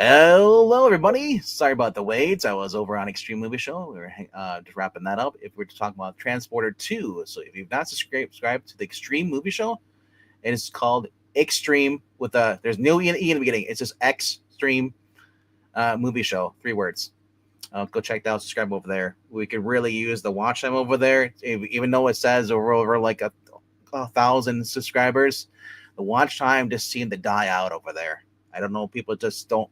Hello, everybody. Sorry about the wait. I was over on Extreme Movie Show. We were just wrapping that up. If we're talking about Transporter 2, so if you've not subscribed to the Extreme Movie Show, it is called Extreme with a there's no E in the beginning. It's just Extreme Movie Show, 3 words. Go check that out. Subscribe over there. We could really use the watch time over there, even though it says we're over like a 1,000 subscribers. The watch time just seemed to die out over there. I don't know. People just don't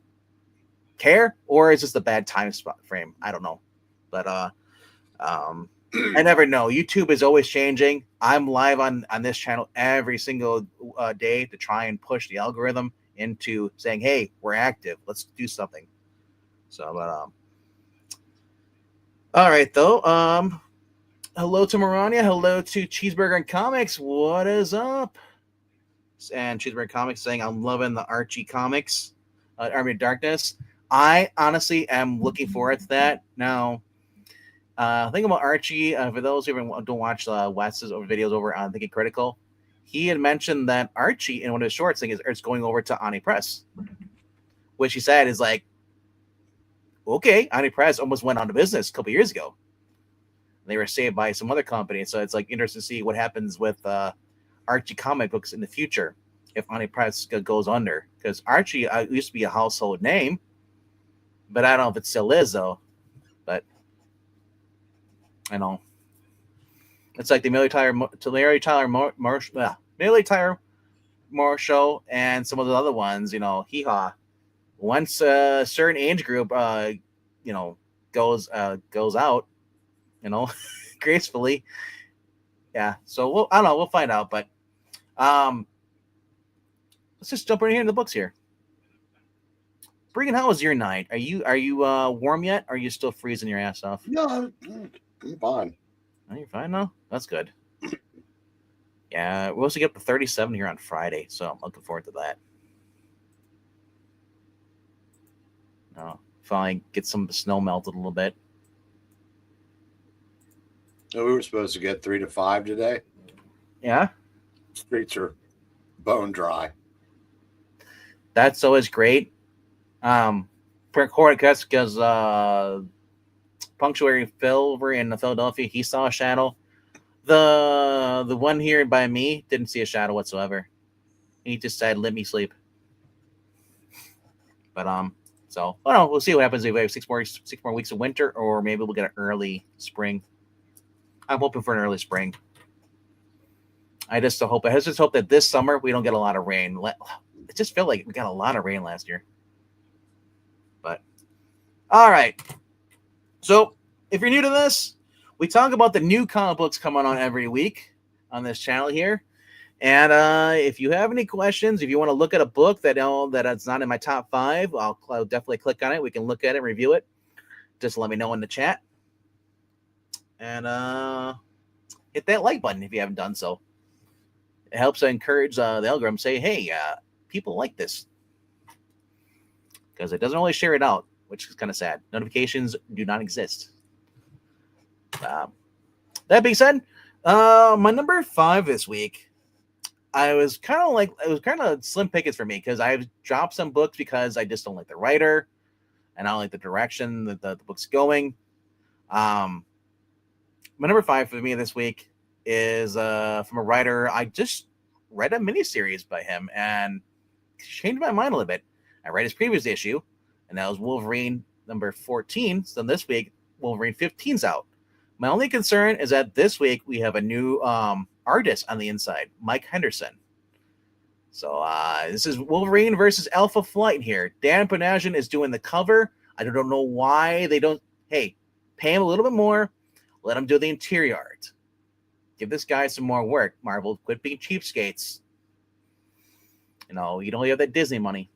care, or is this a bad time spot frame? I don't know, but I never know. YouTube is always changing. I'm live on this channel every single day to try and push the algorithm into saying, hey, we're active, let's do something. So but all right though. Hello to Marania, hello to Cheeseburger and Comics, what is up? And Cheeseburger Comics saying, I'm loving the Archie comics, Army of Darkness. I honestly am looking forward to that. Now, think about Archie. For those who don't watch Wes's videos over on Thinking Critical, he had mentioned that Archie in one of his shorts thing is going over to Ani Press, which he said is like, okay, Ani Press almost went out of business a couple years ago. They were saved by some other company, so it's like interesting to see what happens with Archie comic books in the future if Ani Press goes under, because Archie used to be a household name. But I don't know if it still is, though. But I know. It's like the Millie Tyler Moore show and some of the other ones, hee haw. Once a certain age group, goes out, gracefully. Yeah. So I don't know. We'll find out. But let's just jump right here in the books here. Bregan, how was your night? Are you warm yet? Or are you still freezing your ass off? No, I'm fine. Oh, you're fine now? That's good. Yeah, we're supposed to get up to 37 here on Friday, so I'm looking forward to that. Finally get some of the snow melted a little bit. So we were supposed to get 3 to 5 today. Yeah? Streets are bone dry. That's always great. Because Punctuary Phil over in Philadelphia, he saw a shadow. The one here by me didn't see a shadow whatsoever. He just said, "Let me sleep." But so we'll see what happens if we have six more weeks of winter, or maybe we'll get an early spring. I'm hoping for an early spring. I just hope that this summer we don't get a lot of rain. It just felt like we got a lot of rain last year. But all right. So if you're new to this, we talk about the new comic books coming on every week on this channel here. And if you have any questions, if you want to look at a book that it's not in my top 5, I'll definitely click on it. We can look at it, review it. Just let me know in the chat. And hit that like button if you haven't done so. It helps encourage the algorithm. Say, hey, people like this. Because it doesn't always share it out, which is kind of sad. Notifications do not exist. That being said, my number 5 this week, it was kind of slim pickings for me, because I've dropped some books because I just don't like the writer and I don't like the direction that the book's going. My number 5 for me this week is from a writer. I just read a miniseries by him and changed my mind a little bit. I read his previous issue, and that was Wolverine number 14. So this week, Wolverine 15's out. My only concern is that this week we have a new artist on the inside, Mike Henderson. So this is Wolverine versus Alpha Flight here. Dan Panasian is doing the cover. I don't know why they don't. Hey, pay him a little bit more. Let him do the interior art. Give this guy some more work, Marvel. Quit being cheapskates. You don't have that Disney money.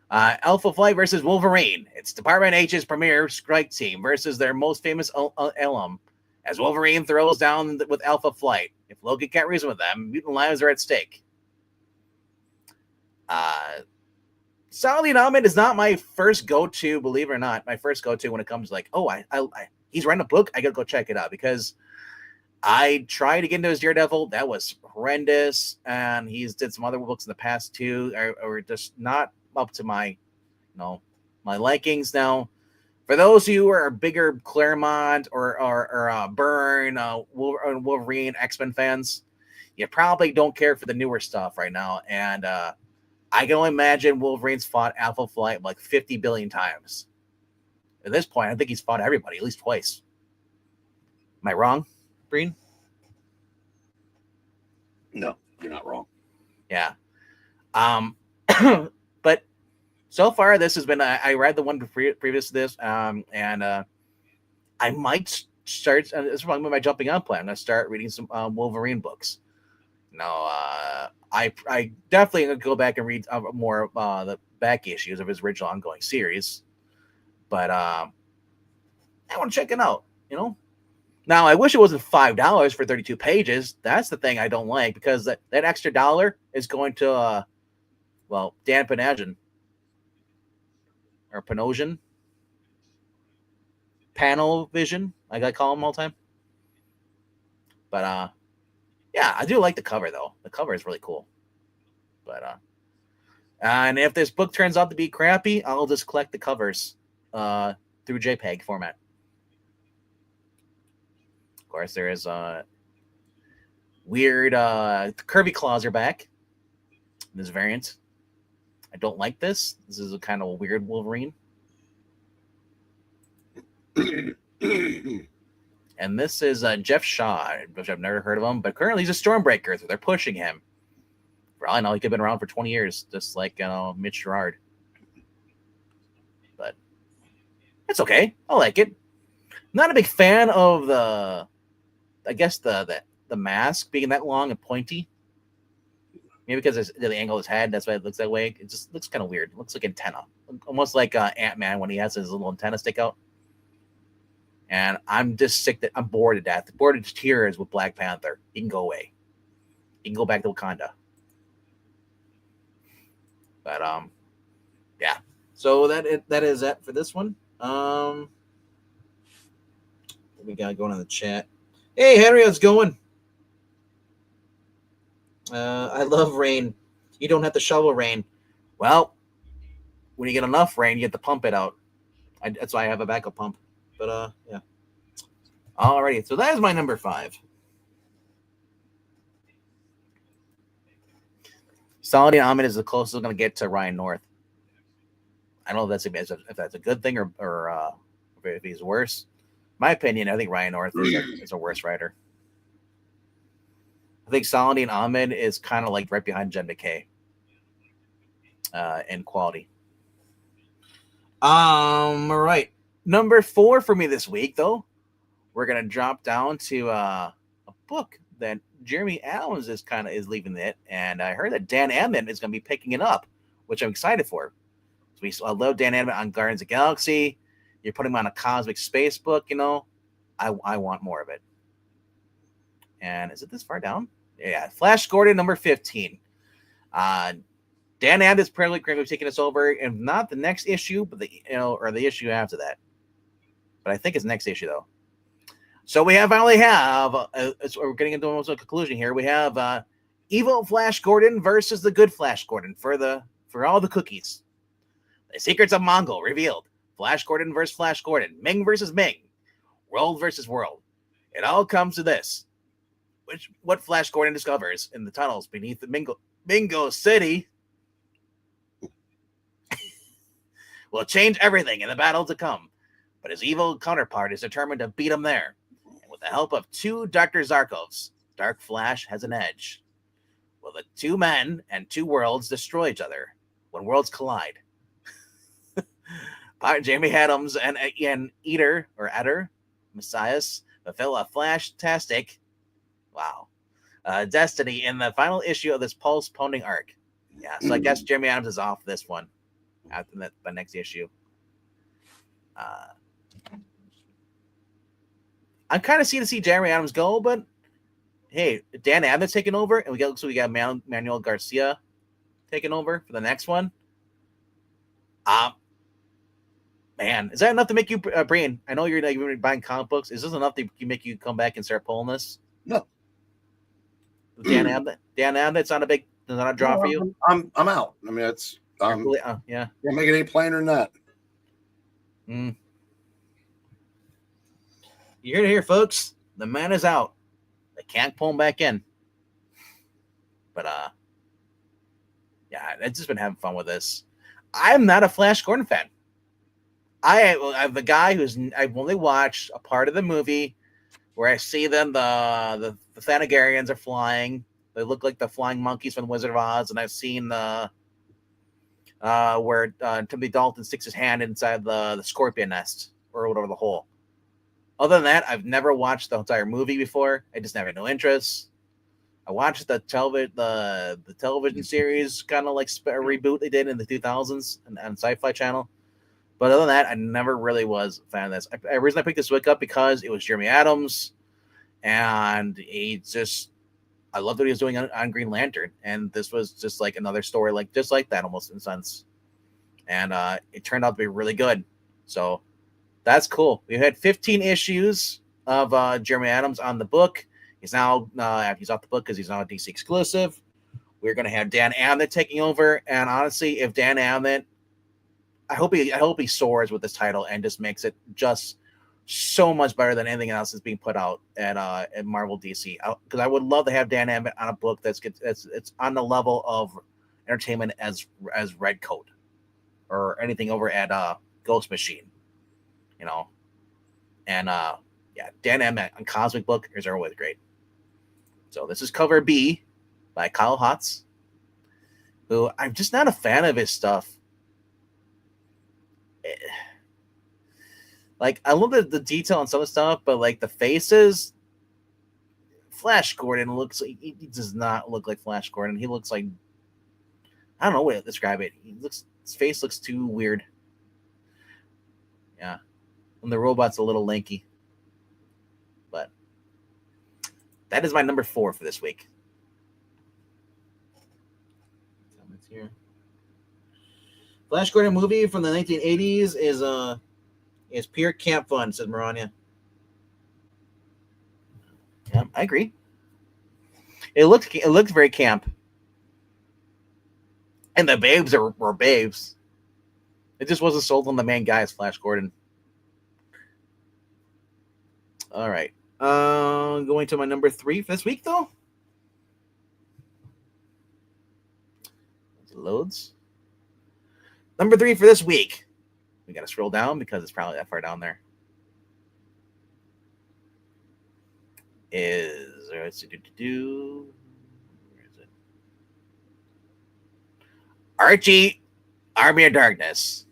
Alpha Flight versus Wolverine. It's Department H's premier strike team versus their most famous alum, as Wolverine throws down with Alpha Flight. If Logan can't reason with them, mutant lives are at stake. Saladin Ahmed is not my first go-to, believe it or not. My first go-to when it comes to like, he's writing a book, I gotta go check it out, because I tried to get into his Daredevil. That was horrendous, and he's did some other books in the past too, or just not up to my No, my likings now. For those of you who are bigger Claremont or Byrne, Wolverine, X-Men fans, you probably don't care for the newer stuff right now. And I can only imagine Wolverine's fought Alpha Flight like 50 billion times. At this point, I think he's fought everybody at least twice. Am I wrong, Breen? No, you're not wrong. Yeah. But so far, this has been. I read the one previous to this, and I might start. This is probably my jumping on plan. I'm gonna start reading some Wolverine books. No, I definitely gonna go back and read more of the back issues of his original ongoing series. But I want to check it out. Now I wish it wasn't $5 for 32 pages. That's the thing I don't like, because that extra dollar is going to Dan Panosian or Panosian Panel Vision, like I call him all the time. But yeah, I do like the cover though. The cover is really cool. But and if this book turns out to be crappy, I'll just collect the covers through JPEG format. Of course, there is weird curvy claws are back. This variant. I don't like this. This is a kind of a weird Wolverine. And this is Jeff Shaw, which I've never heard of him, but currently he's a Stormbreaker, so they're pushing him. For all I know, he could have been around for 20 years, just like Mitch Gerard. But it's okay. I like it. Not a big fan of the mask being that long and pointy. Maybe because of the angle of his head, that's why it looks that way. It just looks kind of weird. It looks like antenna. Almost like Ant-Man when he has his little antenna stick out. And I'm just sick that I'm bored to death. Bored to tears with Black Panther. He can go away. He can go back to Wakanda. But yeah. So that is it for this one. We got going on the chat. Hey Henry, how's it going? I love rain. You don't have to shovel rain. Well, when you get enough rain, you have to pump it out. That's why I have a backup pump. But yeah. Alrighty, so that is my number 5. Saladin Ahmed is the closest I'm going to get to Ryan North. I don't know if that's a good thing or if he's worse. My opinion, I think Ryan North is a worse writer. I think Saladin Ahmed is kind of like right behind Jen McKay in quality. All right. Number 4 for me this week, though, we're gonna drop down to a book that Jeremy Adams is leaving it, and I heard that Dan Abnett is gonna be picking it up, which I'm excited for. I love Dan Abnett on Guardians of the Galaxy. You're putting him on a cosmic space book, I want more of it. And is it this far down? Yeah, Flash Gordon number 15. Dan Abnett's probably taking us over, and not the next issue, but the issue after that. But I think it's next issue though. So we finally have. We're getting into almost a conclusion here. We have evil Flash Gordon versus the good Flash Gordon for all the cookies. The secrets of Mongol revealed. Flash Gordon versus Flash Gordon. Ming versus Ming. World versus world. It all comes to this. What Flash Gordon discovers in the tunnels beneath the Mingo City will change everything in the battle to come. But his evil counterpart is determined to beat him there. And with the help of 2 Dr. Zarkovs, Dark Flash has an edge. Will the 2 men and 2 worlds destroy each other when worlds collide? Jamie Adams and Eder Messias fulfill a Flash-tastic destiny in the final issue of this pulse-pounding arc. Yeah, so I guess Jeremy Adams is off this one after the next issue. I'm kind of to see Jeremy Adams go, but hey, Dan Abnett's taking over, and we got Manuel Garcia taking over for the next one. Man, is that enough to make you, Brian? I know you're like buying comic books. Is this enough to make you come back and start pulling this? No. Dan Abnett, it's not a draw for you. I'm out. I mean, Yeah. We'll make it any plain or not. Mm. You heard it here, folks. The man is out. They can't pull him back in. But yeah, I've just been having fun with this. I'm not a Flash Gordon fan. I'm the guy I've only watched a part of the movie where I see them the Thanagarians are flying. They look like the flying monkeys from the Wizard of Oz, and I've seen the where Timothy Dalton sticks his hand inside the scorpion nest or whatever the hole. Other than that, I've never watched the entire movie before. I just never had no interest. I watched the television series, kind of like a reboot they did in the 2000s on Sci-Fi Channel. But other than that, I never really was a fan of this. The reason I picked this book up because it was Jeremy Adams, and I loved what he was doing on Green Lantern, and this was just like another story, just like that, almost in a sense. And it turned out to be really good. So that's cool. We had 15 issues of Jeremy Adams on the book. He's now he's off the book because he's now a DC exclusive. We're going to have Dan Abnett taking over, and honestly, if Dan Abnett, I hope he soars with this title and just makes it just so much better than anything else that's being put out at Marvel DC. Because I would love to have Dan Abnett on a book that's on the level of entertainment as Red Coat or anything over at Ghost Machine, you know. And yeah, Dan Abnett on Cosmic Book is always great. So this is cover B by Kyle Hotz, who I'm just not a fan of his stuff. Like, I love the detail on some of the stuff, but like the faces, Flash Gordon he does not look like Flash Gordon. He looks like, I don't know way to describe it. His face looks too weird. Yeah. And the robot's a little lanky. But that is my number 4 for this week. Here. Flash Gordon movie from the 1980s is pure camp fun, says Marania. Yeah, I agree. It looked very camp, and the babes were babes. It just wasn't sold on the main guy as Flash Gordon. All right, going to my number 3 for this week though. It loads. Number 3 for this week. We got to scroll down because it's probably that far down there. Where is it? Archie, Army of Darkness.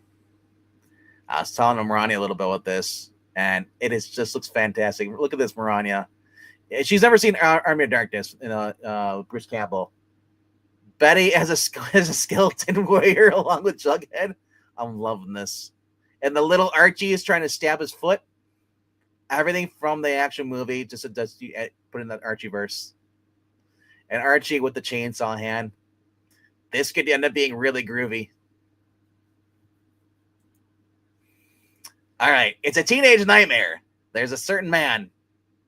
I was telling Marania a little bit about this, and just looks fantastic. Look at this, Marania. She's never seen Army of Darkness. Bruce Campbell. Betty as a skeleton warrior along with Jughead. I'm loving this. And the little Archie is trying to stab his foot. Everything from the action movie just put in that Archie verse. And Archie with the chainsaw hand. This could end up being really groovy. All right. It's a teenage nightmare. There's a certain man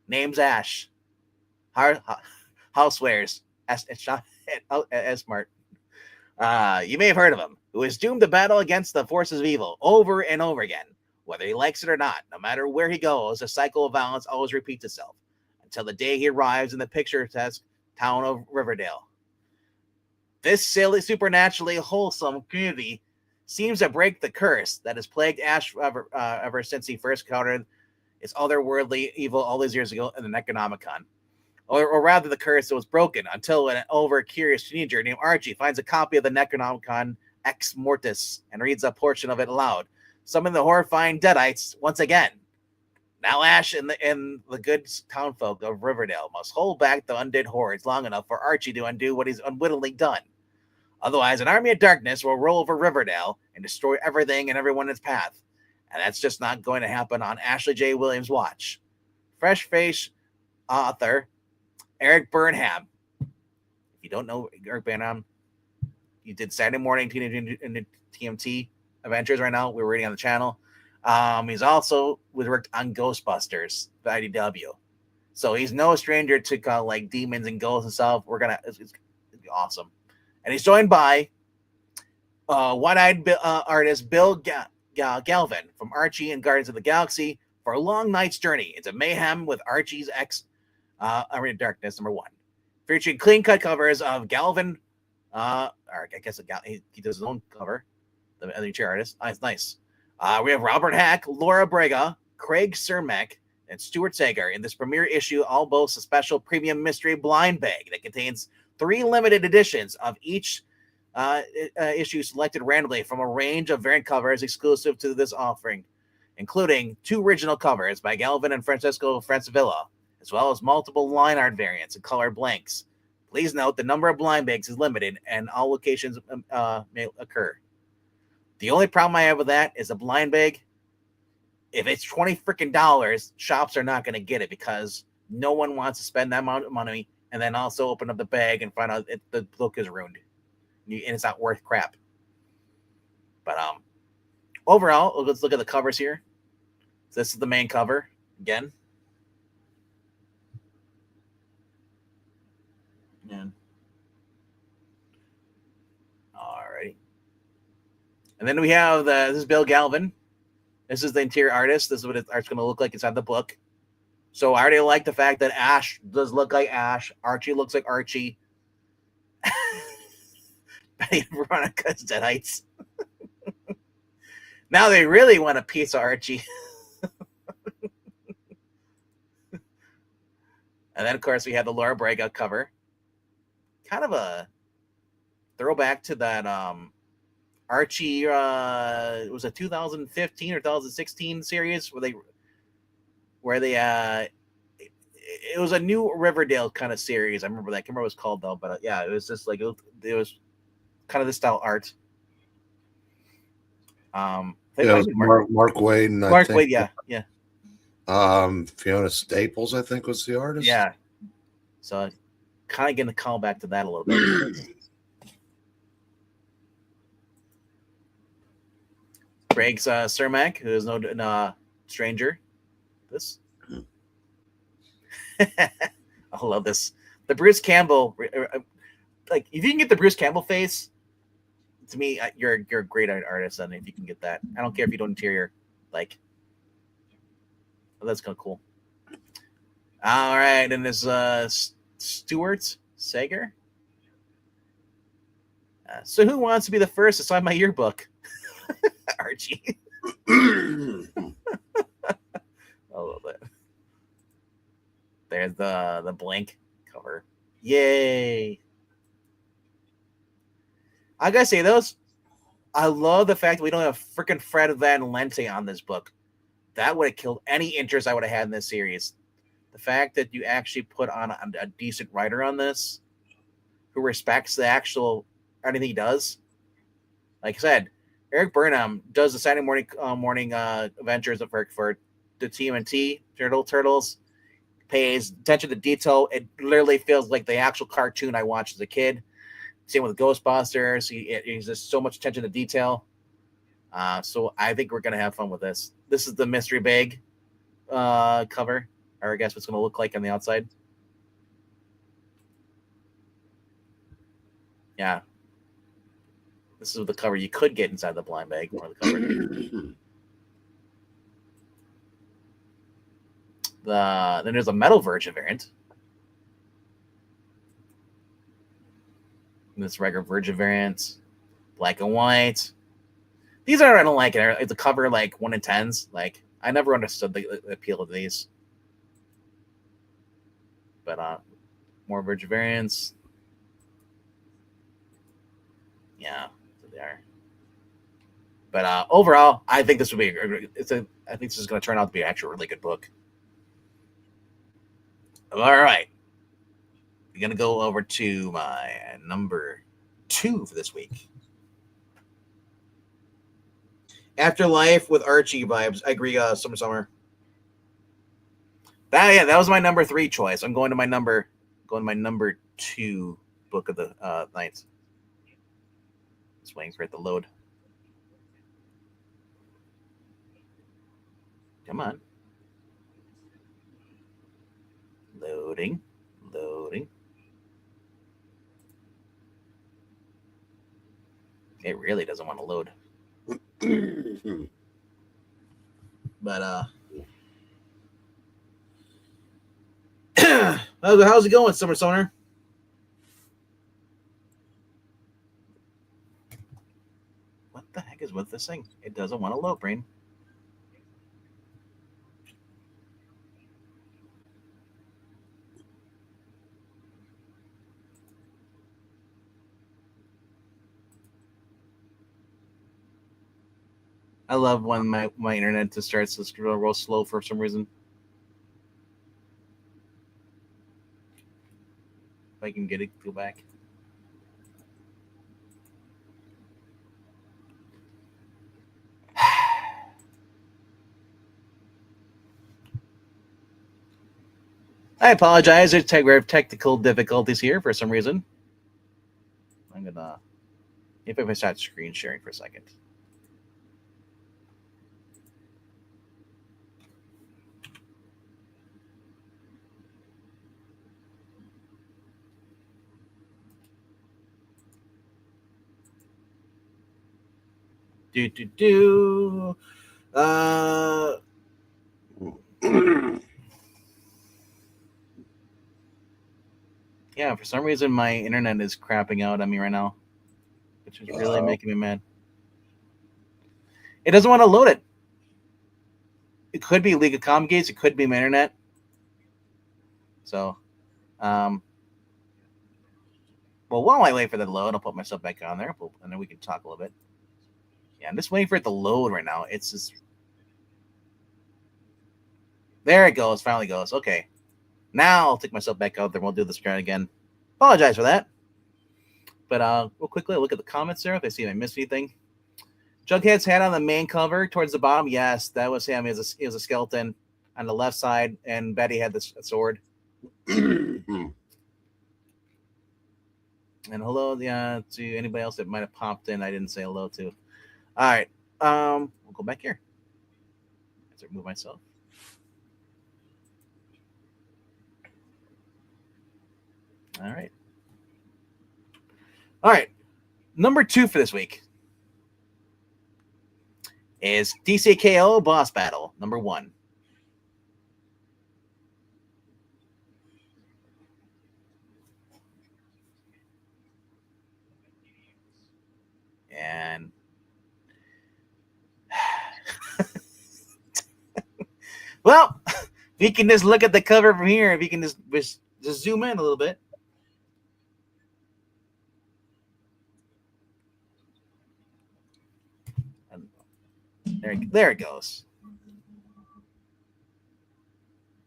named Ash. Housewares. Smart. You may have heard of him, who is doomed to battle against the forces of evil over and over again, whether he likes it or not. No matter where he goes, the cycle of violence always repeats itself until the day he arrives in the picturesque town of Riverdale. This silly, supernaturally wholesome community seems to break the curse that has plagued Ash ever since he first encountered its otherworldly evil all these years ago in the Necronomicon. Or rather, the curse that was broken until an over-curious teenager named Archie finds a copy of the Necronomicon Ex Mortis and reads a portion of it aloud, summoning the horrifying Deadites once again. Now Ash and the good townfolk of Riverdale must hold back the undead hordes long enough for Archie to undo what he's unwittingly done. Otherwise, an army of darkness will roll over Riverdale and destroy everything and everyone in its path. And that's just not going to happen on Ashley J. Williams' watch. Fresh face author Eric Burnham. If you don't know Eric Burnham, he did Saturday Morning Teenage and TMT Adventures right now. We're reading on the channel. He's also worked on Ghostbusters, the IDW. So he's no stranger to kind of like demons and ghosts and stuff. It's gonna be awesome. And he's joined by Wide-eyed artist Bill Galvin from Archie and Guardians of the Galaxy for a long night's journey into mayhem with Archie's ex, Arena of Darkness #1, featuring clean-cut covers of Galvin. Or I guess he does his own cover. The other chair artist. Nice, nice. We have Robert Hack, Laura Brega, Craig Cermak, and Stuart Sager in this premiere issue. All boasts a special premium mystery blind bag that contains 3 limited editions of each issue selected randomly from a range of variant covers exclusive to this offering, including 2 original covers by Galvin and Francesco Francavilla, as well as multiple line art variants and color blanks. Please note the number of blind bags is limited and all locations may occur. The only problem I have with that is a blind bag. If it's $20 freaking, shops are not going to get it because no one wants to spend that amount of money and then also open up the bag and find out the book is ruined and it's not worth crap. But overall, let's look at the covers here. This is the main cover again. And alrighty. And then we have this is Bill Galvin. This is the interior artist. This is what his art's going to look like inside the book. So I already like the fact that Ash does look like Ash. Archie looks like Archie. Betty and Veronica's Deadites. Now they really want a piece of Archie. And then, of course, we have the Laura Brega cover. Kind of a throwback to that Archie, it was a 2015 or 2016 series where they it was a new Riverdale kind of series. I remember that. I can't remember what it was called though, but yeah, it was just like it was kind of this style art. Yeah, it was Mark Waid and Mark Waid, yeah. Fiona Staples, I think, was the artist. Yeah. So kind of getting a call back to that a little bit. Craig Cermak, who is no stranger. This. I love this. The Bruce Campbell, like if you can get the Bruce Campbell face, to me, you're a great artist. And if you can get that, I don't care if you don't interior, like. Oh, that's kind of cool. All right, and there's Stuart Sager. So who wants to be the first to sign my yearbook? Archie. I love that. There's the blank cover. Yay. I gotta say those. I love the fact that we don't have freaking Fred Van Lente on this book. That would have killed any interest I would have had in this series. The fact that you actually put on a decent writer on this who respects the actual anything he does. Like I said, Eric Burnham does the Saturday morning adventures for the TMNT Turtles. Pays attention to detail. It literally feels like the actual cartoon I watched as a kid. Same with Ghostbusters. He's just so much attention to detail. So I think we're gonna have fun with this. This is the mystery bag cover, or I guess what's gonna look like on the outside. Yeah. This is the cover you could get inside the blind bag. Or the cover. Then there's a metal Virgin variant. And this regular Virgin variant, black and white. These I don't like it. It's a cover like 1 in 10s. Like I never understood the appeal of these. But more Virgin variants. Yeah, so they are. But overall, I think this would be I think this is going to turn out to be actually a really good book. All right, we're going to go over to my number 2 for this week. Afterlife with Archie vibes. I agree. Summer. That was my number 3 choice. I'm going to my number 2 book of the night. Just waiting for it to load. Come on. Loading. It really doesn't want to load. But how's it going, Summer Sonar? What the heck is with this thing? It doesn't want to load, brain. I love when my internet just starts to real slow for some reason. If I can get it, go back. I apologize. There's technical difficulties here for some reason. I'm gonna if I start screen sharing for a second. Do. Yeah, for some reason my internet is crapping out on me right now, which is really making me mad. It doesn't want to load it. It could be League of Communications. It could be my internet. So, well, while I wait for the load, I'll put myself back on there, and then we can talk a little bit. Yeah, I'm just waiting for it to load right now. It's just there. It goes. Finally goes. Okay, now I'll take myself back out there. We'll do this again. Apologize for that. But real quickly, look at the comments there. If I see if I missed anything. Jughead's head on the main cover towards the bottom. Yes, that was him. He was a skeleton on the left side, and Betty had the sword. And hello, to anybody else that might have popped in. I didn't say hello to. All right, we'll go back here. Let's remove myself. All right. All right. Number 2 for this week is DCKO Boss Battle, number 1. And well, if you can just look at the cover from here, if you can just zoom in a little bit. And there it goes.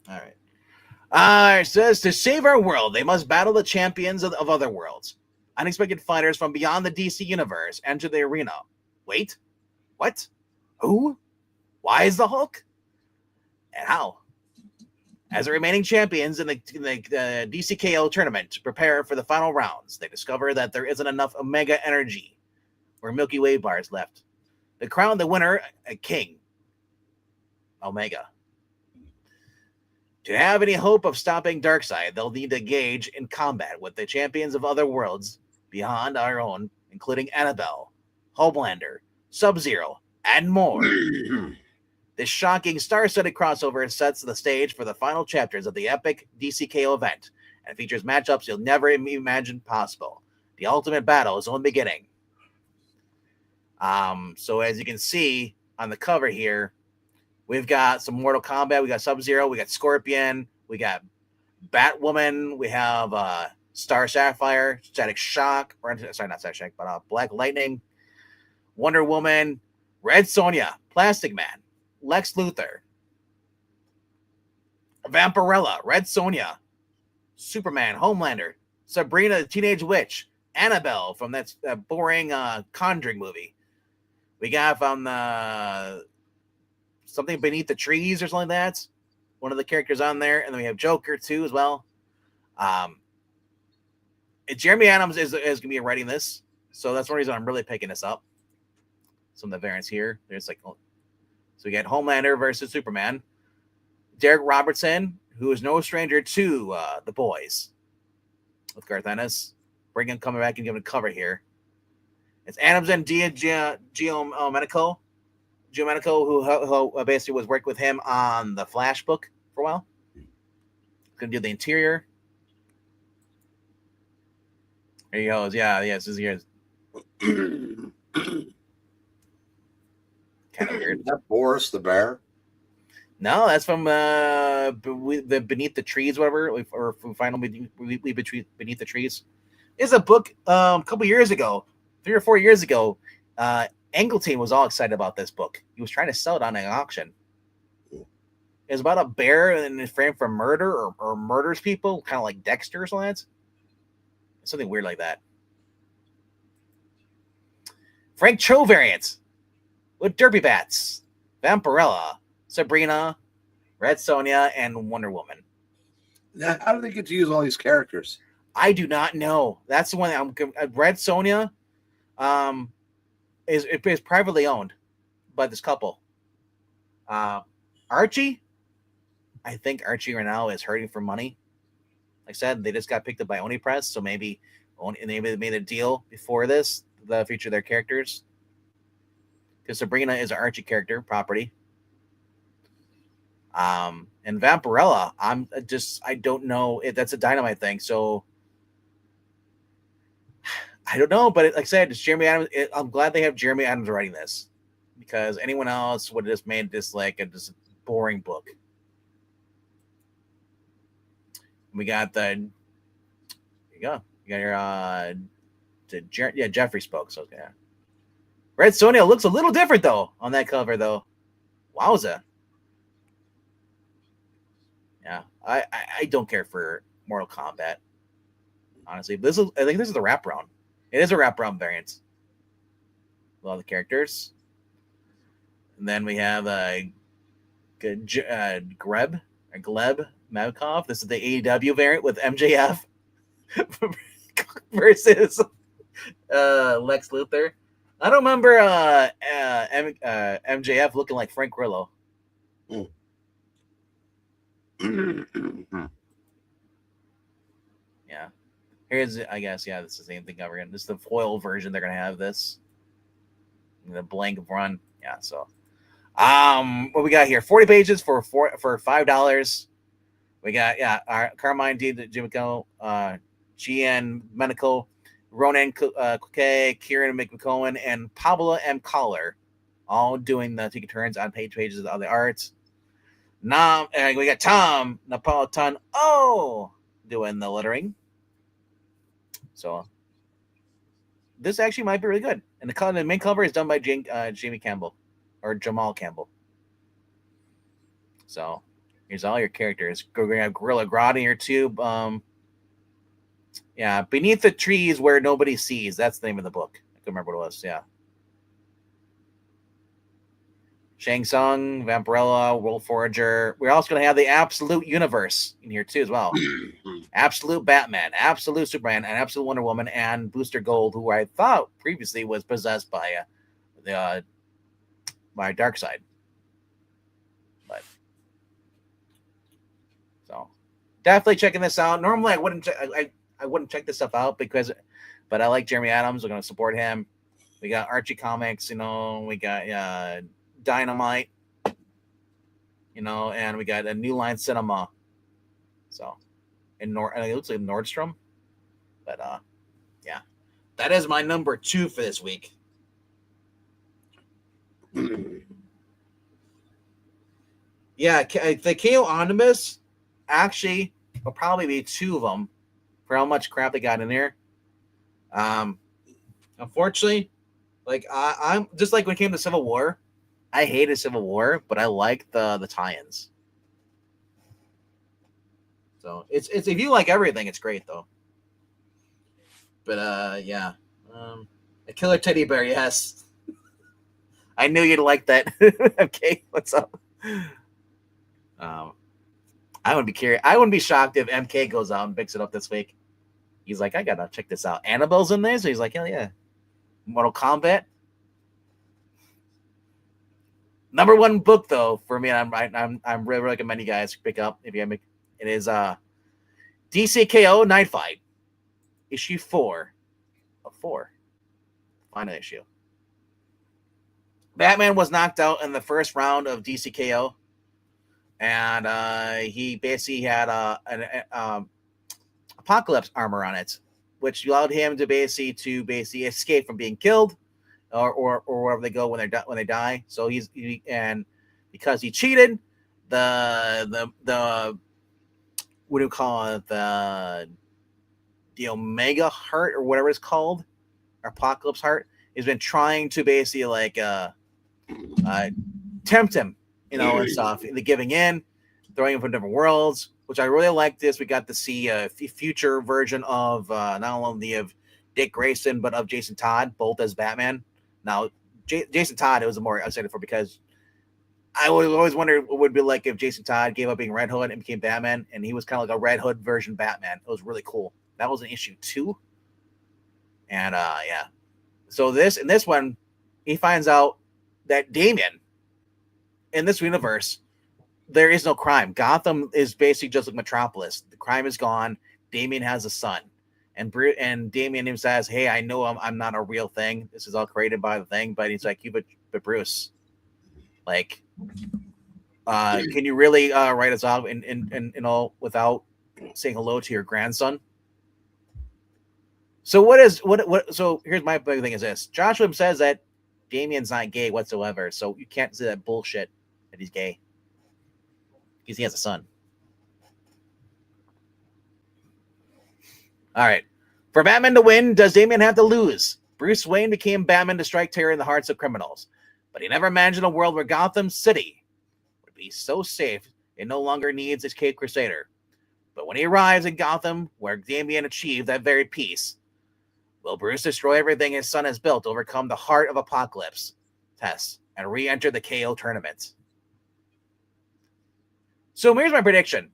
All right. It says, to save our world, they must battle the champions of other worlds. Unexpected fighters from beyond the DC universe enter the arena. Wait, what? Who? Why is the Hulk? And how? As the remaining champions in the DCKO tournament prepare for the final rounds, they discover that there isn't enough Omega energy or Milky Way bars left. They crown the winner a king, Omega. To have any hope of stopping Darkseid, they'll need to engage in combat with the champions of other worlds beyond our own, including Annabelle, Homelander, Sub-Zero, and more. This shocking star-studded crossover sets the stage for the final chapters of the epic DCKO event and features matchups you'll never imagine possible. The ultimate battle is only beginning. So as you can see on the cover here, we've got some Mortal Kombat. We got Sub-Zero. We got Scorpion. We got Batwoman. We have Star Sapphire, Static Shock. Not Static Shock, but Black Lightning, Wonder Woman, Red Sonja, Plastic Man, Lex Luthor, Vampirella, Red Sonja, Superman, Homelander, Sabrina the Teenage Witch, Annabelle from that boring Conjuring movie. We got from something Beneath the Trees or something like that. One of the characters on there. And then we have Joker too as well. Jeremy Adams is going to be writing this. So that's one reason I'm really picking this up. Some of the variants here. There's like, so we get Homelander versus Superman. Derek Robertson, who is no stranger to The Boys with Garth Ennis. Coming back and giving a cover here. It's Adams and Giomenico, who basically was working with him on the Flash book for a while. Gonna do the interior. There he goes. Yeah, this is here. Kind of weird. Is that Boris the Bear? No, that's from the Beneath the Trees, whatever, or Final Beneath the Trees. It's a book a couple years ago, 3 or 4 years ago. Angleton was all excited about this book. He was trying to sell it on an auction. It was about a bear and it's framed for murder or murders people, kind of like Dexter or something. Something weird like that. Frank Cho variants with Derpy Bats, Vampirella, Sabrina, Red Sonja, and Wonder Woman. Now, how do they get to use all these characters? I do not know. That's the one Red Sonja is privately owned by this couple. Archie, I think Archie right now is hurting for money. Like I said, they just got picked up by Oni Press, so maybe they made a deal before this to feature their characters. Because Sabrina is an Archie character property. And Vampirella, I don't know if that's a Dynamite thing, so I don't know. But like I said, it's Jeremy Adams. I'm glad they have Jeremy Adams writing this, because anyone else would have just made this like a just boring book. We got there you go. You got your Jeffrey spoke. So yeah, Red Sonja looks a little different though on that cover though. Wowza. Yeah, I don't care for Mortal Kombat. Honestly, I think this is the wraparound. It is a wraparound variant. With all the characters, and then we have Gleb Mavkov. This is the AEW variant with MJF versus Lex Luthor. I don't remember MJF looking like Frank Grillo. Yeah. Here's, I guess, yeah, this is the same thing over again. This is the foil version. They're gonna have this. The blank run. Yeah, so what we got here? 40 pages for $5. We got our Carmine D. Jimico, GN Medical, Ronan Kuke, Kieran McMccohen, and Pablo M. Collar, all doing the taking turns on pages of the arts. We got Tom Napolitan doing the lettering. So this actually might be really good. And the main cover is done by Jamie Campbell or Jamal Campbell. So here's all your characters. We're gonna have Gorilla Grodd in here too. Beneath the Trees Where Nobody Sees. That's the name of the book. I couldn't remember what it was. Yeah. Shang Tsung, Vampirella, World Forager. We're also going to have the Absolute Universe in here too as well. Absolute Batman, Absolute Superman, and Absolute Wonder Woman, and Booster Gold, who I thought previously was possessed by Darkseid. But so definitely checking this out. Normally I wouldn't check this stuff out but I like Jeremy Adams. We're going to support him. We got Archie Comics, we got Dynamite, and we got a New Line Cinema. So, it looks like Nordstrom, but yeah, that is my number 2 for this week. Yeah, the KO Omnibus actually will probably be 2 of them for how much crap they got in there. Unfortunately, like I'm just like when it came to Civil War. I hated Civil War, but I like the tie-ins. So it's if you like everything, it's great though. But a killer teddy bear, yes. I knew you'd like that. Okay, what's up? I wouldn't be curious. I wouldn't be shocked if MK goes out and picks it up this week. He's like, I gotta check this out. Annabelle's in there, so he's like, hell yeah. Mortal Kombat. Number 1 book though for me, I'm really recommending you guys pick up if you have it. It is DCKO Night Fight, issue 4 of 4. Find an issue. Batman was knocked out in the first round of DCKO, and he basically had an apocalypse armor on it, which allowed him to basically escape from being killed, or wherever they go when they die. So and because he cheated, the what do you call it, the Omega Heart or whatever it's called, Apocalypse Heart, has been trying to basically like tempt him, and stuff, into giving in, throwing him from different worlds, which I really like. This we got to see a future version of not only of Dick Grayson but of Jason Todd, both as Batman. Now, Jason Todd, I was more excited for, because I would always wonder what it would be like if Jason Todd gave up being Red Hood and became Batman, and he was kind of like a Red Hood version Batman. It was really cool. That was an issue 2, and yeah. So in this one, he finds out that Damian, in this universe, there is no crime. Gotham is basically just like Metropolis. The crime is gone. Damian has a son, and Damian even says, "Hey, I know I'm not a real thing. This is all created by the thing." But he's like, but Bruce, like, can you really write us off in all without saying hello to your grandson? So so here's my big thing is this. Josh Williams says that Damian's not gay whatsoever, so you can't say that bullshit that he's gay, because he has a son. All right. For Batman to win, does Damian have to lose? Bruce Wayne became Batman to strike terror in the hearts of criminals, but he never imagined a world where Gotham City would be so safe it no longer needs its Cape Crusader. But when he arrives in Gotham, where Damian achieved that very peace, will Bruce destroy everything his son has built to overcome the heart of Apocalypse test and re-enter the KO tournament? So here's my prediction.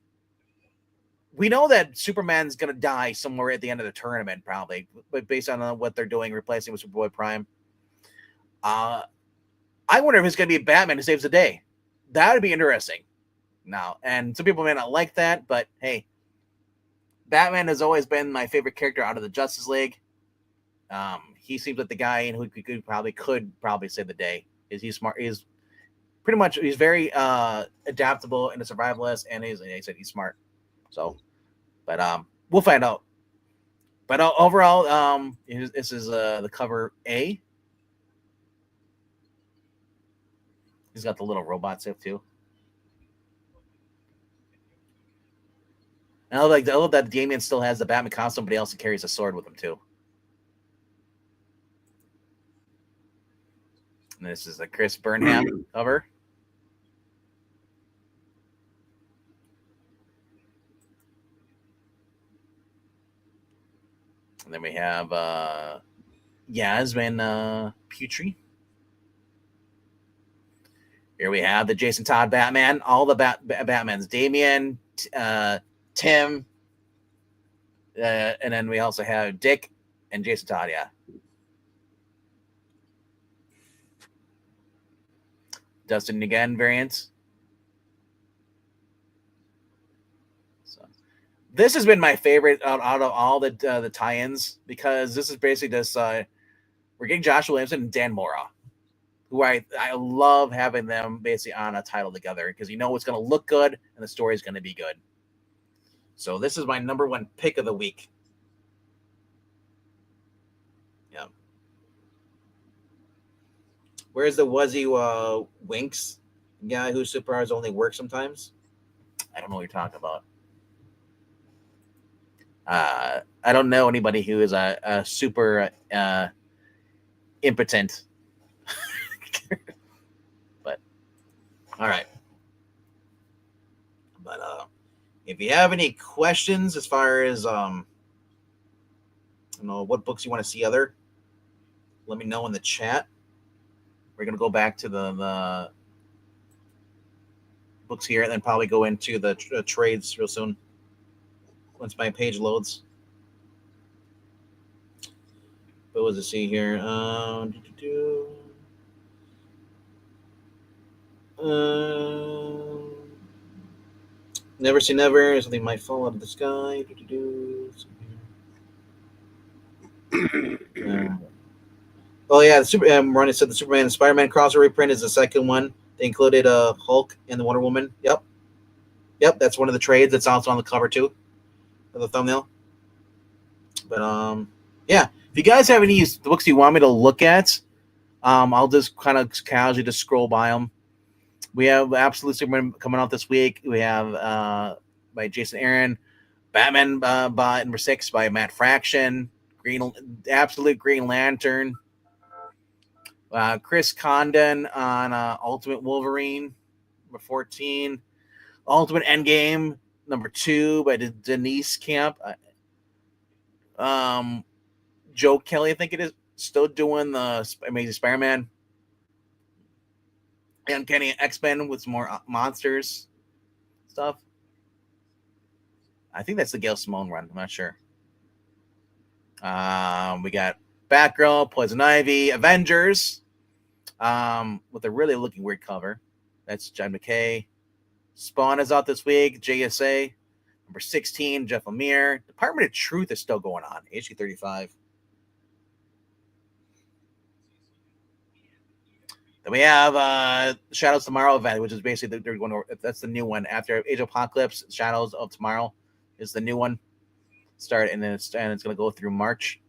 We know that Superman's going to die somewhere at the end of the tournament, probably, but based on what they're doing, replacing with Superboy Prime. I wonder if it's going to be Batman who saves the day. That would be interesting. Now, and some people may not like that, but hey, Batman has always been my favorite character out of the Justice League. He seems like the guy who could probably save the day. He's smart? He's very adaptable and a survivalist, and he's smart. So, but we'll find out. But overall, this is the cover A. He's got the little robot stuff too. And I love that Damian still has the Batman costume, but he also carries a sword with him too. And this is a Chris Burnham cover. And then we have Yasmin Putri. Here we have the Jason Todd Batman. All the Batmans. Damian, Tim, and then we also have Dick and Jason Todd, yeah. Dustin again variants. So this has been my favorite out of all the tie-ins, because this is basically just we're getting Joshua Williamson and Dan Mora, who I love having them basically on a title together, because you know it's going to look good and the story is going to be good. So this is my number 1 pick of the week. Yeah. Where's the Wuzzy Winks guy whose superpowers only work sometimes? I don't know what you're talking about. I don't know anybody who is a super impotent. But all right. But if you have any questions as far as what books you want to see let me know in the chat. We're gonna go back to the books here, and then probably go into the trades real soon once my page loads. What was it? See here. Never Say Never. Something might fall out of the sky. Oh yeah, Ronnie said the Superman and Spider-Man crossover reprint is the second one. They included Hulk and the Wonder Woman. Yep, that's one of the trades. That's also on the cover too, of the thumbnail. But yeah. If you guys have any books you want me to look at, I'll just kind of casually just scroll by them. We have Absolute Superman coming out this week. We have by Jason Aaron, Batman by number 6 by Matt Fraction, Absolute Green Lantern, Chris Condon on Ultimate Wolverine, number 14, Ultimate Endgame, number 2 by Denise Camp. Joe Kelly, I think it is, still doing the Amazing Spider-Man. And Kenny X-Men with some more monsters stuff. I think that's the Gail Simone run. I'm not sure. We got Batgirl, Poison Ivy, Avengers, with a really looking weird cover. That's John McKay. Spawn is out this week. JSA, number 16, Jeff Lemire. Department of Truth is still going on. Issue 35. Then we have Shadows Tomorrow event, which is basically they're going to, that's the new one after Age of Apocalypse. Shadows of Tomorrow is the new one. Start and it's going to go through March.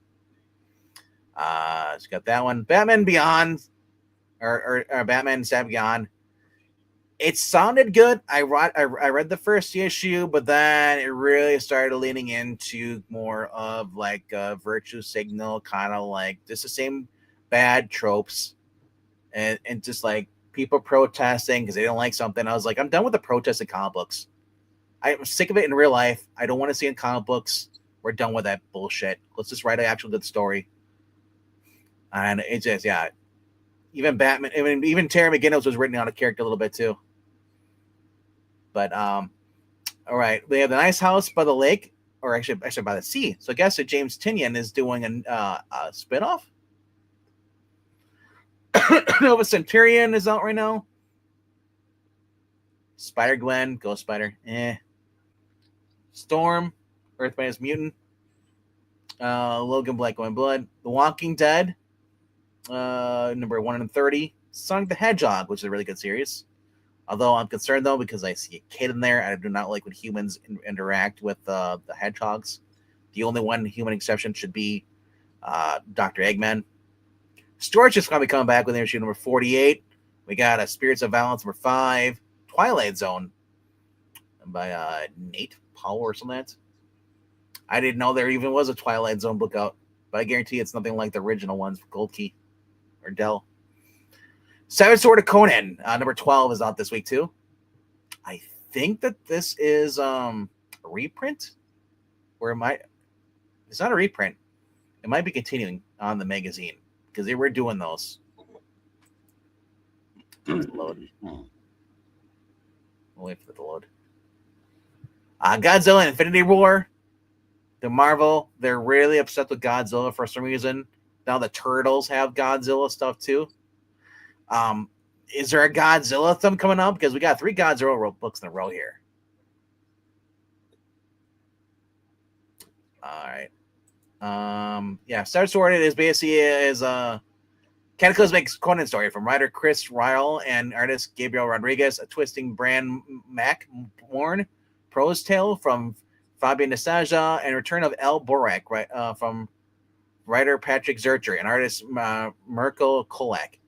So got that one. Batman Beyond or Batman Sad Beyond. It sounded good. I read the first issue, but then it really started leaning into more of like a virtue signal, kind of like just the same bad tropes, and just like people protesting because they don't like something. I was like, I'm done with the protests in comic books. I'm sick of it in real life. I don't want to see it in comic books. We're done with that bullshit. Let's just write an actual good story. And it just, yeah. Even Batman, even Terry McGinnis was written out of character a little bit too. But all right, we have the Nice House by the Lake, or actually by the sea. So I guess that James Tynion is doing a spinoff. Nova Centurion is out right now. Spider Gwen, Ghost Spider, Storm, Earth Minus Mutant, Logan, Black and Blood, The Walking Dead, number 130, Sonic the Hedgehog, which is a really good series. Although I'm concerned though because I see a kid in there. I do not like when humans interact with the hedgehogs. The only one human exception should be Dr. Eggman. Storage is going to be coming back with issue number 48. We got a Spirits of Violence number 5, Twilight Zone by Nate Powell or something like that. I didn't know there even was a Twilight Zone book out, but I guarantee it's nothing like the original ones, Gold Key or Dell. Seven Sword of Conan, number 12 is out this week too. I think that this is a reprint, or it's not a reprint. It might be continuing on the magazine because they were doing those. Load. We'll wait for the load. Godzilla Infinity War. The Marvel, they're really upset with Godzilla for some reason. Now the Turtles have Godzilla stuff too. Is there a Godzilla thing coming up? Because we got 3 Godzilla books in a row here. All right. Yeah, Star Sword is basically a cataclysmic Conan story from writer Chris Ryle and artist Gabriel Rodriguez, a twisting Bran Mac Warren prose tale from Fabian Nastasia, and return of El Borak, from writer Patrick Zurcher and artist Merkel Kolak.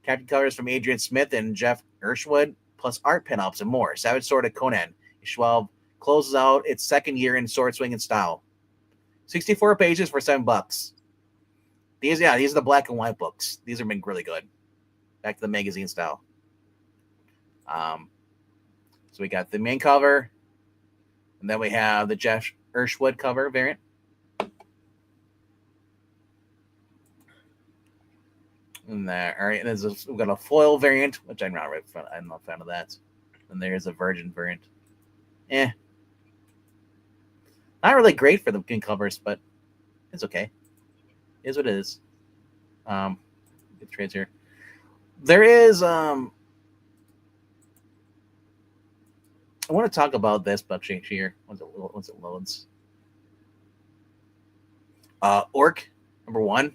Captain covers from Adrian Smith and Jeff Ershwood, plus art pinups and more. Savage Sword of Conan. Schwab closes out its second year in sword swinging style. 64 pages for $7. These are the black and white books. These have been really good. Back to the magazine style. So we got the main cover, and then we have the Jeff Ershwood cover variant. And there, all right, and we've got a foil variant, which I'm not a fan of that. And there's a virgin variant. Not really great for the pink covers, but it's okay. It is what it is. Good trades here. There is I want to talk about this book here once it loads. Orc number 1.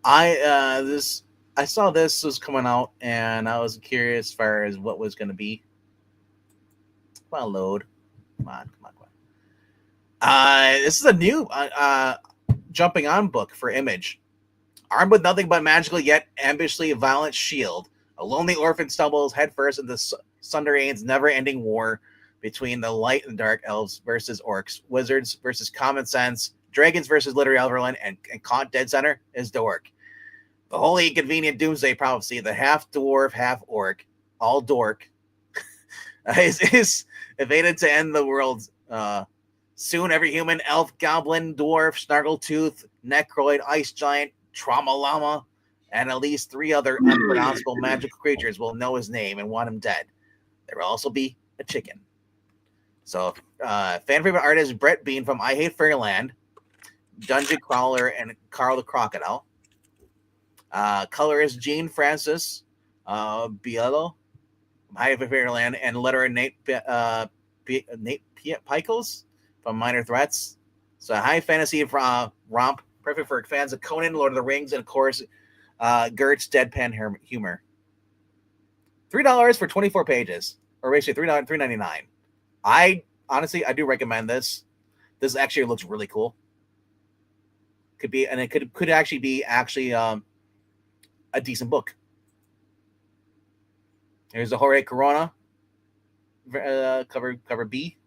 I saw this was coming out, and I was curious as far as what was going to be. Come on, load. Come on, come on, come on. This is a new jumping on book for Image. Armed with nothing but magical yet ambitiously violent shield, a lonely orphan stumbles headfirst into Sunderain's never-ending war between the light and dark elves versus orcs, wizards versus common sense, dragons versus literary Everland, and caught dead center is Dork. The wholly convenient doomsday prophecy, the half dwarf, half orc, all dork, is evaded to end the world. Soon, every human, elf, goblin, dwarf, snargletooth, necroid, ice giant, trauma llama, and at least 3 other unpronounceable magical creatures will know his name and want him dead. There will also be a chicken. So, fan favorite artist Brett Bean from I Hate Fairyland, Dungeon Crawler, and Carl the Crocodile. Colorist Gene Francis Biello from I Hate Fairyland, and letterer Nate Pickles from Minor Threats. So, high fantasy romp, perfect for fans of Conan, Lord of the Rings, and of course, Gert's deadpan humor. $3 for 24 pages, or basically $3.99. I do recommend this. This actually looks really cool. Could be, and it could actually be a decent book. Here's the Jorge Corona cover B.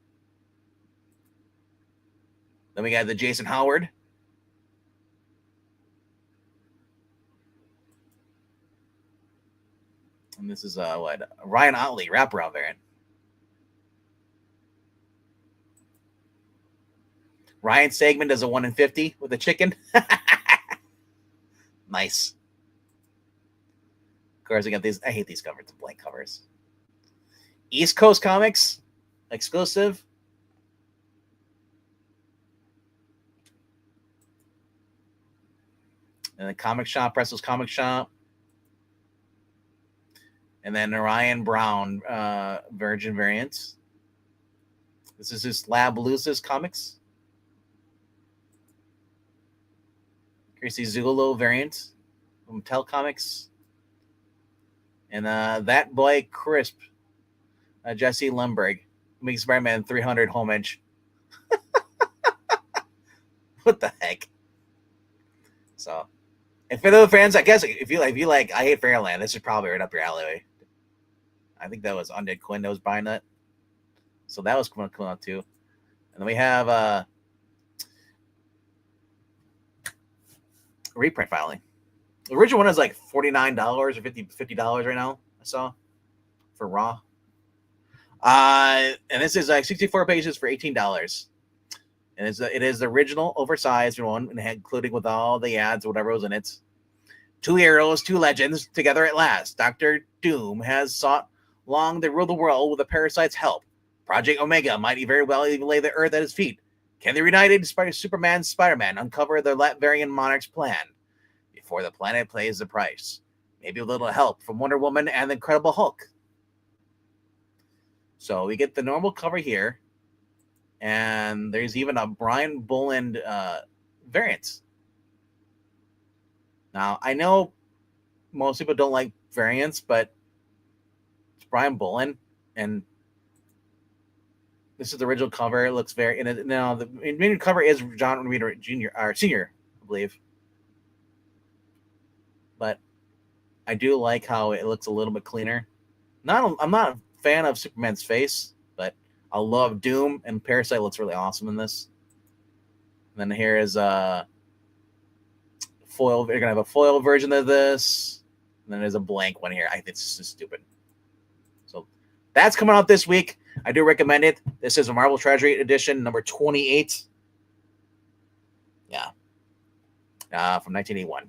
Then we got the Jason Howard. And this is Ryan Otley wraparound variant. Ryan Sagman does a 1 in 50 with a chicken. Nice. Of course, I got these. I hate these covers, the blank covers. East Coast Comics exclusive. And the Comic Shop, Pressel's Comic Shop. And then Orion Brown Virgin variants. This is his Lab Lucis Comics. Chrissy Zulo variant from Tel Comics. And That Boy Crisp, Jesse Lundberg, makes Spider-Man 300 homage. What the heck? So, and for those fans, I guess if you like I Hate Fairyland, this is probably right up your alleyway. I think that was Undead Quinn that was buying that. So that was coming out too. And then we have reprint filing. The original one is like $49 or $50 right now, I saw, for Raw. And this is like 64 pages for $18. And it is the original oversized one, including with all the ads, whatever was in it. 2 heroes, 2 legends, together at last. Dr. Doom has sought long to rule the world with a parasite's help. Project Omega might very well even lay the earth at his feet. Can the reunited Superman Spider-Man uncover the Latvarian monarch's plan before the planet pays the price? Maybe a little help from Wonder Woman and the Incredible Hulk. So we get the normal cover here. And there's even a Brian Boland variant. Now, I know most people don't like variants, but it's Brian Boland, and this is the original cover. It looks very. And now the main cover is John Romita Jr. or Senior, I believe. But I do like how it looks a little bit cleaner. I'm not a fan of Superman's face, but I love Doom, and Parasite looks really awesome in this. And then here is foil. You're gonna have a foil version of this, and then there's a blank one here. I think it's just stupid. So that's coming out this week. I do recommend it. This is a Marvel Treasury edition, number 28. Yeah, from 1981.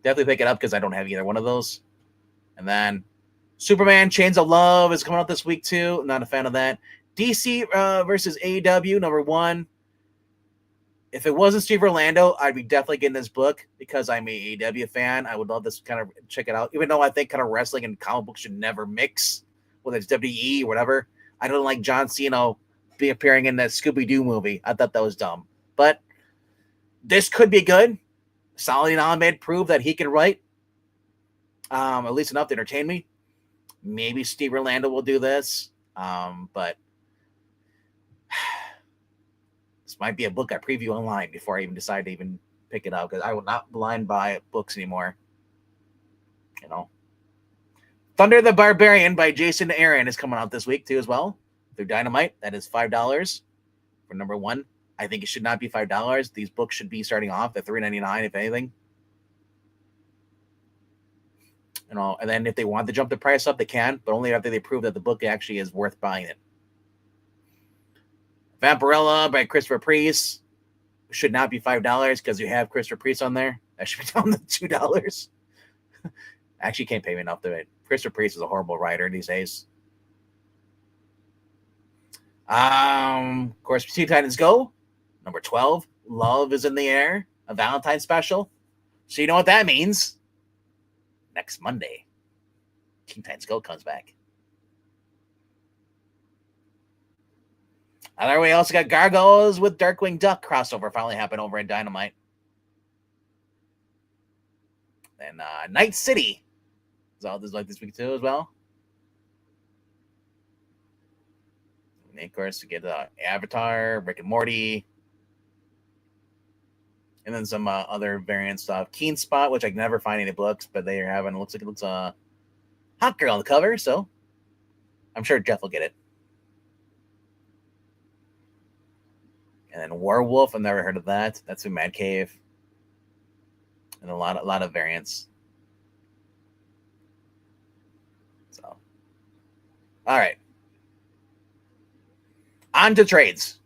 Definitely pick it up because I don't have either one of those. And then Superman Chains of Love is coming out this week too. Not a fan of that. DC versus AEW, number 1. If it wasn't Steve Orlando, I'd be definitely getting this book because I'm a AEW fan. I would love this kind of check it out. Even though I think kind of wrestling and comic books should never mix, whether it's WWE or whatever. I don't like John Cena appearing in that Scooby-Doo movie. I thought that was dumb. But this could be good. Solid Ahmed proved that he can write, at least enough to entertain me. Maybe Steve Orlando will do this, but this might be a book I preview online before I even decide to even pick it up, because I will not blind buy books anymore. You know, Thunder the Barbarian by Jason Aaron is coming out this week too as well through Dynamite. That is $5 for number 1. I think it should not be $5. These books should be starting off at $3.99 if anything. You know, and then if they want to jump the price up, they can, but only after they prove that the book actually is worth buying it. Vampirella by Christopher Priest should not be $5 because you have Christopher Priest on there. That should be down to $2. Actually, can't pay me enough to it. Christopher Priest is a horrible writer these days. Of course, Teen Titans Go, number 12. Love is in the Air, a Valentine's special. So you know what that means. Next Monday, Teen Titans Go comes back. And then we also got Gargoyles with Darkwing Duck crossover finally happened over at Dynamite. And Night City is all this like this week too as well. And of course, you get Avatar, Rick and Morty, and then some other variant stuff. Keen Spot, which I can never find any books, but they are having. It looks like it looks a hot girl on the cover, so I'm sure Jeff will get it. And then Werewolf, I've never heard of that. That's in Mad Cave, and a lot of variants. So, all right, on to trades.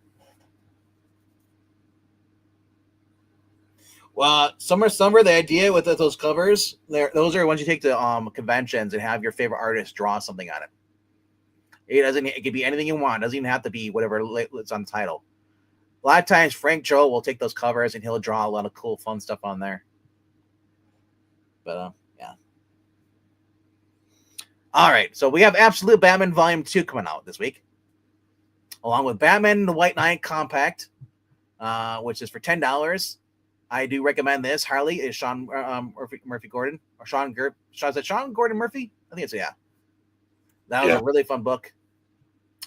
Well, summer, the idea with those covers, those are ones you take to conventions and have your favorite artist draw something on it. It could be anything you want. It doesn't even have to be whatever it's on the title. A lot of times, Frank Joe will take those covers and he'll draw a lot of cool, fun stuff on there. But yeah. All right, so we have Absolute Batman Volume 2 coming out this week, along with Batman the White Knight Compact, which is for $10. I do recommend this. Harley is Sean Murphy Gordon, or Sean is it Sean Gordon Murphy? I think it's, yeah. That was a really fun book.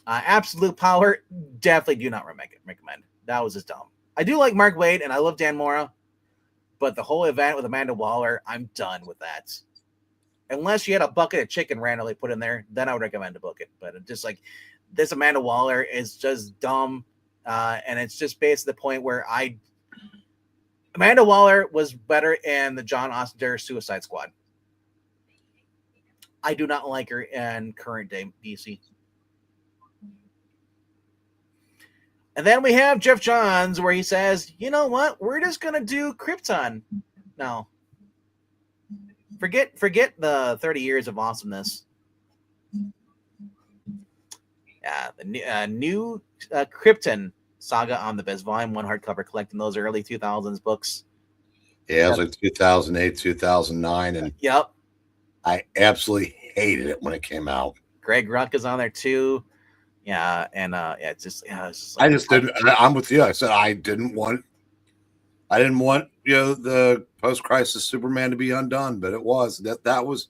Absolute Power, definitely do not recommend. That was just dumb. I do like Mark Waid and I love Dan Mora, but the whole event with Amanda Waller, I'm done with that. Unless you had a bucket of chicken randomly put in there, then I would recommend to book it. But just like this Amanda Waller is just dumb, and it's just based at the point where Amanda Waller was better in the John Oster Suicide Squad. I do not like her in current day DC. And then we have Jeff Johns where he says, you know what? We're just going to do Krypton now. Forget the 30 years of awesomeness. Yeah, the new Krypton Saga Omnibus, Volume 1 hardcover, collecting those early 2000s books. Yeah, it was like 2008, 2009, and yep, I absolutely hated it when it came out. Greg Ruck is on there too. Yeah, and it's just like, I just didn't. I'm with you. I said I didn't want the post-crisis Superman to be undone, but it was that was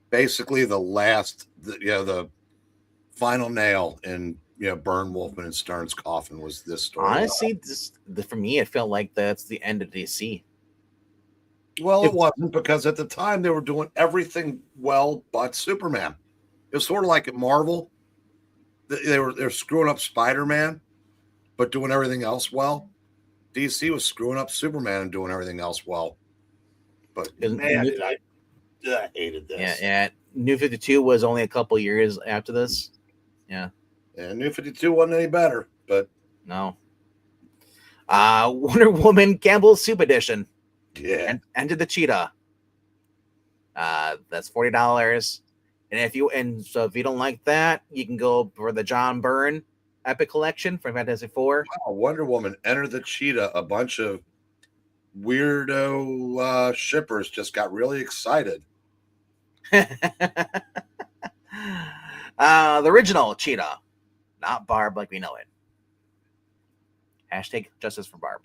basically the last, the final nail in Byrne, Wolfman, and Stern's coffin was this story. Honestly, for me, it felt like that's the end of DC. Well, it wasn't, because at the time they were doing everything well but Superman. It was sort of like at Marvel. They're screwing up Spider-Man, but doing everything else well. DC was screwing up Superman and doing everything else well. But man, I hated this. Yeah. New 52 was only a couple years after this. Yeah. And New 52 wasn't any better, but no. Wonder Woman Campbell's Soup Edition. Yeah. And Enter the Cheetah. That's $40. And so if you don't like that, you can go for the John Byrne Epic Collection from Fantastic Four. Wow, Wonder Woman, Enter the Cheetah. A bunch of weirdo shippers just got really excited. The original Cheetah, not Barb like we know it. Hashtag justice for Barb.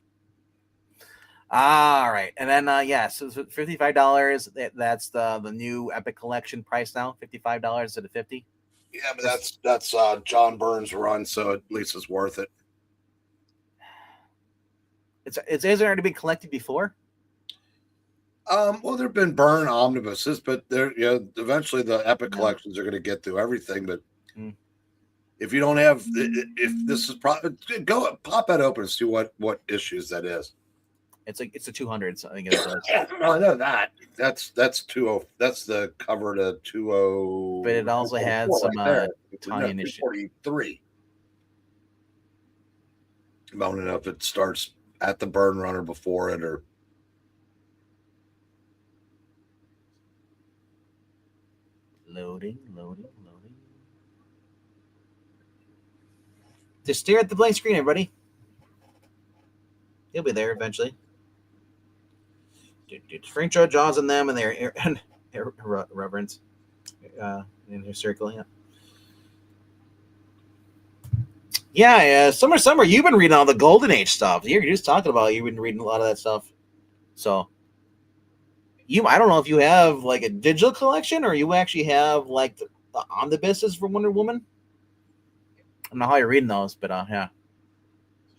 All right, and then so $55. That's the new Epic Collection price now. $55 instead of 50. Yeah, but that's John Burns' run, so at least it's worth it. It's hasn't already been collected before. Well, there've been Burn omnibuses, but eventually the Epic collections are going to get through everything. But if you don't have, if this is go pop that open and see what issues that is. It's a 200. So I think it does. I know that. That's 20. That's the cover to 20. But it also had some Italian issue. 43. I don't know if it starts at the Burn Runner before it or. Loading. Just stare at the blank screen, everybody. He'll be there eventually. Frank Joe Jaws and them and their reverence in his circle. Yeah. Summer. You've been reading all the Golden Age stuff. You're just talking about. You've been reading a lot of that stuff. So I don't know if you have like a digital collection or you actually have like the omnibuses for Wonder Woman. I don't know how you're reading those, but yeah.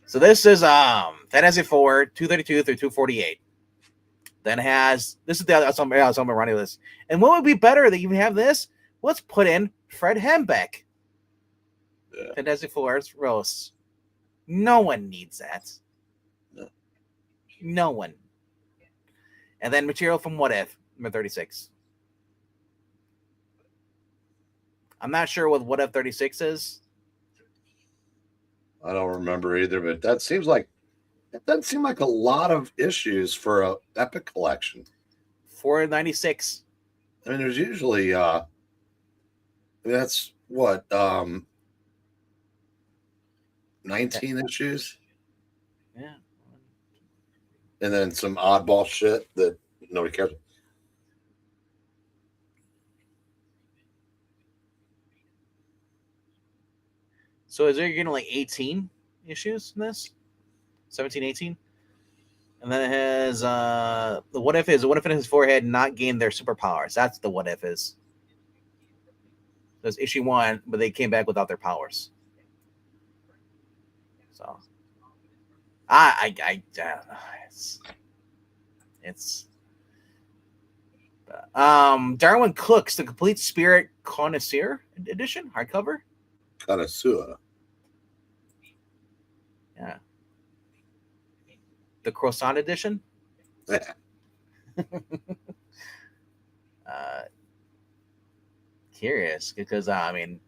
So this is Fantasy 4, 232 through 248. Then this is the other something running with this. And what would be better that you have this? Let's put in Fred Hembeck. Yeah. Fantastic Four roasts. No one needs that. No one. And then material from What If, number 36. I'm not sure what If 36 is. I don't remember either, but that seems like it doesn't seem like a lot of issues for a Epic collection. 496. I mean, there's usually that's what 19 issues. Yeah. And then some oddball shit that nobody cares. So is there like 18 issues in this? 17, 18? And then it has the What If is, what if in his forehead not gained their superpowers? That's the What If is. There's issue 1, but they came back without their powers. So I don't know. It's Darwin Cook's The Complete Spirit Connoisseur edition, hardcover. Connoisseur. Yeah. The Croissant edition. Yeah. Curious because I mean,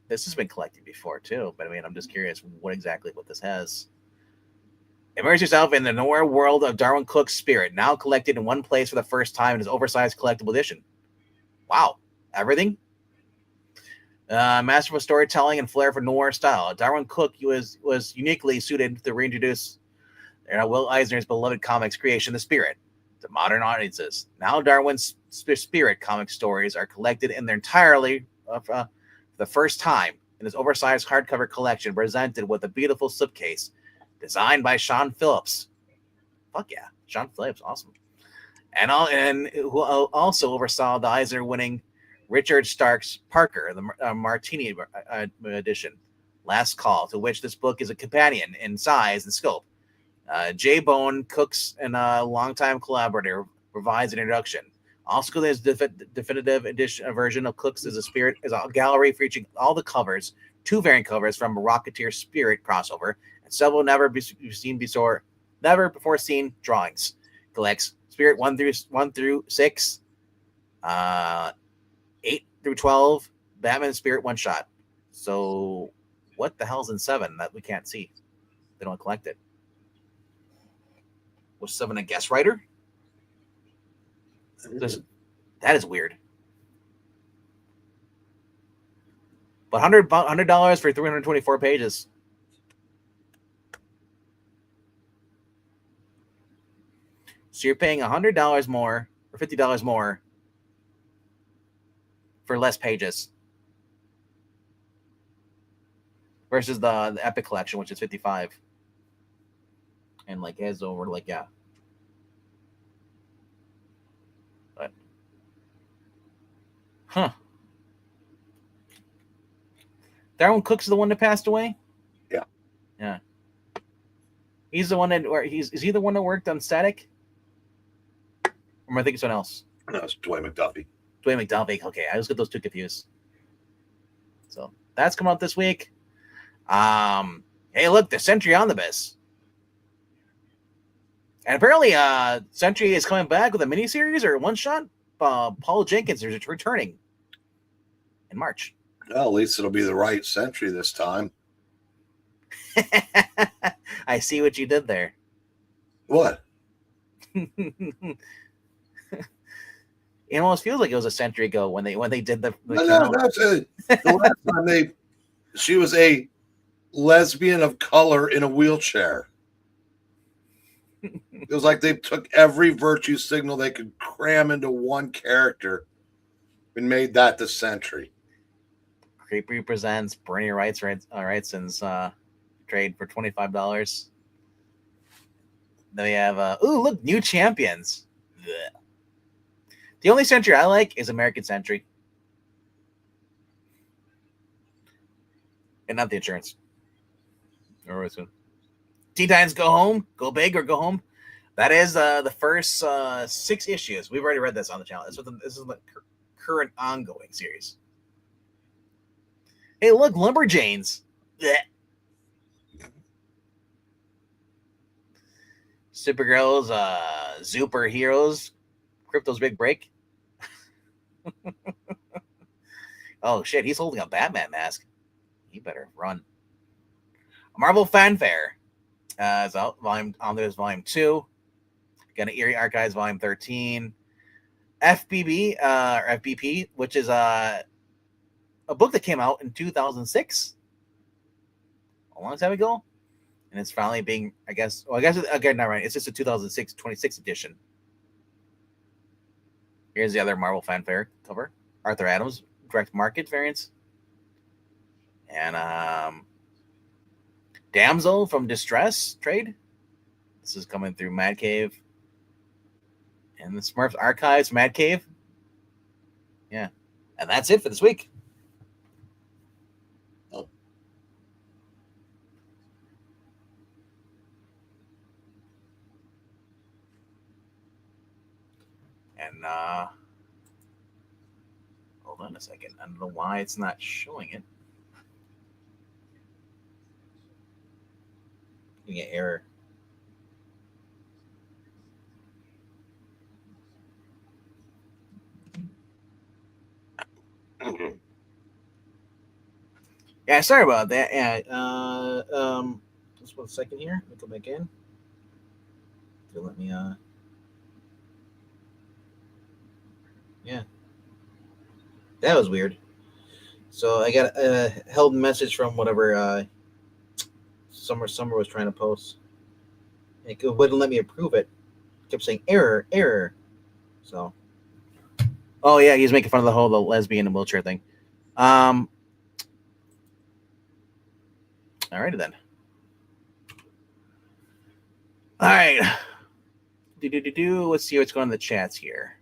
this has been collected before too, but I mean, I'm just curious what this has. Immerse yourself in the noir world of Darwin Cook's spirit, now collected in one place for the first time in his oversized collectible edition. Wow, everything. Masterful storytelling and flair for noir style. Darwin Cook was uniquely suited to reintroduce Will Eisner's beloved comics creation, The Spirit, to modern audiences. Now Darwin's Spirit comic stories are collected in their entirely for the first time in his oversized hardcover collection, presented with a beautiful slipcase designed by Sean Phillips. Fuck yeah, Sean Phillips, awesome. And who also oversaw the Eisner-winning Richard Stark's Parker, the Martini edition, Last Call, to which this book is a companion in size and scope. Jay Bone, Cook's and a longtime collaborator, provides an introduction. Also, there's definitive edition version of Cook's as a Spirit is a gallery featuring all the covers, 2 variant covers from a Rocketeer Spirit crossover, and several never before seen drawings. Collects Spirit 1 through 6, 8 through 12, Batman Spirit one shot. So, what the hell's in 7 that we can't see? They don't collect it. Was 7 a guest writer? That is weird. But $100 for 324 pages. So you're paying $100 more or $50 more for less pages versus the Epic collection, which is $55. And like has over like But, huh? Darwin Cook's the one that passed away. Yeah. Yeah. He's the one that, or is he the one that worked on Static? Or am I thinking someone else? No, it's Dwayne McDuffie. Dwayne McDuffie. Okay, I just get those two confused. So that's coming out this week. Hey, look, the Century Omnibus. And apparently, Century is coming back with a miniseries or a one-shot. Paul Jenkins is returning in March. Well, at least it'll be the right Century this time. I see what you did there. What? It almost feels like it was a century ago when they did the No, that's it. The last time she was a lesbian of color in a wheelchair. It was like they took every virtue signal they could cram into one character and made that the Century. Creepy presents Bernie Wrightson's trade for $25. Then we have look, new champions. Blech. The only Century I like is American Century. And not the insurance. Or Teen Titans Go Home, Go Big or Go Home. That is the first 6 issues. We've already read this on the channel. This is the current ongoing series. Hey, look, Lumberjanes. Blech. Supergirls, Superheroes, Crypto's Big Break. Oh shit, he's holding a Batman mask. He better run. Marvel Fanfare is out. There's volume 2. Got an Eerie Archives volume 13. FBB or FBP, which is a book that came out in 2006, a long time ago, and it's finally being, I guess again, not right. It's just a 26 edition. Here's the other Marvel Fanfare cover. Arthur Adams direct market variants. And Damsel from Distress trade. This is coming through Mad Cave. And the Smurfs Archives, Mad Cave. Yeah. And that's it for this week. Oh. And hold on a second. I don't know why it's not showing it. Getting an error. Yeah, sorry about that. Yeah, just 1 second here. Let me go back in. Let me yeah, that was weird. So I got a held message from whatever Summer was trying to post. It wouldn't let me approve it. It kept saying error. So, oh yeah, he's making fun of the lesbian and wheelchair thing. Alrighty then. All right. Let's see what's going on in the chats here.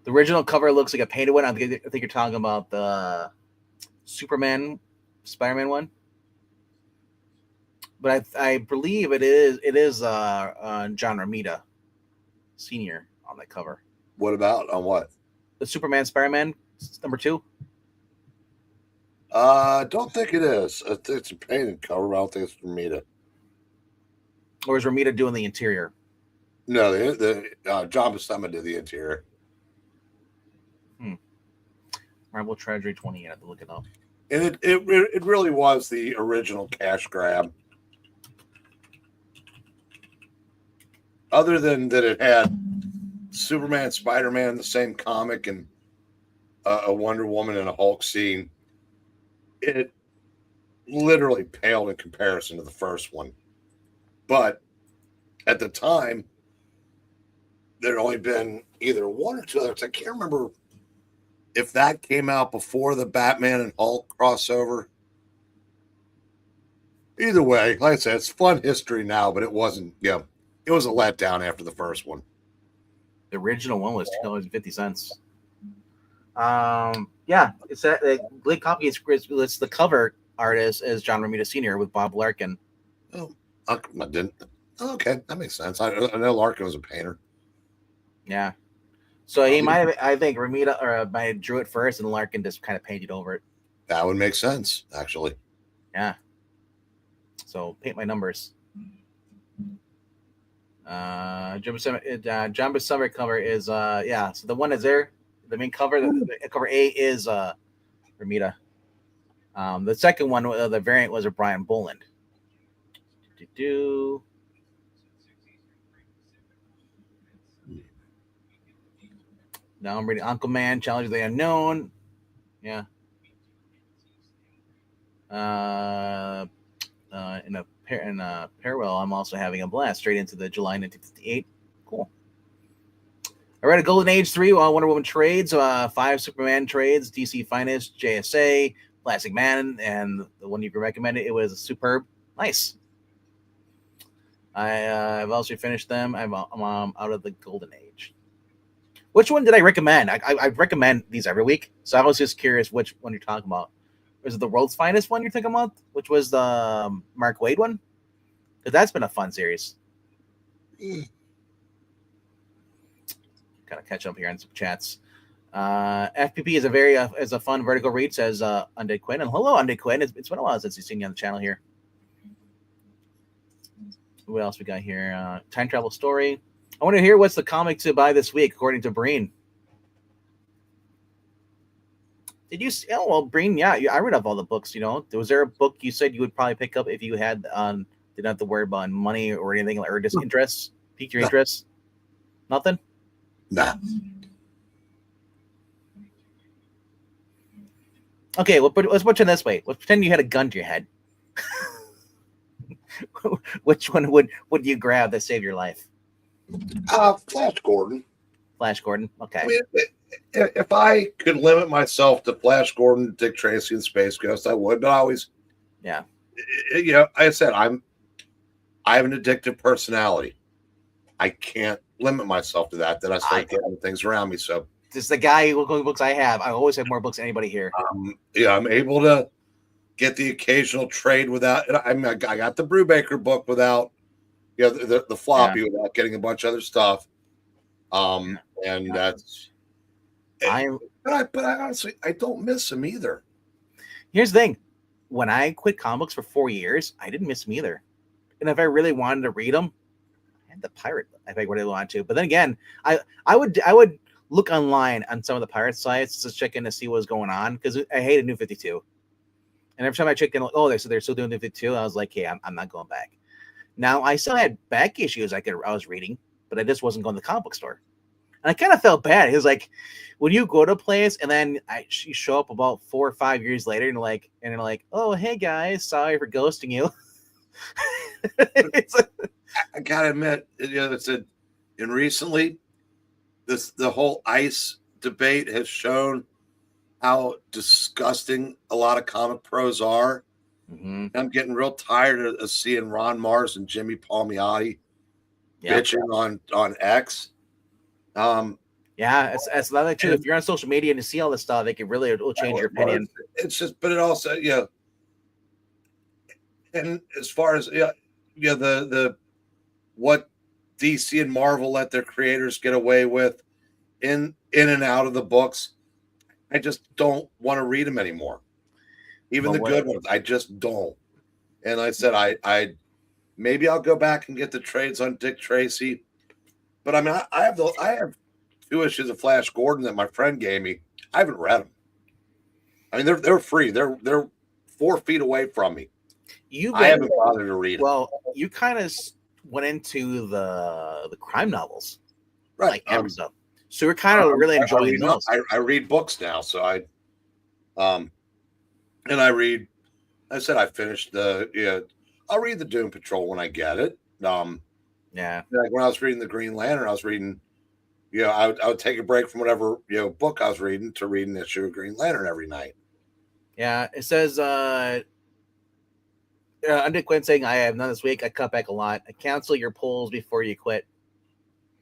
The original cover looks like a painted one. I think you're talking about the Superman, Spider-Man one. But I believe it is John Romita Sr. on that cover. What about on what? The Superman, Spider-Man number 2. Don't think it is. It's a painted cover. I don't think it's Romita. Or is Romita doing the interior? No, the John Buscema did the interior. Marvel Treasury 20. I have to look it up. And it really was the original cash grab. Other than that, it had Superman, Spider-Man in the same comic, and a Wonder Woman and a Hulk scene. It literally paled in comparison to the first one. But at the time, there had only been either one or two others. I can't remember if that came out before the Batman and Hulk crossover. Either way, like I said, it's fun history now, but it wasn't, It was a letdown after the first one. The original one was $2.50. Yeah, it's that Blake Copy. It's the cover artist is John Romita Sr. with Bob Larkin. Oh, I didn't. Oh, okay, that makes sense. I know Larkin was a painter. Yeah, so he might have. I think Romita might have drew it first, and Larkin just kind of painted over it. That would make sense, actually. Yeah. So paint my numbers. Jumbo Summer cover is yeah. So the one is there. The main cover, the cover A is Ramita. The second one, the variant was a Brian Boland. Now I'm reading Uncle Man, Challenge of the Unknown. Yeah. In a parallel, I'm also having a blast straight into the July 1958. Cool. I read a Golden Age 3 Wonder Woman trades, 5 Superman trades, DC Finest, JSA, Plastic Man, and the one you recommended. It was superb. Nice. I've also finished them. I'm out of the Golden Age. Which one did I recommend? I recommend these every week, so I was just curious which one you're talking about. Was it the World's Finest one you're thinking about, which was the Mark Waid one? Because that's been a fun series. Kind of catch up here on some chats. FPP is a fun Vertigo read, says Undead Quinn. And hello, Undead Quinn. It's been a while since you've seen you on the channel here. What else we got here? Time travel story. I want to hear what's the comic to buy this week, according to Breen. Did you? Oh well, Breen. Yeah, I read up all the books. Was there a book you said you would probably pick up if you had didn't have to worry about money or anything, or just interest? Piqued your interest? Nothing. Nah. Okay, well, let's put it this way. Let's pretend you had a gun to your head. Which one would you grab that saved your life? Flash Gordon. Flash Gordon. Okay. I mean, if I could limit myself to Flash Gordon, Dick Tracy, and Space Ghost, I would. But I always, yeah. Like I said, I have an addictive personality. I can't limit myself to that. Then I start getting things around me. So this is the guy who books I have. I always have more books than anybody here. I'm able to get the occasional trade without. I got the Brubaker book without, the floppy without getting a bunch of other stuff. And that's. But I honestly, I don't miss him either. Here's the thing: when I quit comics for 4 years, I didn't miss him either. And if I really wanted to read them, I had the pirate. If I really wanted to, but then again, I would look online on some of the pirate sites to check in to see what was going on because I hated New 52. And every time I checked in, they're still doing New 52. I was like, hey, I'm not going back. Now I still had back issues I was reading, but I just wasn't going to the comic book store. And I kind of felt bad. It was like when you go to a place and then you show up about 4 or 5 years later and you're like, oh, hey guys, sorry for ghosting you. I gotta admit, and recently, the whole ICE debate has shown how disgusting a lot of comic pros are. Mm-hmm. I'm getting real tired of seeing Ron Mars and Jimmy Palmiotti bitching on X. Yeah, it's another too. If you're on social media and you see all this stuff, it'll change your opinion. It's just, but it also, and as far as the what DC and Marvel let their creators get away with in and out of the books, I just don't want to read them anymore. Even the good ones, I just don't. And I said, I maybe I'll go back and get the trades on Dick Tracy, but I mean, I have 2 issues of Flash Gordon that my friend gave me. I haven't read them. I mean, they're free. They're 4 feet away from me. I haven't bothered to read them. Well, you kind of went into the crime novels, right? Like stuff. So we're kind of really enjoying those. I read books now, so and I read. I said I finished I'll read the Doom Patrol when I get it. Yeah. Like when I was reading the Green Lantern, I was reading. I would take a break from whatever book I was reading to read an issue of Green Lantern every night. Yeah, it says Under Quinn saying I have none this week. I cut back a lot. I cancel your polls before you quit.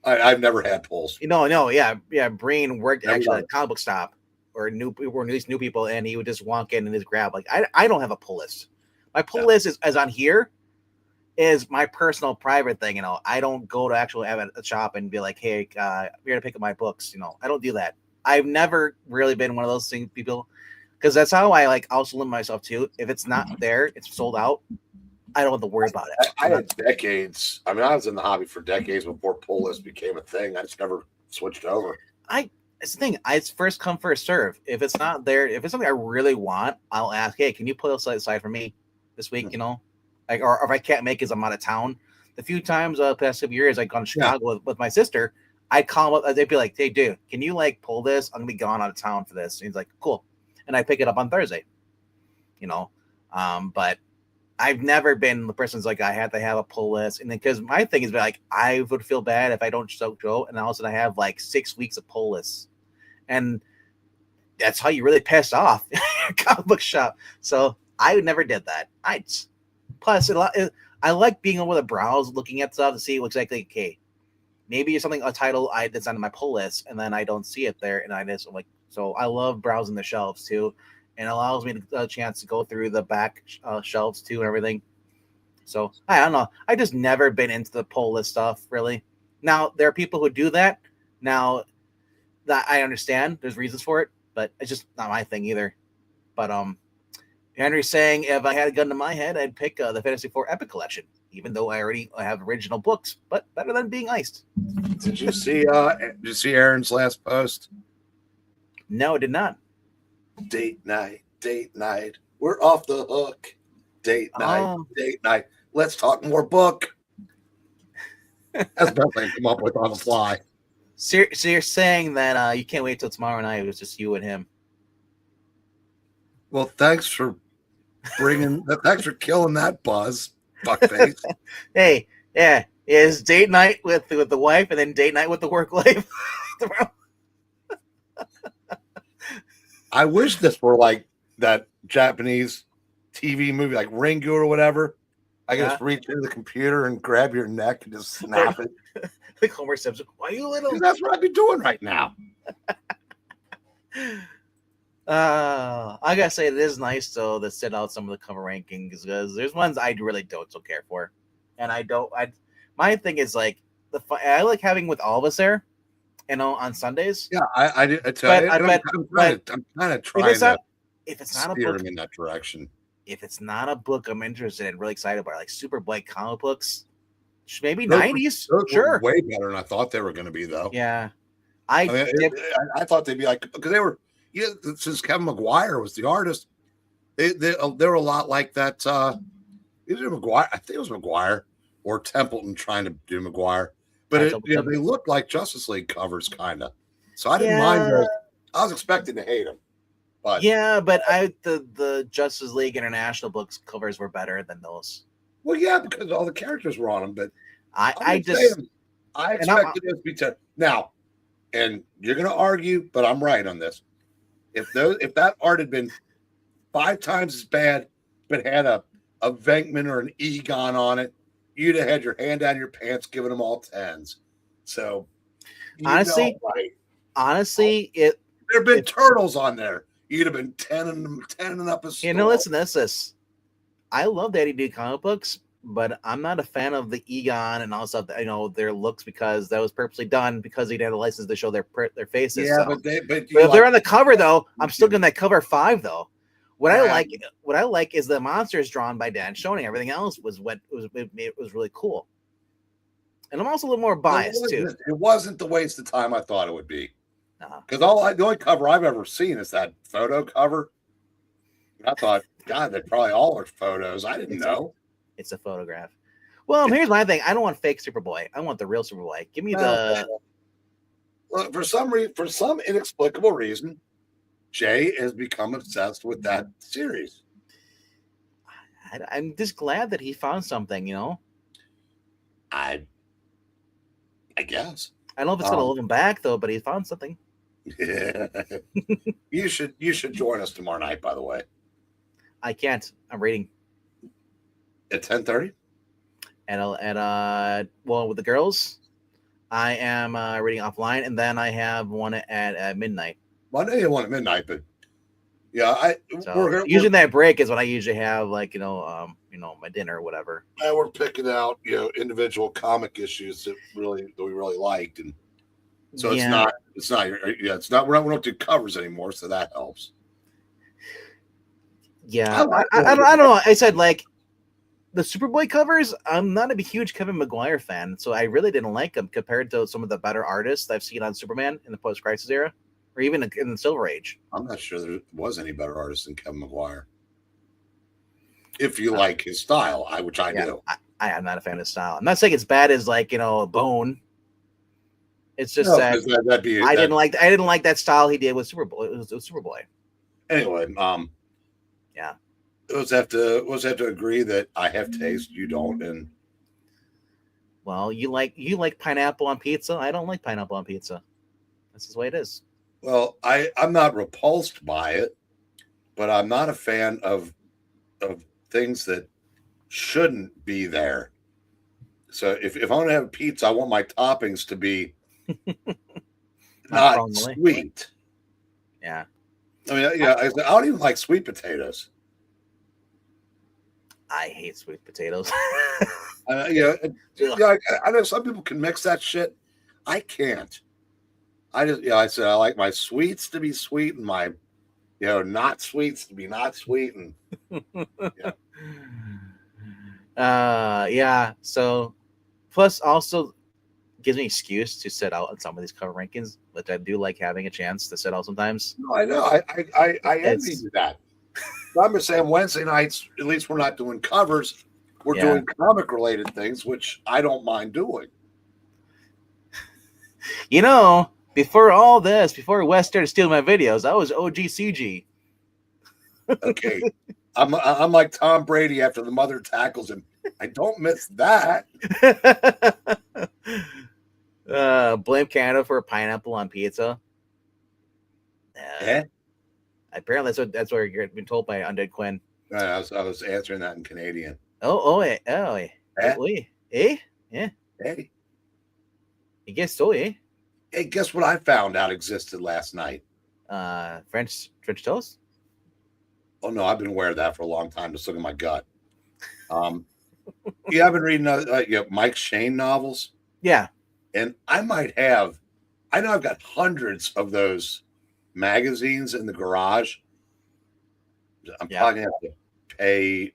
I've never had polls. No, yeah. Brain worked Never actually done at a comic book stop or at least new people, and he would just walk in and just grab like I don't have a pull list. My pull list is on here. Is my personal private thing. I don't go to actually have a shop and be like, hey, we're gonna pick up my books. I don't do that. I've never really been one of those people because that's how I like also limit myself too. If it's not there, it's sold out. I don't have to worry about it. I had decades. I mean, I was in the hobby for decades before pull list became a thing. I just never switched over. It's the thing. It's first come, first serve. If it's not there, if it's something I really want, I'll ask, hey, can you pull this aside for me this week? Like, or if I can't make it, I'm out of town. The few times the past 2 years I've gone to Chicago with my sister, I'd call him up. They'd be like, hey, dude, can you like pull this? I'm gonna be gone out of town for this. And he's like, cool. And I pick it up on Thursday. But I've never been the person's like I have to have a pull list, and because my thing is like I would feel bad if I don't go, and all of a sudden I have like 6 weeks of pull lists, and that's how you really piss off your comic book shop. So I never did that. Plus I like being able to browse, looking at stuff to see what's exactly okay. Maybe it's something a title that's on my pull list, and then I don't see it there, and I just like so I love browsing the shelves too. And allows me a chance to go through the back shelves too and everything. So I don't know. I just never been into the pull list stuff really. Now there are people who do that. Now that I understand, there's reasons for it, but it's just not my thing either. But Henry's saying if I had a gun to my head, I'd pick the Fantasy IV Epic Collection, even though I already have original books. But better than being iced. Did you see? Did you see Aaron's last post? No, I did not. Date night. We're off the hook. Date night. Let's talk more book. That's the best thing to come up with on the fly. So you're saying that you can't wait till tomorrow night. It was just you and him. Well, thanks for thanks for killing that buzz, fuckface. Hey, yeah, is date night with the wife and then date night with the work life. I wish this were like that Japanese TV movie, like Ringu or whatever. I can just reach into the computer and grab your neck and just snap it. Like Homer Simpson. Why are you little? That's what I'd be doing right now. I gotta say it is nice though to set out some of the cover rankings because there's ones I really don't so care for, and my thing is like I like having with all of us there. On Sundays. Yeah, I do. I'm kind of trying to if it's not a steer book him in that direction. If it's not a book I'm interested in, really excited about, like super blank comic books, maybe 90s. Sure, way better than I thought they were going to be, though. Yeah, I thought they'd be like because they were. Yeah, since Kevin McGuire was the artist, they were a lot like that. Either McGuire, I think it was McGuire or Templeton trying to do McGuire. But they looked like Justice League covers, kind of. So I didn't mind those. I was expecting to hate them. But the Justice League International books covers were better than those. Well, yeah, because all the characters were on them. But I expected it to be now, and you're going to argue, but I'm right on this. If that art had been 5 times as bad, but had a Venkman or an Egon on it, you'd have had your hand down your pants, giving them all 10s. So, honestly, there'd have been turtles on there. You'd have been 10 and up a store. Listen, this. I love that he did comic books, but I'm not a fan of the Egon and all stuff. Their looks because that was purposely done because he had a license to show their faces. Yeah, so. but if they're on the cover though, I'm still getting that cover 5 though. What I like is the monsters drawn by Dan Schoening. Everything else was it was really cool. And I'm also a little more biased too. It wasn't the waste of time I thought it would be. Because the only cover I've ever seen is that photo cover. And I thought, God, they probably all are photos. I didn't know. It's a photograph. Well, here's my thing. I don't want fake Superboy. I want the real Superboy. Give me the. Well, for some inexplicable reason, Jay has become obsessed with that series. I'm just glad that he found something, I guess. I don't know if it's gonna hold him back though, but he found something. Yeah. You should join us tomorrow night, by the way. I can't. I'm reading. At 10:30? Well, with the girls, I am reading offline, and then I have one at midnight. Well, I know you want at midnight, but yeah, So usually that break is when I usually have my dinner or whatever. we're picking out individual comic issues that we really liked, and so it's not we don't do covers anymore, so that helps. Yeah, I don't know. I said like the Superboy covers. I'm not a huge Kevin Maguire fan, so I really didn't like them compared to some of the better artists I've seen on Superman in the post-crisis era, or even in the Silver Age. I'm not sure there was any better artist than Kevin Maguire. If you like his style, which I do. I am not a fan of his style. I'm not saying it's bad as Bone. It's just I didn't like that style he did with Superboy. It was Superboy. Anyway, yeah. We'll have to agree that I have taste, you don't, and well, you like pineapple on pizza. I don't like pineapple on pizza. That's just the way it is. Well, I'm not repulsed by it, but I'm not a fan of things that shouldn't be there. So if I want to have pizza, I want my toppings to be not sweet. Yeah. I mean, I don't even like sweet potatoes. I hate sweet potatoes. I know some people can mix that shit. I can't. I said I like my sweets to be sweet and my not sweets to be not sweet, and so plus also gives me an excuse to sit out on some of these cover rankings, which I do like having a chance to sit out sometimes. No, I know. I envy you that. I'm just saying Wednesday nights, at least we're not doing covers. We're doing comic related things, which I don't mind doing. Before all this, before Wes started stealing my videos, I was OG CG. Okay. I'm like Tom Brady after the mother tackles him. I don't miss that. Blame Canada for a pineapple on pizza. Apparently that's what you're been told by Undead Quinn. I was answering that in Canadian. Yeah. Hey. I guess so, eh? Hey, guess what I found out existed last night? French toast? Oh no, I've been aware of that for a long time. Just look at my gut. I've been reading Mike Shane novels. Yeah. And I know I've got hundreds of those magazines in the garage. I'm probably gonna have to pay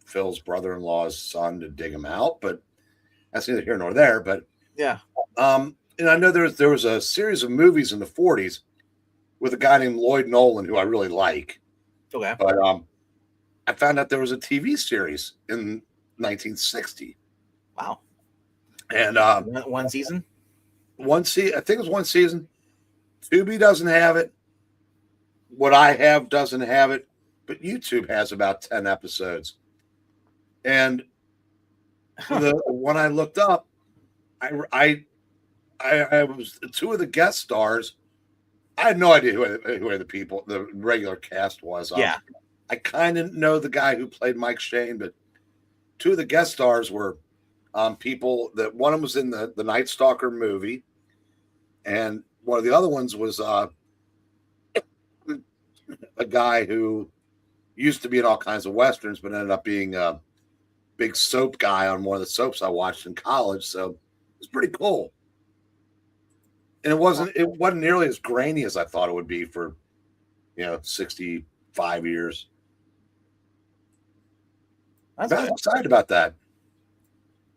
Phil's brother-in-law's son to dig them out, but that's neither here nor there. But yeah. And I know there was a series of movies in the 40s with a guy named Lloyd Nolan who I really like. Okay. But I found out there was a TV series in 1960. Wow. And one season? I think it was one season. Tubi doesn't have it. What I have doesn't have it, but YouTube has about 10 episodes. And the one I looked up, I was two of the guest stars. I had no idea who the regular cast was. Yeah. I kind of know the guy who played Mike Shane, but two of the guest stars were people that one of them was in the Night Stalker movie, and one of the other ones was a guy who used to be in all kinds of westerns, but ended up being a big soap guy on one of the soaps I watched in college. So it was pretty cool. And it wasn't nearly as grainy as I thought it would be for 65 years. I'm excited about that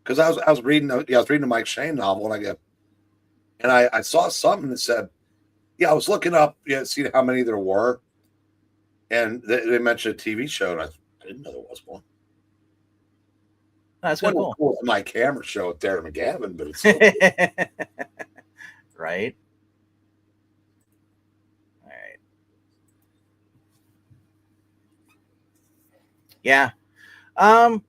because I was reading a Mike Shane novel, and I saw something that said, I was looking up, see how many there were, and they mentioned a TV show, and I didn't know there was one. That's kind of cool. My camera show with Darren McGavin, but it's still right. All right. Yeah. I'm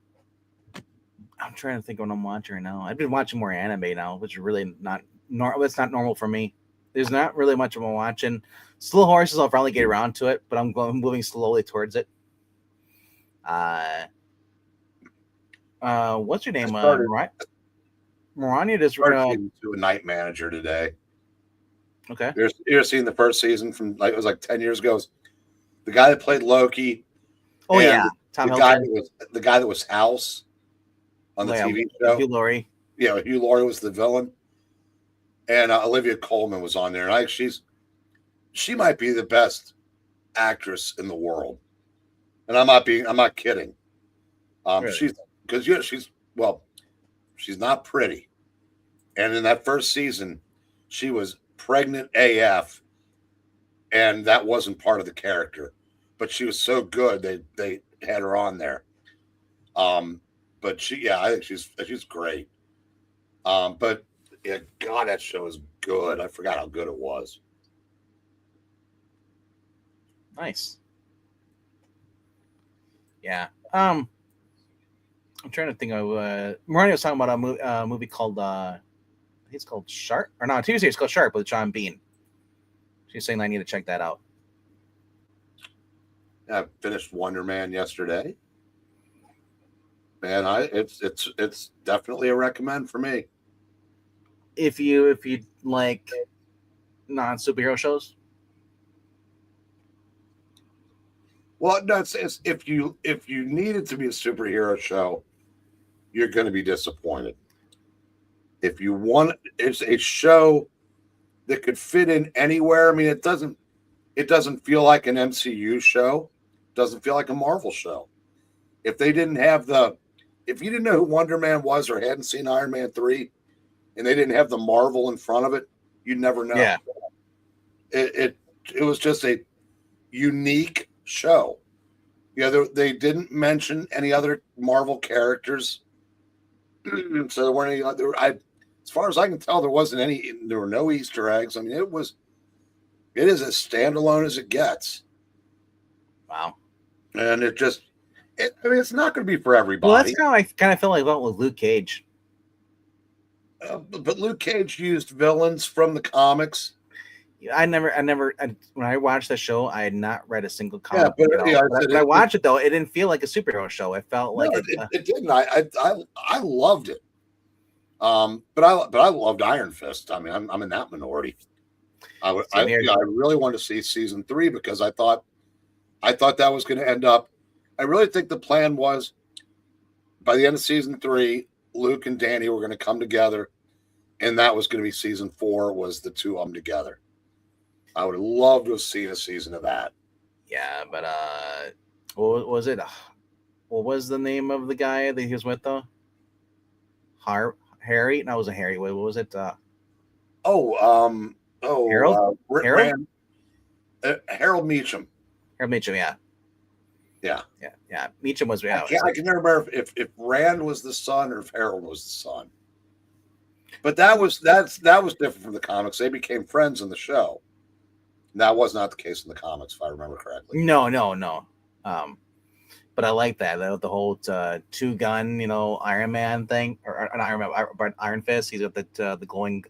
trying to think of what I'm watching right now. I've been watching more anime now, which is really not it's not normal for me. There's not really much of a watching. Slow Horses, I'll probably get around to it, but I'm moving slowly towards it. What's your name? started Morania just season 2 a night manager today. okay. You're seeing the first season from it was like 10 years ago. It was the guy that played Loki. Oh and yeah, Tom the guy Hiddleston. the guy that was House on the TV show. Hugh Laurie. Yeah, Hugh Laurie was the villain, and Olivia Colman was on there. And she might be the best actress in the world, and I'm not kidding. Really? She's not pretty, and in that first season, she was pregnant AF, and that wasn't part of the character, but she was so good they had her on there. But I think she's great. But yeah, God, that show is good. I forgot how good it was. Nice. Yeah. I'm trying to think of. Morania was talking about a movie called. I think it's called Sharp, or no, a TV series called Sharp with Sean Bean. She's saying I need to check that out. I finished Wonder Man yesterday, and it's definitely a recommend for me. If you like non superhero shows, well, no, it's if you need it to be a superhero show, you're going to be disappointed. If you want, it's a show that could fit in anywhere. I mean, it doesn't feel like an MCU show. It doesn't feel like a Marvel show. If you didn't know who Wonder Man was or hadn't seen Iron Man 3, and they didn't have the Marvel in front of it, you'd never know. Yeah. It was just a unique show. Yeah, they didn't mention any other Marvel characters. So there weren't any. As far as I can tell, there were no Easter eggs. I mean, it is as standalone as it gets. Wow. And it's not going to be for everybody. Well, that's I kind of feel like that with Luke Cage. But Luke Cage used villains from the comics. When I watched the show, I had not read a single comic. Yeah, but I watched it though. It didn't feel like a superhero show. It felt like it didn't. I loved it. But I loved Iron Fist. I mean, I'm in that minority. I really wanted to see season 3 because I thought that was going to end up. I really think the plan was by the end of season 3, Luke and Danny were going to come together, and that was going to be season 4. Was the two of them together? I would have loved to have seen a season of that. Yeah, but what was it? What was the name of the guy that he was with though? Harry? No, it wasn't Harry. What was it? Harold? Harold? Harold Meacham. Harold Meacham, yeah. Yeah. Meacham was. Yeah, I can never remember if Rand was the son or if Harold was the son. But that was different from the comics. They became friends in the show. That was not the case in the comics, if I remember correctly. No. But I like that the whole 2-gun, Iron Man thing, or not Iron Man, but Iron Fist. He's got the glowing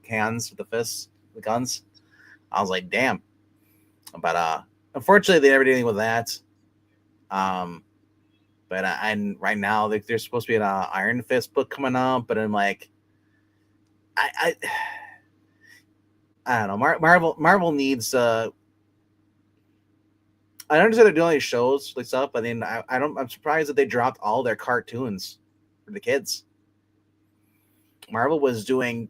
hands with the fists, the guns. I was like, damn. But unfortunately, they never did anything with that. But and right now there's supposed to be an Iron Fist book coming out, but I'm like, I don't know. Marvel needs. I understand they're doing all these shows like stuff, but then I'm surprised that they dropped all their cartoons for the kids. Marvel was doing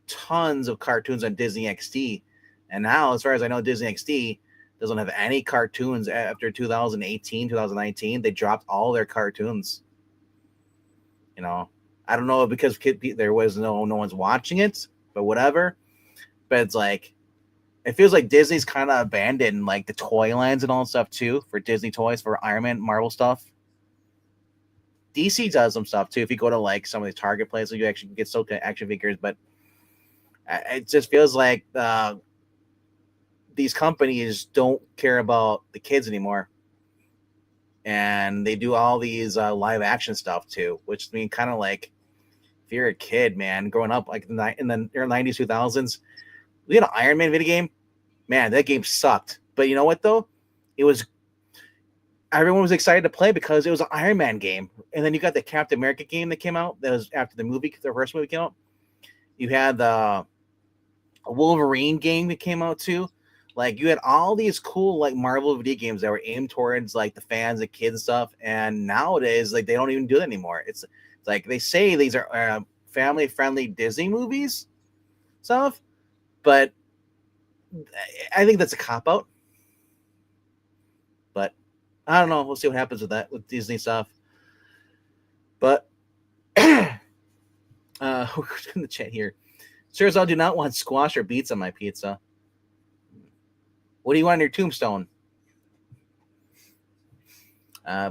tons of cartoons on Disney XD, and now, as far as I know, Disney XD doesn't have any cartoons after 2018, 2019. They dropped all their cartoons. I don't know because there was no one's watching it, but whatever. But it's like, it feels like Disney's kind of abandoned like the toy lines and all that stuff too for Disney toys for Iron Man, Marvel stuff. DC does some stuff too. If you go to like some of the Target places, you actually get action figures, but it just feels like these companies don't care about the kids anymore, and they do all these live action stuff too, which I mean, kind of like if you're a kid, man, growing up like in the early 90s, 2000s, we had an Iron Man video game. Man, that game sucked. But you know what though? It was everyone was excited to play because it was an Iron Man game. And then you got the Captain America game that came out. That was after the first movie came out. You had the Wolverine game that came out too. Like you had all these cool like Marvel video games that were aimed towards like the fans, the kids stuff. And nowadays, like they don't even do that anymore. It's like they say these are family friendly Disney movies stuff, but I think that's a cop out. But I don't know. We'll see what happens with that with Disney stuff. But who's in the chat here? Sirs, I do not want squash or beets on my pizza. What do you want on your tombstone?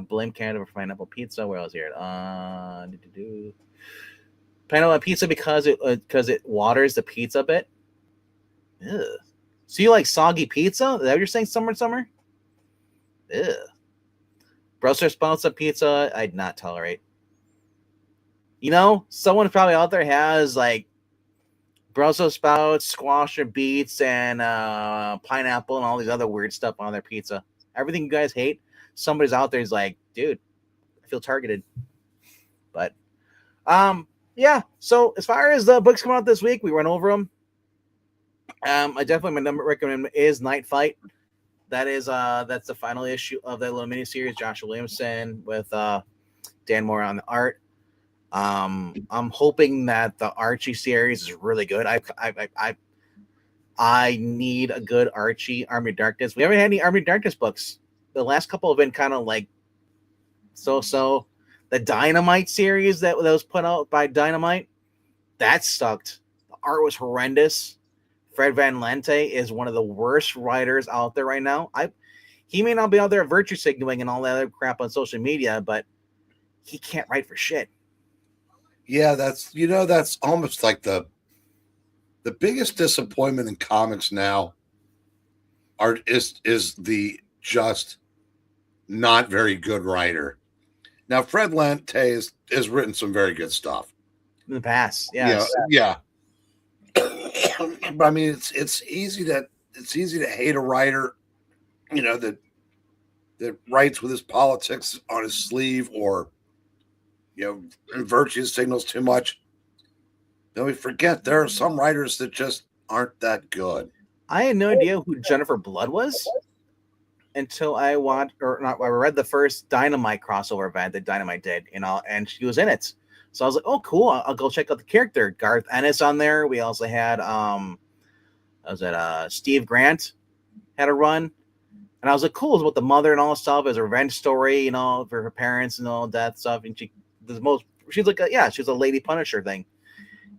Blame Canada for pineapple pizza. Where else here? Pineapple pizza because it waters the pizza a bit. Ugh. So you like soggy pizza? Is that what you're saying? Summer? Ugh. Brussels sprouts on pizza, I'd not tolerate. You know, someone probably out there has like Brussels sprouts, squash and beets, and pineapple and all these other weird stuff on their pizza. Everything you guys hate, somebody's out there is like, dude, I feel targeted. But yeah. So as far as the books come out this week, we went over them. I definitely my number recommend is Night Fight. That is that's the final issue of that little miniseries. Joshua Williamson with Dan Moore on the art. I'm hoping that the Archie series is really good. I need a good Archie Army of Darkness. We haven't had any Army of Darkness books. The last couple have been kind of like so. The Dynamite series that was put out by Dynamite, that sucked. The art was horrendous. Fred Van Lente is one of the worst writers out there right now. He may not be out there virtue signaling and all that other crap on social media, but he can't write for shit. Yeah, that's almost like the biggest disappointment in comics now is the just not very good writer. Now, Fred Lente has written some very good stuff in the past. Yes. Yeah. But I mean, it's easy to hate a writer, that writes with his politics on his sleeve or virtue signals too much. Then we forget there are some writers that just aren't that good. I had no idea who Jennifer Blood was until I read the first Dynamite crossover event that Dynamite did, and she was in it. So I was like, oh, cool. I'll go check out the character. Garth Ennis on there. We also had, Steve Grant had a run. And I was like, cool. It's about the mother and all stuff. It's a revenge story, for her parents and all that stuff. And she's a Lady Punisher thing.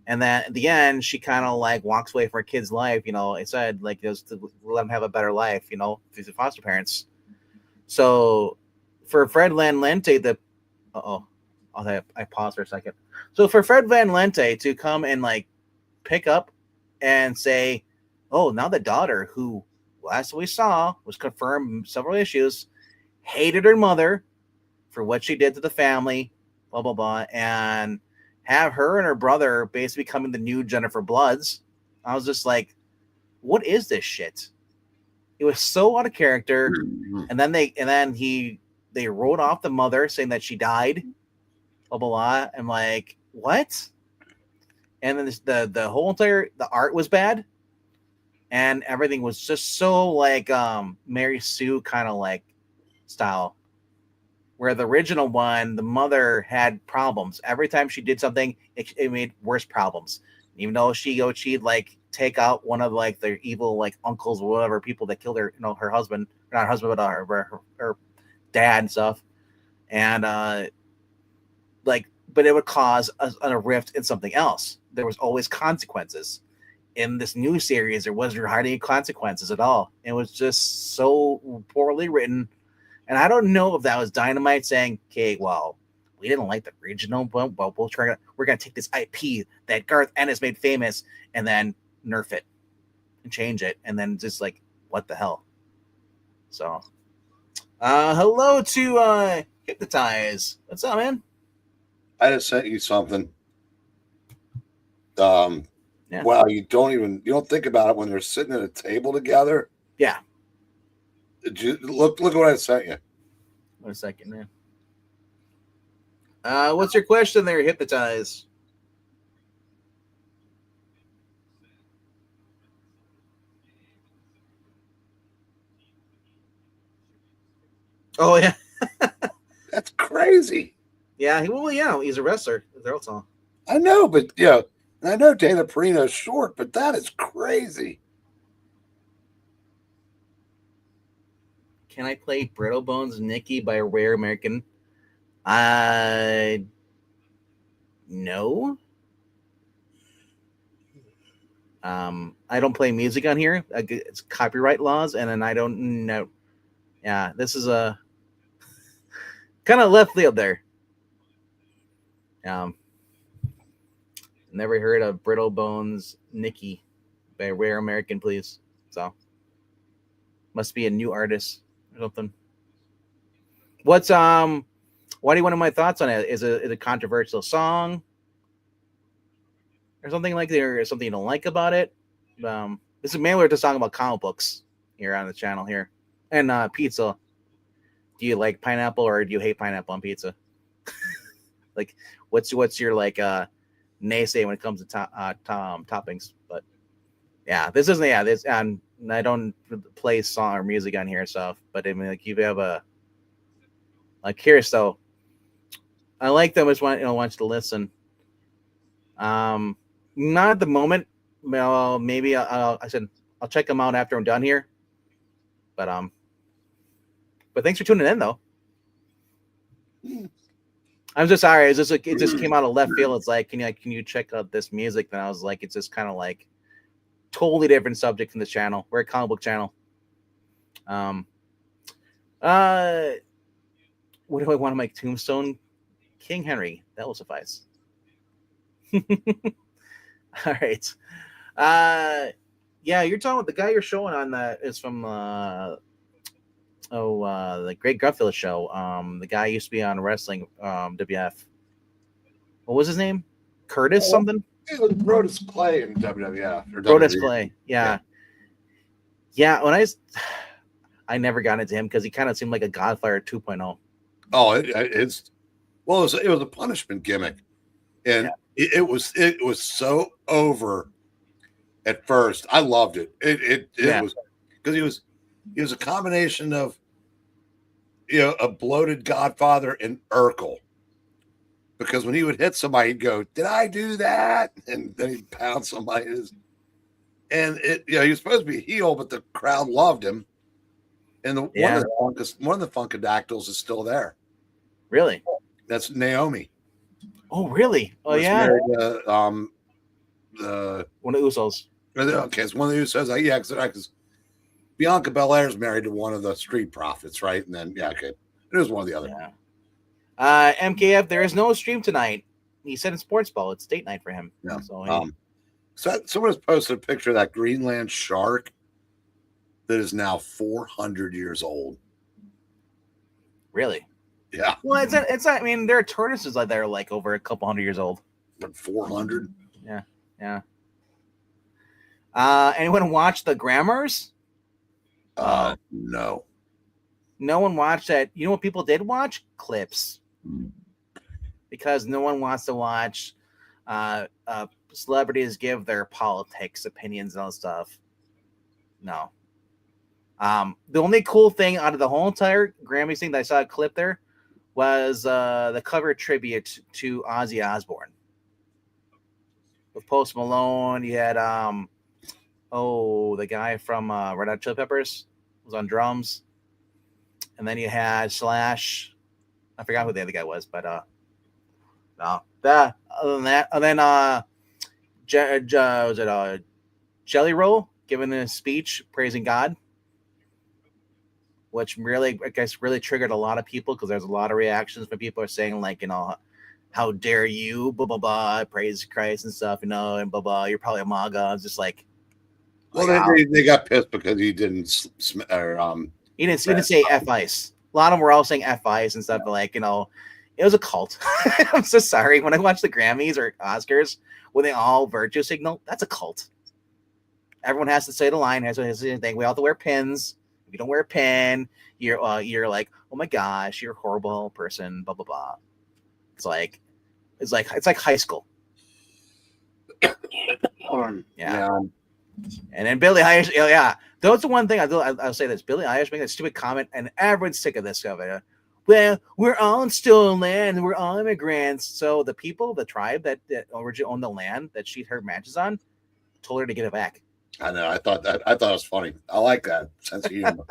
And then at the end, she kind of like walks away from her kid's life. It said like just to let them have a better life, through the foster parents. So for Fred Van Lente, I paused for a second. So for Fred Van Lente to come and like pick up and say, oh, now the daughter who last we saw was confirmed several issues, hated her mother for what she did to the family, blah, blah, blah, and have her and her brother basically becoming the new Jennifer Bloods. I was just like, what is this shit? It was so out of character. And then they wrote off the mother saying that she died. Blah, blah, blah. I'm like, what? And then the whole the art was bad. And everything was just so like Mary Sue kind of like style. Where the original one, the mother had problems. Every time she did something, it made worse problems. Even though she'd like take out one of like their evil like uncles or whatever, people that killed her, her husband, not her husband, but her dad and stuff. And but it would cause a rift in something else. There was always consequences. In this new series, there wasn't hardly any consequences at all. It was just so poorly written. And I don't know if that was Dynamite saying, okay, well, we didn't like the original, but we're going to take this IP that Garth Ennis made famous and then nerf it and change it. And then just like, what the hell? So, hello to Hypnotize. What's up, man? I just sent you something. Wow, you don't think about it when they're sitting at a table together. Yeah. Look what I sent you. One second, man. What's your question there, Hypnotize? Oh yeah, That's crazy. yeah. He's a wrestler. That's all. I know, but yeah, I know Dana Perino's short, but that is crazy. Can I play Brittle Bones Nikki by Rare American? No. I don't play music on here. It's copyright laws, and then I don't know. Yeah, this is a kind of left field there. Never heard of Brittle Bones Nikki by Rare American, please. So must be a new artist or something. What's What do you want my thoughts on it? Is it a controversial song or something like that, or something you don't like about it? This is mainly just talking about comic books here on the channel here, and pizza. Do you like pineapple or do you hate pineapple on pizza? Like, what's your like naysay when it comes to toppings? But yeah, this isn't. Yeah, this and I don't play song or music on here, so. But I mean, like, you have a like curious though. I like them. I just want you to listen. Not at the moment. Well, maybe I'll check them out after I'm done here. But thanks for tuning in though. I'm just sorry. It's just like it just came out of left field. It's like, can you check out this music? Then I was like, it's just kind of like totally different subject from this channel. We're a comic book channel. What do I want to make Tombstone? King Henry. That will suffice. All right. Yeah, you're talking about the guy you're showing on that is from the Great Gutfield show. The guy used to be on wrestling WF. What was his name? Curtis something? He was Brodus Clay in WWF. Or Brodus WWE. Clay. Yeah. When I never got into him because he kind of seemed like a Godfather 2.0. Oh, it was a punishment gimmick, and it was so over at first. I loved it. It was because he was a combination of a bloated Godfather and Urkel. Because when he would hit somebody, he'd go, "Did I do that?" And then he'd pound somebody. And he was supposed to be a heel, but the crowd loved him. And one of the Funkadactyls is still there. Really? That's Naomi. Oh, really? Oh, yeah. Married, one of the Usos. Okay, it's one of the Usos. Because Bianca Belair is married to one of the Street Profits, right? And then it was one of the other. Yeah. MKF, there is no stream tonight. He said in Sports Ball, it's date night for him. Yeah. So someone has posted a picture of that Greenland shark that is now 400 years old. Really? Yeah. Well, it's not. I mean, there are tortoises that are like over a couple hundred years old. But 400? Yeah. Anyone watch the Grammars? No. No one watched that. You know what people did watch? Clips. Because no one wants to watch celebrities give their politics opinions and all stuff. No. The only cool thing out of the whole entire Grammys thing that I saw a clip there was the cover tribute to Ozzy Osbourne. With Post Malone, you had the guy from Red Hot Chili Peppers was on drums. And then you had Slash. I forgot who the other guy was, but no. Other than that, and then was it Jelly Roll giving a speech praising God, which really, I guess, really triggered a lot of people because there's a lot of reactions when people are saying like, how dare you, blah blah blah, praise Christ and stuff, and blah blah. You're probably a MAGA. It's just like, well, they got pissed because he didn't He didn't say F ice. A lot of them were all saying F ice and stuff, but like, it was a cult. I'm so sorry. When I watch the Grammys or Oscars, when they all virtue signal, that's a cult. Everyone has to say the line, has to say the thing. We all have to wear pins. you don't wear a pin, you're like, oh my gosh, you're a horrible person, blah blah blah. It's like high school. Yeah. And then Billie Eilish, yeah, that's the one thing I'll say this. Billie Eilish making a stupid comment, and everyone's sick of this of it. Well, we're all in stolen land, we're all immigrants. So the people, the tribe that originally owned the land that she her matches on, told her to give it back. I know. I thought it was funny. I like that sense of humor.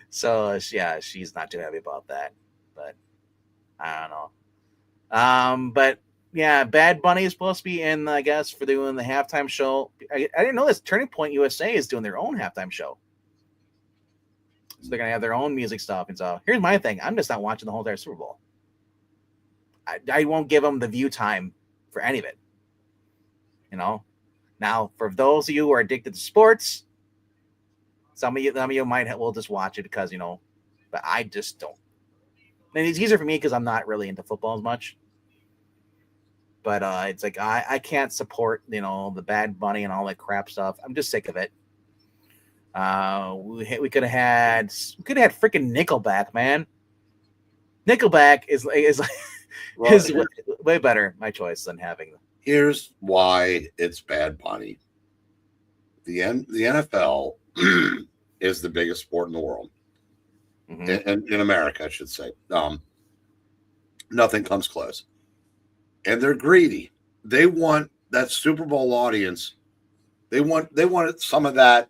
So yeah, she's not too happy about that, but I don't know. But yeah, Bad Bunny is supposed to be in, I guess, for doing the halftime show. I didn't know this. Turning Point USA is doing their own halftime show, so they're gonna have their own music stuff. And so here's my thing: I'm just not watching the whole entire Super Bowl. I won't give them the view time for any of it. You know. Now, for those of you who are addicted to sports, some of you will just watch it because but I just don't. And it's easier for me because I'm not really into football as much. But it's like I can't support the Bad Bunny and all that crap stuff. I'm just sick of it. We could have had freaking Nickelback, man. Nickelback is way better my choice than having. Here's why it's Bad Bunny. The NFL is the biggest sport in the world, in America, I should say. Nothing comes close. And they're greedy. They want that Super Bowl audience. They want some of that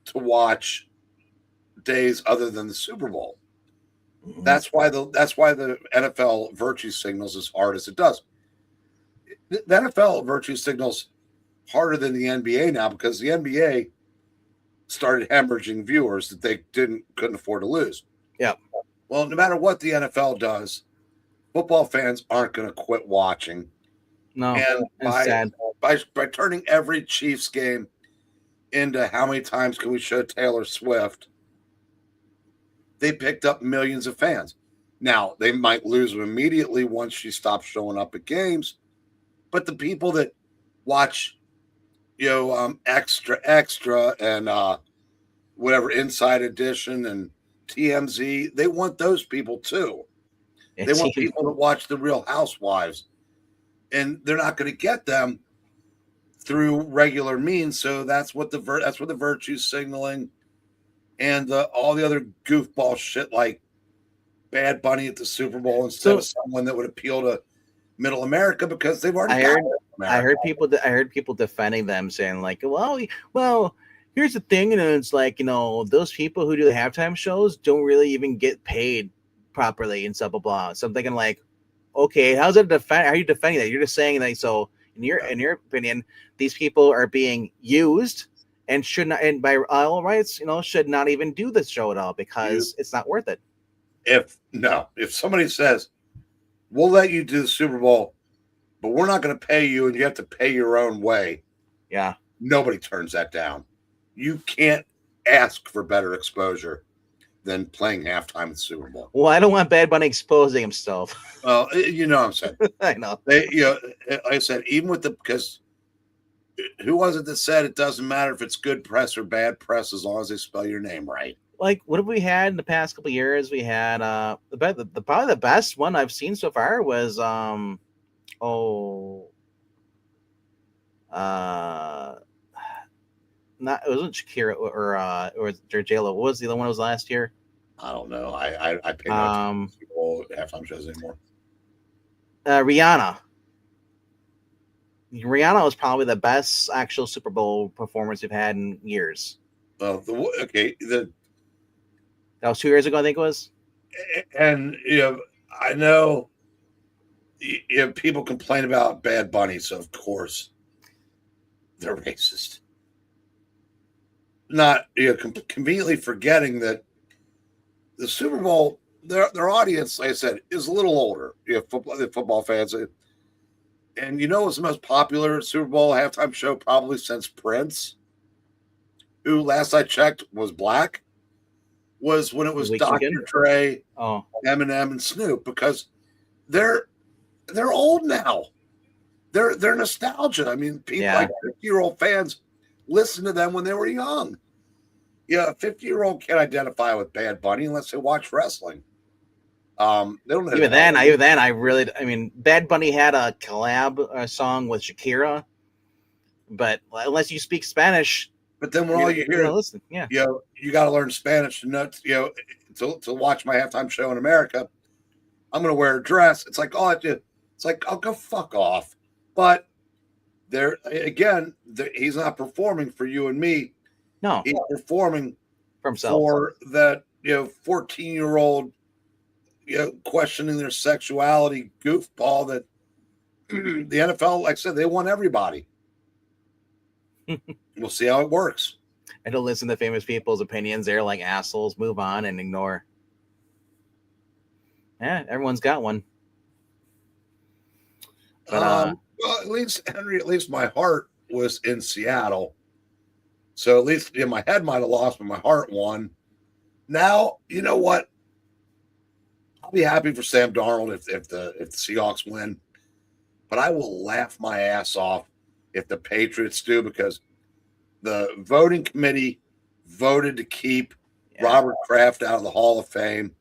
to watch days other than the Super Bowl. Mm-hmm. That's why the NFL virtue signals as hard as it does. The NFL virtue signals harder than the NBA now because the NBA started hemorrhaging viewers that they couldn't afford to lose. Yeah. Well, no matter what the NFL does, football fans aren't going to quit watching. No, and by turning every Chiefs game into how many times can we show Taylor Swift, they picked up millions of fans. Now, they might lose them immediately once she stops showing up at games, but the people that watch, extra and whatever Inside Edition and TMZ, they want those people too. They want people to watch The Real Housewives, and they're not going to get them through regular means. So that's what the virtue signaling and all the other goofball shit like Bad Bunny at the Super Bowl instead of someone that would appeal to Middle America because they've already. I heard people defending them saying like, well. Here's the thing, and it's like those people who do the halftime shows don't really even get paid properly and stuff, blah blah. So I'm thinking like, okay, how's it defend? How are you defending that? You're just saying that. So in your opinion, these people are being used and should not, and by all rights, should not even do this show at all because it's not worth it. If somebody says we'll let you do the Super Bowl, but we're not going to pay you, and you have to pay your own way. Yeah, nobody turns that down. You can't ask for better exposure than playing halftime at the Super Bowl. Well, I don't want Bad Bunny exposing himself. Well, what I'm saying. I know. Like I said, even because who was it that said it doesn't matter if it's good press or bad press as long as they spell your name right? Like, what have we had in the past couple of years? We had probably the best one I've seen so far was it wasn't Shakira or J-Lo. What was the other one? Was last year? I don't know. I pay no halftime shows anymore. Rihanna. Rihanna was probably the best actual Super Bowl performance we've had in years. That was 2 years ago, I think it was. And I know people complain about Bad Bunny, so of course they're racist. Not conveniently forgetting that the Super Bowl, their audience, like I said, is a little older. Football fans, and what's the most popular Super Bowl halftime show probably since Prince, who last I checked was black, was when it was Dr. Dre, Eminem, and Snoop, because they're old now. They're nostalgia. I mean, people like 50-year-old fans listen to them when they were young. Yeah, a 50-year-old can't identify with Bad Bunny unless they watch wrestling. They don't know. Even then, I mean, Bad Bunny had a collab song with Shakira, but unless you speak Spanish, But then when all you hear, listen, yeah, you got to learn Spanish to know, to watch my halftime show in America. I'm going to wear a dress. It's like, it's like, I'll go fuck off. But there again, he's not performing for you and me. no, He's performing for himself. For that, 14-year-old, questioning their sexuality goofball that the NFL, like I said, they want everybody. We'll see how it works. And to listen to famous people's opinions, they're like assholes. Move on and ignore. Yeah, everyone's got one. But well, at least Henry, at least my heart was in Seattle, so at least my head might have lost, but my heart won. Now you know what? I'll be happy for Sam Darnold if the Seahawks win, but I will laugh my ass off if the Patriots do, because the voting committee voted to keep Robert Kraft out of the Hall of Fame.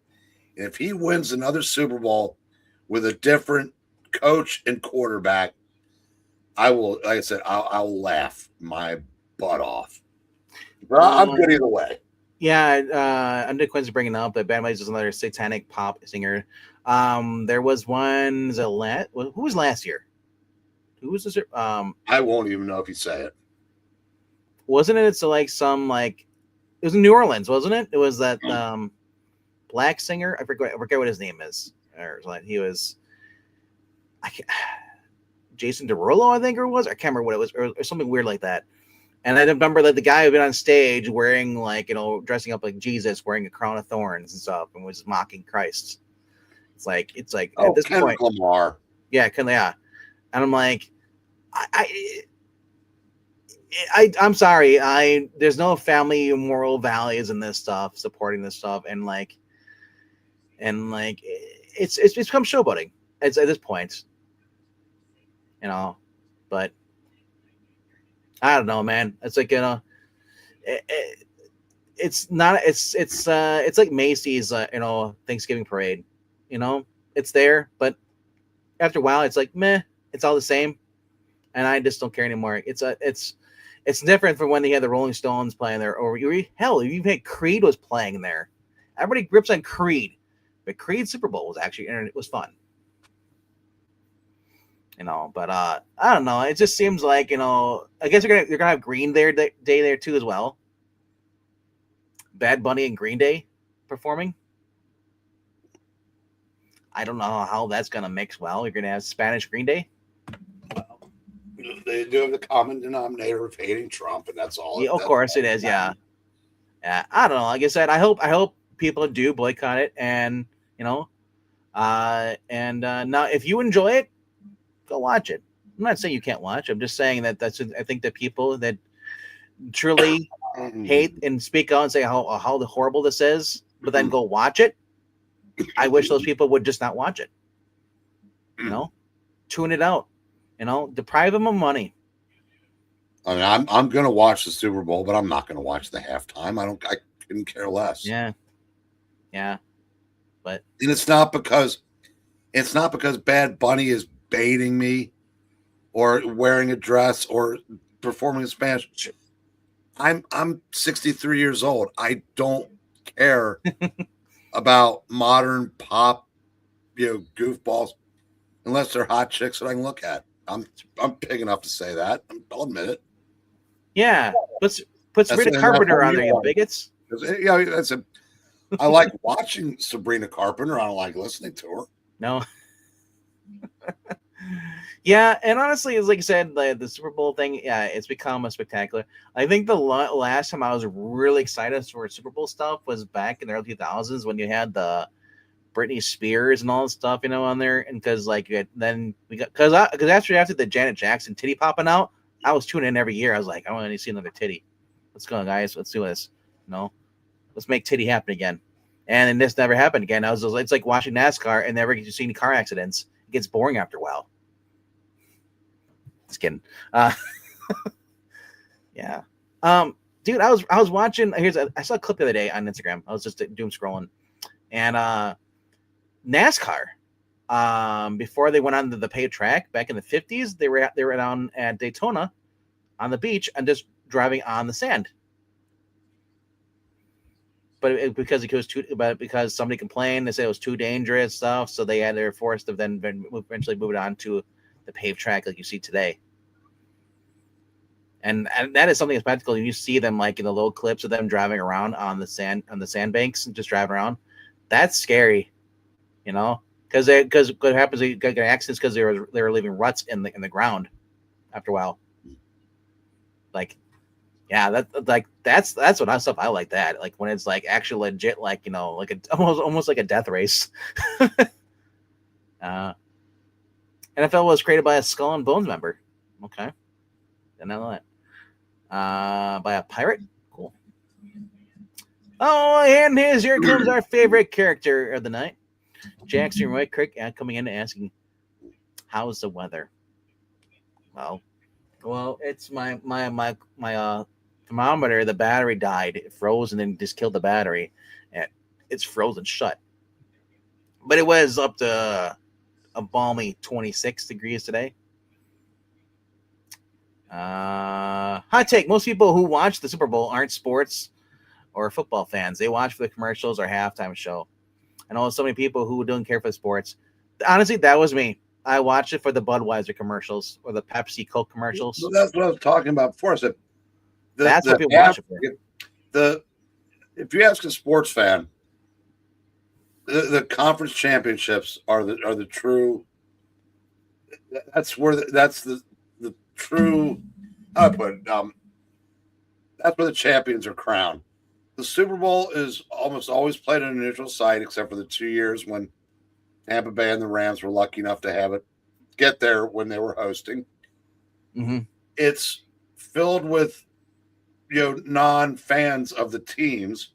And if he wins another Super Bowl with a different coach and quarterback, I will, like I said, I'll laugh my butt off. But I'm good either way. Yeah, under Quinn's bringing up that Bad Bunny is another satanic pop singer. There was one. Who was last year? Who was this? I won't even know if you say it. Wasn't it? It's like some like it was in New Orleans, wasn't it? It was that black singer. I forget what his name is. Or like he was. Jason Derulo, I think it was. I can't remember what it was, or something weird like that. And I remember that the guy had been on stage wearing like, dressing up like Jesus, wearing a crown of thorns and stuff, and was mocking Christ. It's like at this Kendrick point, Lamar. Yeah. And I'm like, I'm sorry. There's no family moral values in this stuff, supporting this stuff, and it's become showboating. It's at this point, but I don't know, man. It's like it's not. It's like Macy's, Thanksgiving parade. It's there, but after a while, it's like meh. It's all the same, and I just don't care anymore. It's different from when they had the Rolling Stones playing there, or hell, even had Creed was playing there. Everybody grips on Creed, but Creed Super Bowl was actually, and it was fun. But I don't know. It just seems like, I guess you're gonna have Green Day there too as well. Bad Bunny and Green Day performing. I don't know how that's gonna mix well. You're gonna have Spanish Green Day. Well, they do have the common denominator of hating Trump, and that's all. Yeah, of course it is. Yeah. I don't know. Like I said, I hope people do boycott it, and now if you enjoy it, go watch it. I'm not saying you can't watch. I'm just saying that I think that people that truly hate and speak out and say how horrible this is, but then go watch it. I wish those people would just not watch it. Tune it out. Deprive them of money. I mean, I'm going to watch the Super Bowl, but I'm not going to watch the halftime. I couldn't care less. Yeah. But and it's not because Bad Bunny is baiting me or wearing a dress or performing in Spanish. I'm 63 years old. I don't care about modern pop, goofballs, unless they're hot chicks that I can look at. I'm big enough to say that. I'll admit it. Yeah, put Sabrina Carpenter on there, you bigots. Yeah, I like watching Sabrina Carpenter. I don't like listening to her. No. Yeah, and honestly, as like I said, the Super Bowl thing, yeah, it's become a spectacular. I think the last time I was really excited for Super Bowl stuff was back in the early 2000s when you had the Britney Spears and all this stuff, on there, and because after the Janet Jackson titty popping out, I was tuning in every year. I was like, I want to see another titty. Let's go, guys. Let's do this. Let's make titty happen again. And then this never happened again. It's like watching NASCAR and never get to see any car accidents. It gets boring after a while. Just kidding. Yeah. dude, I was watching. I saw a clip the other day on Instagram. I was just doom scrolling, and NASCAR. Before they went on to the paved track back in the 50s, they were down at Daytona on the beach and just driving on the sand. But because somebody complained, they said it was too dangerous stuff, so they were forced to then eventually move it on to the paved track like you see today. And that is something that's practical. You see them like in the little clips of them driving around on the sandbanks and just driving around. That's scary, because what happens? They get accidents because they were leaving ruts in the ground after a while. Like, yeah, that's what stuff I like that. Like when it's like actually legit, like like almost like a death race. NFL was created by a Skull and Bones member. Okay, didn't know that. By a pirate. Cool. Oh, and here comes our favorite character of the night, Jackson Roy Kirk, coming in and asking, "How's the weather?" Well, it's my thermometer. The battery died. It froze and then just killed the battery, and it's frozen shut. But it was up to a balmy 26 degrees today. Hot take: most people who watch the Super Bowl aren't sports or football fans. They watch for the commercials or halftime show. I know so many people who don't care for the sports. Honestly, that was me. I watched it for the Budweiser commercials or the Pepsi Coke commercials. Well, that's what I was talking about before. I said that's what people watch it for. If you ask a sports fan, the conference championships are the true. That's the true. How do I put it? That's where the champions are crowned. The Super Bowl is almost always played on a neutral site, except for the 2 years when Tampa Bay and the Rams were lucky enough to have it get there when they were hosting. Mm-hmm. It's filled with non-fans of the teams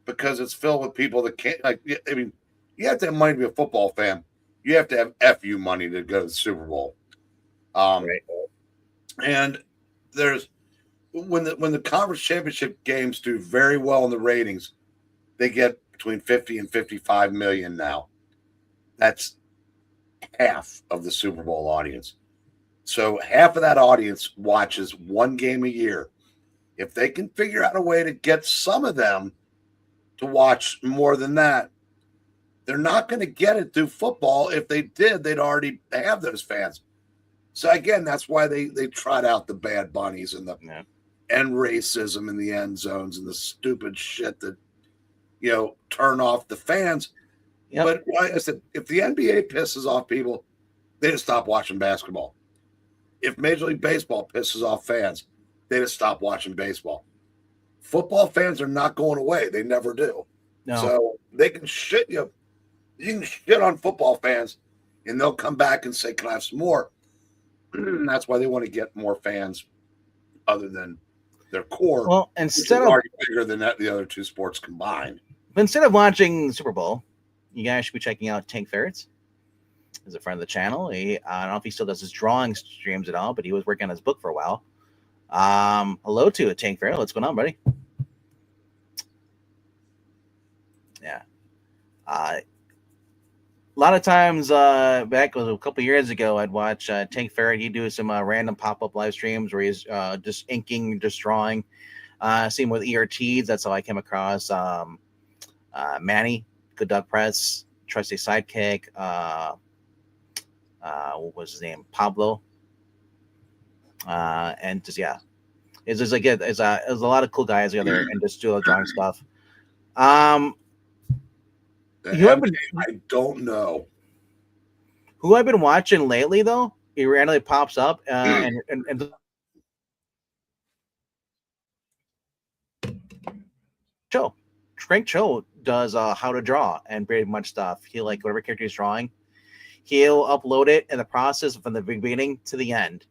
because it's filled with people that can't. I mean, you have to have money to be a football fan. You have to have FU money to go to the Super Bowl. Right. And there's when the conference championship games do very well in the ratings, they get between 50 and 55 million now. That's half of the Super Bowl audience. So half of that audience watches one game a year. If they can figure out a way to get some of them to watch more than that, they're not going to get it through football. If they did, they'd already have those fans. So again, that's why they trot out the Bad Bunnies and and racism in the end zones and the stupid shit that turn off the fans. Yep. But like I said, if the NBA pisses off people, they just stop watching basketball. If Major League Baseball pisses off fans, they just stop watching baseball. Football fans are not going away. They never do. No. So they can shit you. You can shit on football fans, and they'll come back and say, "Can I have some more?" That's why they want to get more fans other than their core. Well, instead of bigger than the other two sports combined. Instead of watching Super Bowl, you guys should be checking out Tank Ferrets. He's a friend of the channel. I don't know if he still does his drawing streams at all, but he was working on his book for a while. Hello to Tank Ferret. What's going on, buddy? Yeah. A lot of times back a couple years ago, I'd watch Tank Ferret. He'd do some random pop-up live streams where he's just inking, just drawing. Same with ERTs. That's how I came across Manny, Good Dog Press, Trusty Sidekick. What was his name? Pablo. And just it's just like there's a lot of cool guys together and just do drawing stuff. I don't know who I've been watching lately though. He randomly pops up and Frank Cho does how to draw and pretty much stuff. He like whatever character he's drawing, he'll upload it in the process from the beginning to the end,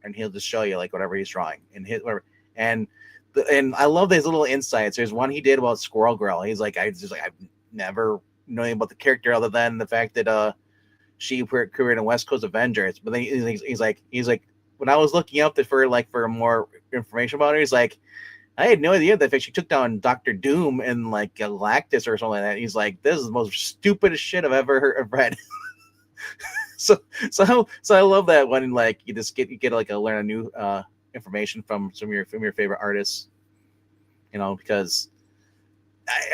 and he'll just show you like whatever he's drawing and his whatever. And I love these little insights. There's one he did about Squirrel Girl. He's like, I've never known about the character other than the fact that she created a West Coast Avengers. But then he's like, when I was looking up for more information about her, he's like, I had no idea that she took down Doctor Doom and like Galactus or something like that. He's like, this is the most stupidest shit I've ever read. So I love that when like you get like learn a new information from some of your favorite artists. Because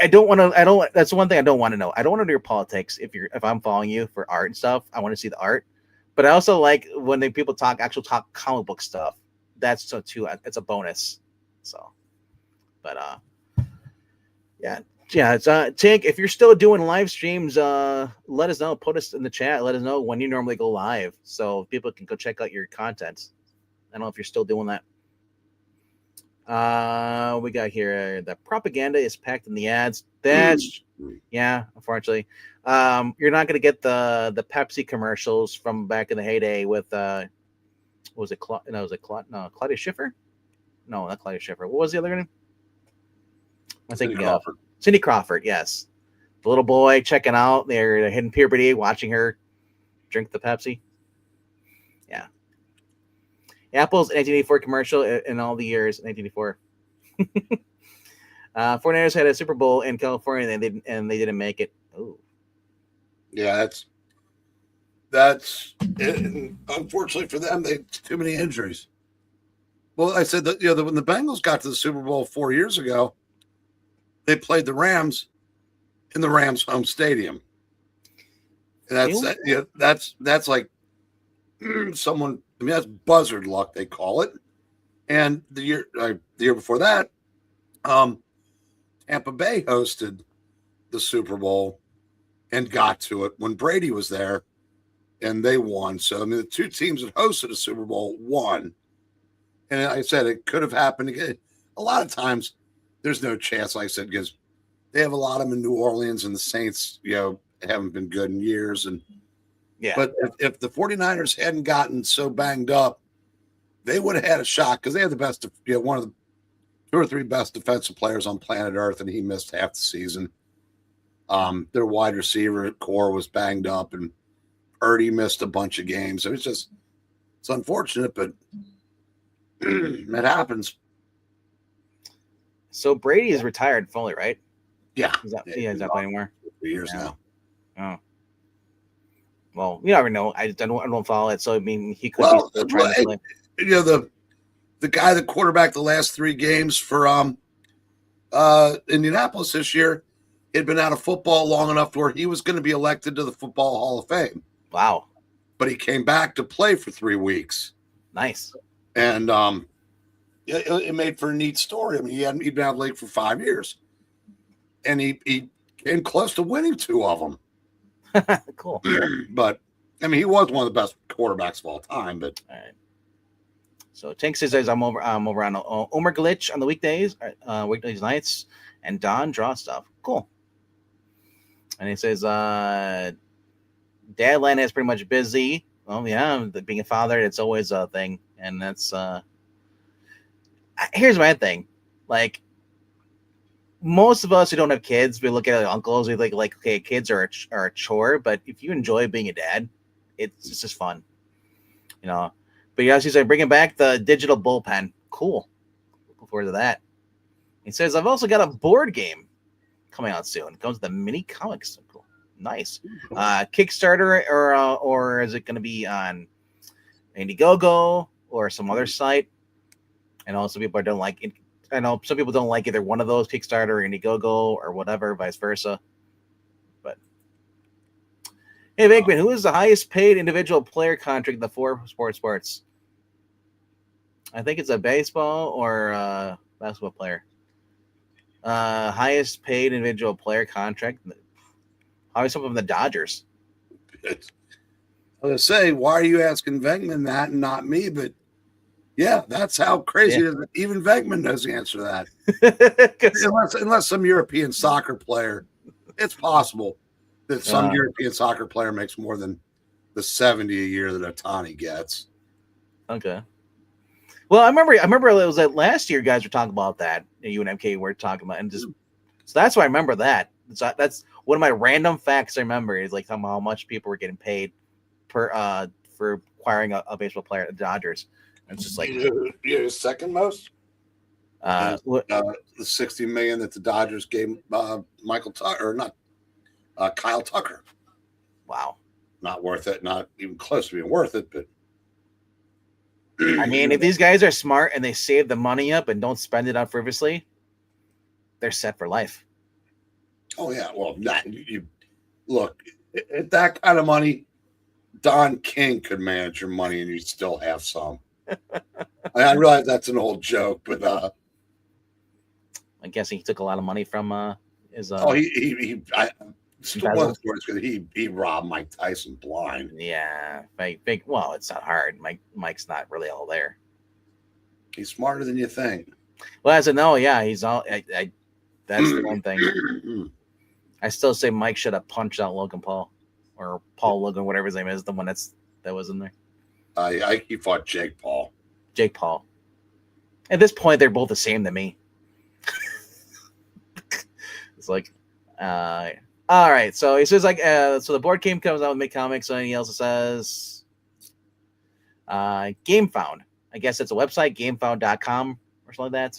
I don't want to. I don't. That's the one thing I don't want to know. I don't want to know your politics. If I'm following you for art and stuff, I want to see the art. But I also like when people talk comic book stuff. That's so too. It's a bonus. So, but yeah. Yeah, it's Tink, if you're still doing live streams, let us know. Put us in the chat. Let us know when you normally go live so people can go check out your content. I don't know if you're still doing that. We got here the propaganda is packed in the ads. That's unfortunately. You're not gonna get the Pepsi commercials from back in the heyday with Claudia Schiffer? No, not Claudia Schiffer. What was the other name? I think Cindy Crawford, yes. The little boy checking out, they're hitting puberty, watching her drink the Pepsi. Yeah. Apple's 1984 commercial in all the years, 1984. 49ers had a Super Bowl in California and they didn't make it. Ooh. Yeah, that's unfortunately for them, they had too many injuries. Well, I said that when the Bengals got to the Super Bowl 4 years ago, they played the Rams in the Rams home stadium. And that's like someone. I mean, that's buzzard luck, they call it. And the year before that, Tampa Bay hosted the Super Bowl and got to it when Brady was there, and they won. So I mean, the two teams that hosted a Super Bowl won. And like I said, it could have happened again. A lot of times, there's no chance, like I said, because they have a lot of them in New Orleans, and the Saints, haven't been good in years. And yeah, but if the 49ers hadn't gotten so banged up, they would have had a shot because they had the best, one of the 2 or 3 best defensive players on planet Earth, and he missed half the season. Their wide receiver core was banged up, and Purdy missed a bunch of games. It's unfortunate, but it happens. So Brady is retired fully, right? Yeah. He's not playing anymore. 3 years now. Oh. Well, you never know. I don't follow it. So I mean, he could be still trying to play. The guy that quarterbacked the last 3 games for Indianapolis this year had been out of football long enough where he was going to be elected to the Football Hall of Fame. Wow. But he came back to play for 3 weeks. Nice. And it made for a neat story. I mean, he'd been out of the league for 5 years. And he came close to winning 2 of them. Cool. But, I mean, he was one of the best quarterbacks of all time. But all right. So Tank says I'm over on Omer Glitch on the weekdays nights, and Don draw stuff. Cool. And he says Dadland is pretty much busy. Well, yeah, being a father, it's always a thing. And that's here's my thing. Like, most of us who don't have kids, we look at uncles, we like okay, kids are a chore, but if you enjoy being a dad, it's just fun. But he also said bringing back the digital bullpen. Cool. Looking forward to that. He says, I've also got a board game coming out soon. It comes with the mini comics. Cool. Nice. Kickstarter or is it going to be on Indiegogo or some other site? I know some people don't like it. I know some people don't like either one of those, Kickstarter or Indiegogo or whatever, vice versa. But hey, Venkman, who is the highest paid individual player contract in the 4 sports? I think it's a baseball or basketball player. Highest paid individual player contract. Probably some from the Dodgers. I was going to say, why are you asking Venkman that and not me? But yeah, that's how crazy it is. Even Venkman knows the answer to that. unless some European soccer player, it's possible that some European soccer player makes more than the 70 a year that Ohtani gets. Okay. Well, I remember it was that last year guys were talking about that. You and MK were talking about, and just so that's why I remember that. So that's one of my random facts I remember is like talking about how much people were getting paid per for acquiring a baseball player at the Dodgers. And it's just like you second most. What? The $60 million that the Dodgers gave Michael Tucker, or not Kyle Tucker. Wow. Not worth it. Not even close to being worth it. But I mean, if these guys are smart and they save the money up and don't spend it on frivolously, they're set for life. Oh yeah, well, you look at that kind of money. Don King could manage your money, and you'd still have some. I realize that's an old joke, but I'm guessing he took a lot of money from his. He still one of the stories because he robbed Mike Tyson blind. Yeah, big. Well, it's not hard. Mike's not really all there. He's smarter than you think. Well, as I know, yeah, he's all. That's the one thing. I still say Mike should have punched out Logan Paul or Paul Logan, whatever his name is, the one that was in there. He fought Jake Paul. Jake Paul. At this point, they're both the same to me. It's like, all right. So he says so the board game comes out with Mid Comics. So he also says, GameFound. I guess it's a website, gamefound.com or something like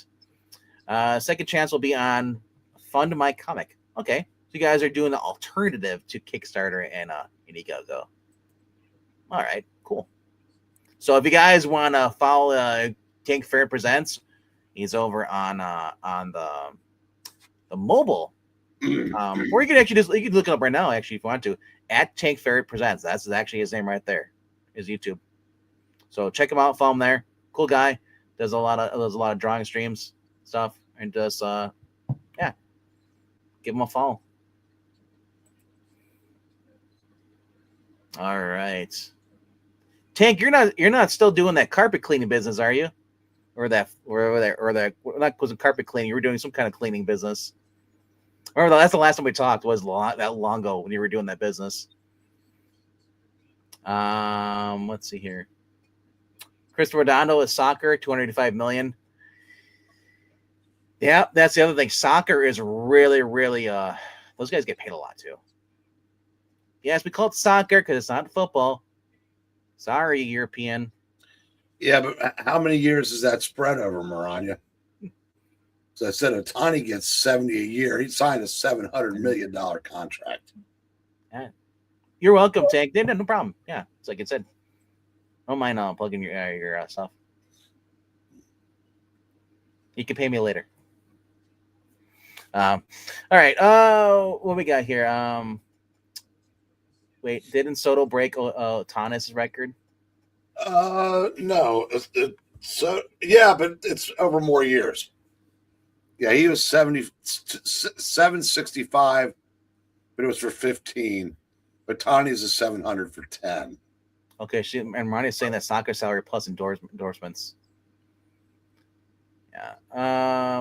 that. Second chance will be on Fund My Comic. Okay. So you guys are doing the alternative to Kickstarter and Indiegogo. All right, cool. So if you guys want to follow Tank Fair Presents, he's over on the mobile. Or you can actually you can look it up right now, actually, if you want to, at Tank Fair Presents. That's actually his name right there, his YouTube. So check him out, follow him there. Cool guy. Does a lot of drawing streams stuff, and just give him a follow. All right, Tank, you're not still doing that carpet cleaning business, are you? Or that not was carpet cleaning? You were doing some kind of cleaning business. Or that's the last time we talked was that long ago when you were doing that business. Let's see here. Christopher Redondo is soccer, $285 million. Yeah, that's the other thing. Soccer is really, really those guys get paid a lot too. Yes, we call it soccer because it's not football. Sorry, European. Yeah, but how many years is that spread over, Maranya? So I said Otani gets 70 a year. He signed a $700 million contract. Yeah. You're welcome, Tank. No problem. Yeah, it's like I said. Don't mind plugging your stuff. You can pay me later. All right. What we got here? Wait, didn't Soto break Ohtani's record? No. So yeah, but it's over more years. Yeah, he was 765, but it was for 15. But Tani's is 700 for 10. Okay, and Ronnie's saying that soccer salary plus endorsements. Yeah.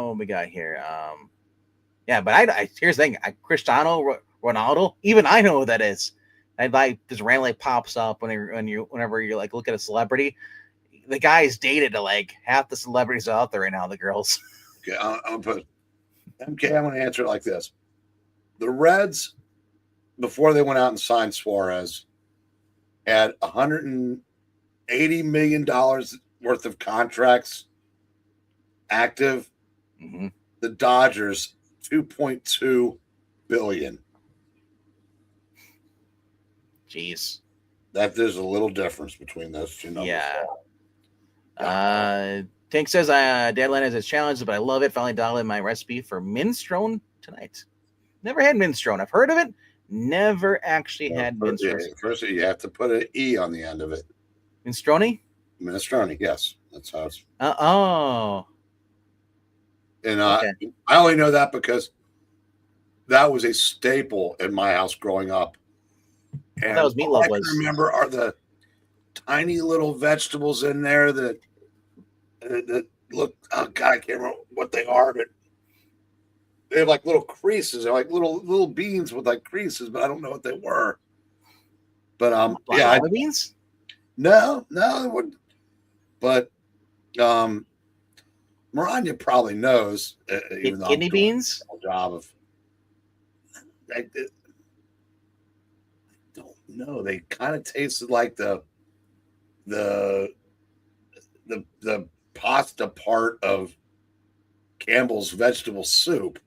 What we got here? Yeah, but I here's the thing: Cristiano Ronaldo. Even I know who that is. And like just randomly pops up whenever you like look at a celebrity. The guy is dated to like half the celebrities out there right now. The girls. Okay, I'm going to answer it like this: the Reds, before they went out and signed Suarez, had $180 million worth of contracts active. Mm-hmm. The Dodgers, $2.2 billion. Jeez. That there's a little difference between those two numbers. Yeah. Tank says Deadline has its challenges, but I love it. Finally downloaded my recipe for minestrone tonight. Never had minestrone. I've heard of it. Never actually had minestrone. First, you have to put an E on the end of it. Minestrone? Minestrone, yes. That's how it's. Oh. And okay. I only know that because that was a staple in my house growing up. And that was meatloaf. All I can remember are the tiny little vegetables in there that look. Oh God, I can't remember what they are, but they have like little creases. They're like little beans with like creases, but I don't know what they were. But yeah, beans. No, it wouldn't. But Maranya probably knows. Even kidney beans. Job of. I don't know. They kind of tasted like the pasta part of Campbell's vegetable soup.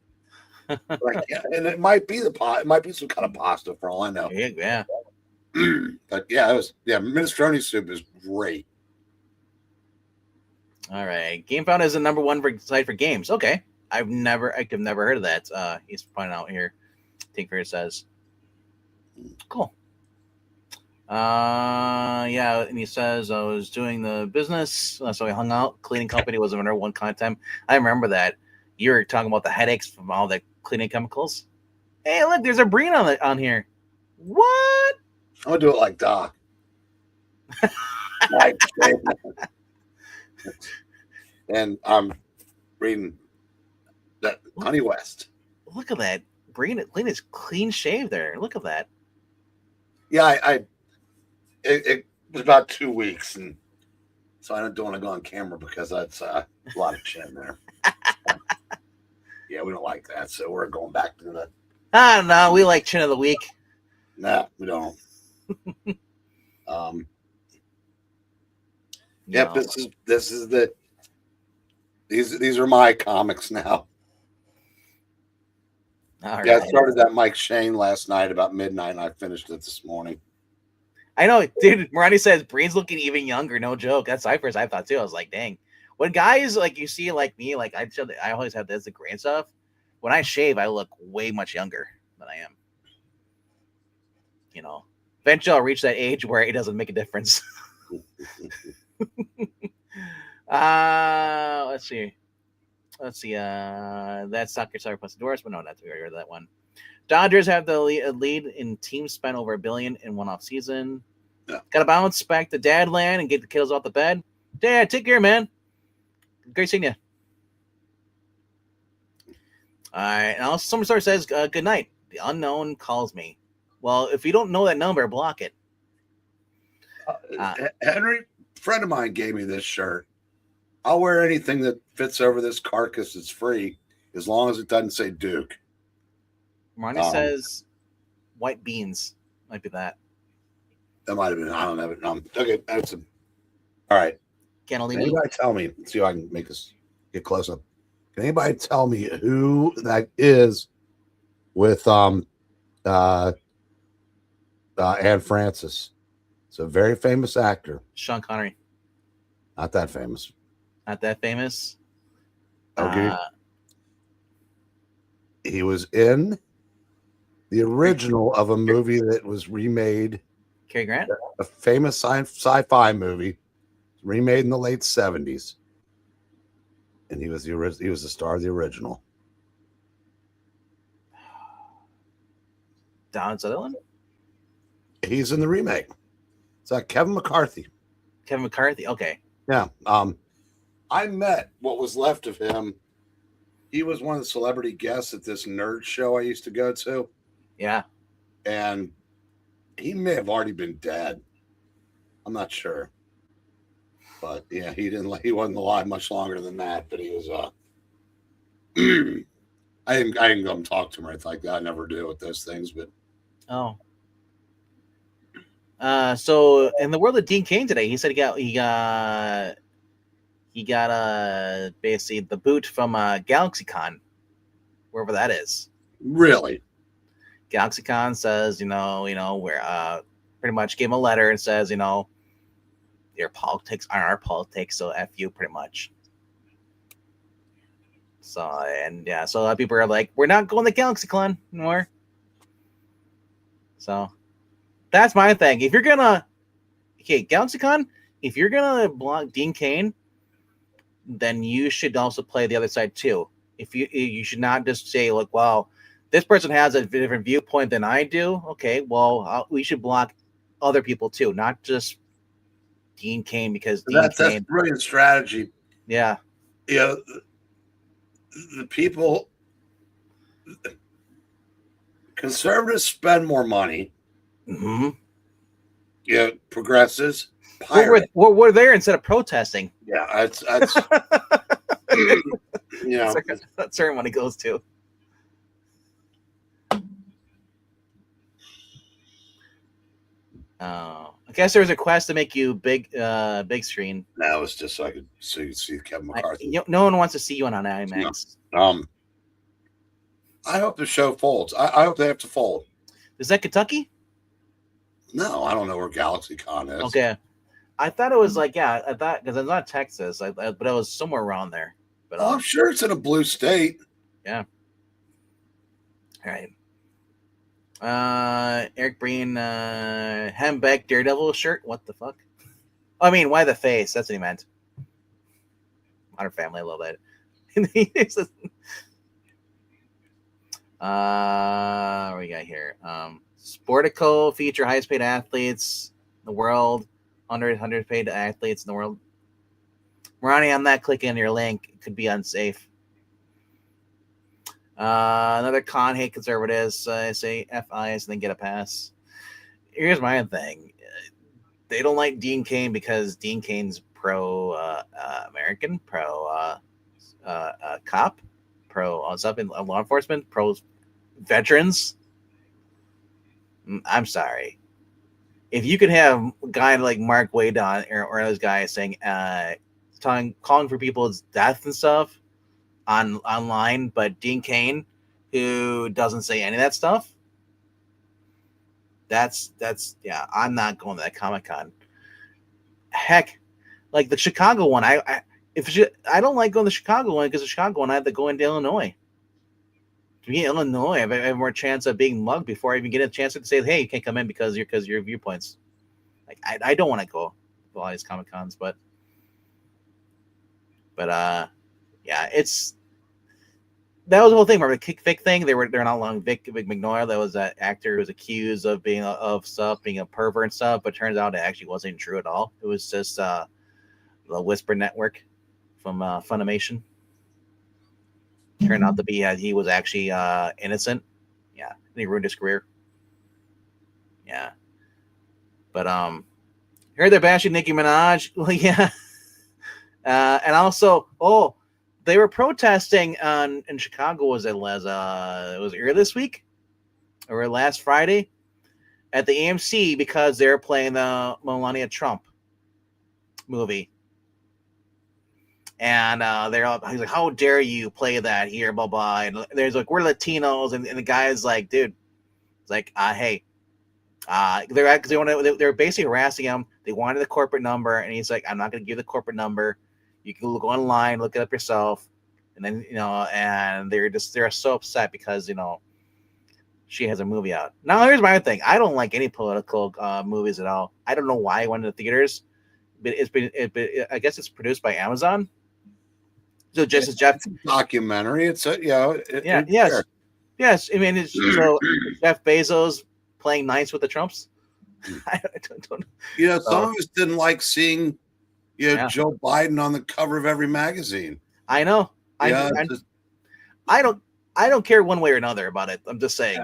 But I can't, and it might be it might be some kind of pasta for all I know. Yeah. But yeah, minestrone soup is great. All right. GameFound is the number one site for games. Okay. I've never heard of that. He's pointing out here. Tinker says. Cool. Yeah, and he says I was doing the business, so I hung out. Cleaning company was number one content. I remember that. You were talking about the headaches from all the cleaning chemicals. Hey, look, there's a Breen on here. What? I'm gonna do it like Doc. And I'm reading that Honey West. Look at that. Breen is clean shave there. Look at that. Yeah, it was about 2 weeks, and so I don't want to go on camera because that's a lot of chin there. Yeah, we don't like that, so we're going back to the. No, we like chin of the week. Nah, we don't. Yep, No. this is the. These are my comics now. All Yeah, right. I started that Mike Shane last night about midnight, and I finished it this morning. I know, dude. Marani says Breen's looking even younger. No joke. That's I thought too. I was like, dang. When guys like you see like me, like I always have this the gray stuff. When I shave, I look way much younger than I am. You know, eventually I'll reach that age where it doesn't make a difference. Let's see. That's Soccer Star plus endorsement. No, that's we already heard that one. Dodgers have the lead in teams spent over $1 billion in one off season. Yeah. Got to bounce back to Dadland and get the kiddos off the bed. Dad, take care, man. Great seeing you. All right. Now, Summer Star says, good night. The unknown calls me. Well, if you don't know that number, block it. Henry, a friend of mine gave me this shirt. I'll wear anything that fits over this carcass. It's free as long as it doesn't say Duke. Marnie says white beans. Might be that. That might have been. I don't know. Okay, that's all right. Can anybody tell me? Let's see if I can make this get close up. Can anybody tell me who that is with Anne Francis? It's a very famous actor. Sean Connery. Not that famous. Not that famous. Okay. He was in the original of a movie that was remade. Cary Grant? A famous sci-fi movie remade in the late 70s. And he was the star of the original. Don Sutherland? He's in the remake. It's like Kevin McCarthy. Kevin McCarthy. Okay. Yeah. I met what was left of him. He was one of the celebrity guests at this nerd show I used to go to. Yeah. And he may have already been dead. I'm not sure. But yeah, he wasn't alive much longer than that, but he was I didn't go and talk to him or anything like that. I never do with those things, but so in the world of Dean Cain today, he said he got basically the boot from GalaxyCon, wherever that is. Really? GalaxyCon says, where pretty much gave him a letter and says, your politics aren't our politics, so F you pretty much. So so a lot of people are like, we're not going to GalaxyCon anymore. So that's my thing. If you're gonna GalaxyCon, if you're gonna block Dean Cain, then you should also play the other side too. If you should not just say like, well, this person has a different viewpoint than I do. Okay, well, we should block other people too, not just Dean Cain, because that's a brilliant strategy. Yeah. Yeah. The people, conservatives spend more money. Mm-hmm. Yeah, progressives. We're there instead of protesting. Yeah, that's that's where money goes to. I guess there was a request to make you big screen. Now it's just so you could see Kevin McCarthy. No one wants to see you on IMAX. No. I hope the show folds. I hope they have to fold. Is that Kentucky? No, I don't know where GalaxyCon is. Okay, I thought it was like I thought because it's not Texas, but it was somewhere around there. But I'm sure it's in a blue state. Yeah. All right. Eric Breen, Hembeck Daredevil shirt. What the fuck? I mean, why the face? That's what he meant. Modern Family, a little bit. What we got here? Sportico feature highest paid athletes in the world. 100 paid athletes in the world. Ronnie, I'm not clicking on your link. It could be unsafe. Another con hate conservatives say FIs and then get a pass. Here's my thing. They don't like Dean Cain because Dean Cain's pro American, pro cop, pro something law enforcement, pro veterans. I'm sorry. If you could have a guy like Mark Wade on or those guys saying calling for people's death and stuff online, but Dean Cain, who doesn't say any of that stuff, that's I'm not going to that Comic-Con. Heck, like the Chicago one, I don't like going to the Chicago one because the Chicago one I have to go into Illinois. To be in Illinois, I have more chance of being mugged before I even get a chance to say, "Hey, you can't come in because your viewpoints." Like I don't want to go to all these Comic Cons, but yeah, that was the whole thing. Remember the Vic thing? They're not long. Vic McNoir, that was that actor who was accused of being a pervert and stuff, but turns out it actually wasn't true at all. It was just the Whisper Network from Funimation. Turned out to be he was actually innocent. Yeah, and he ruined his career. Yeah, but heard they're bashing Nicki Minaj. Well, yeah, and also they were protesting in Chicago. Was it was earlier this week or last Friday at the AMC because they're playing the Melania Trump movie. And he's like, how dare you play that here, blah, blah. And there's like, we're Latinos. And the guy's like, dude, it's like, hey, they're basically harassing him. They wanted the corporate number. And he's like, I'm not going to give the corporate number. You can go online, look it up yourself. And then, and they're so upset because, she has a movie out. Now, here's my other thing. I don't like any political movies at all. I don't know why I went to the theaters. But I guess it's produced by Amazon. So just as Jeff documentary, it's yes. I mean, it's so Jeff Bezos playing nice with the Trumps. I don't. Some of us didn't like seeing, Joe Biden on the cover of every magazine. I know. I don't care one way or another about it. I'm just saying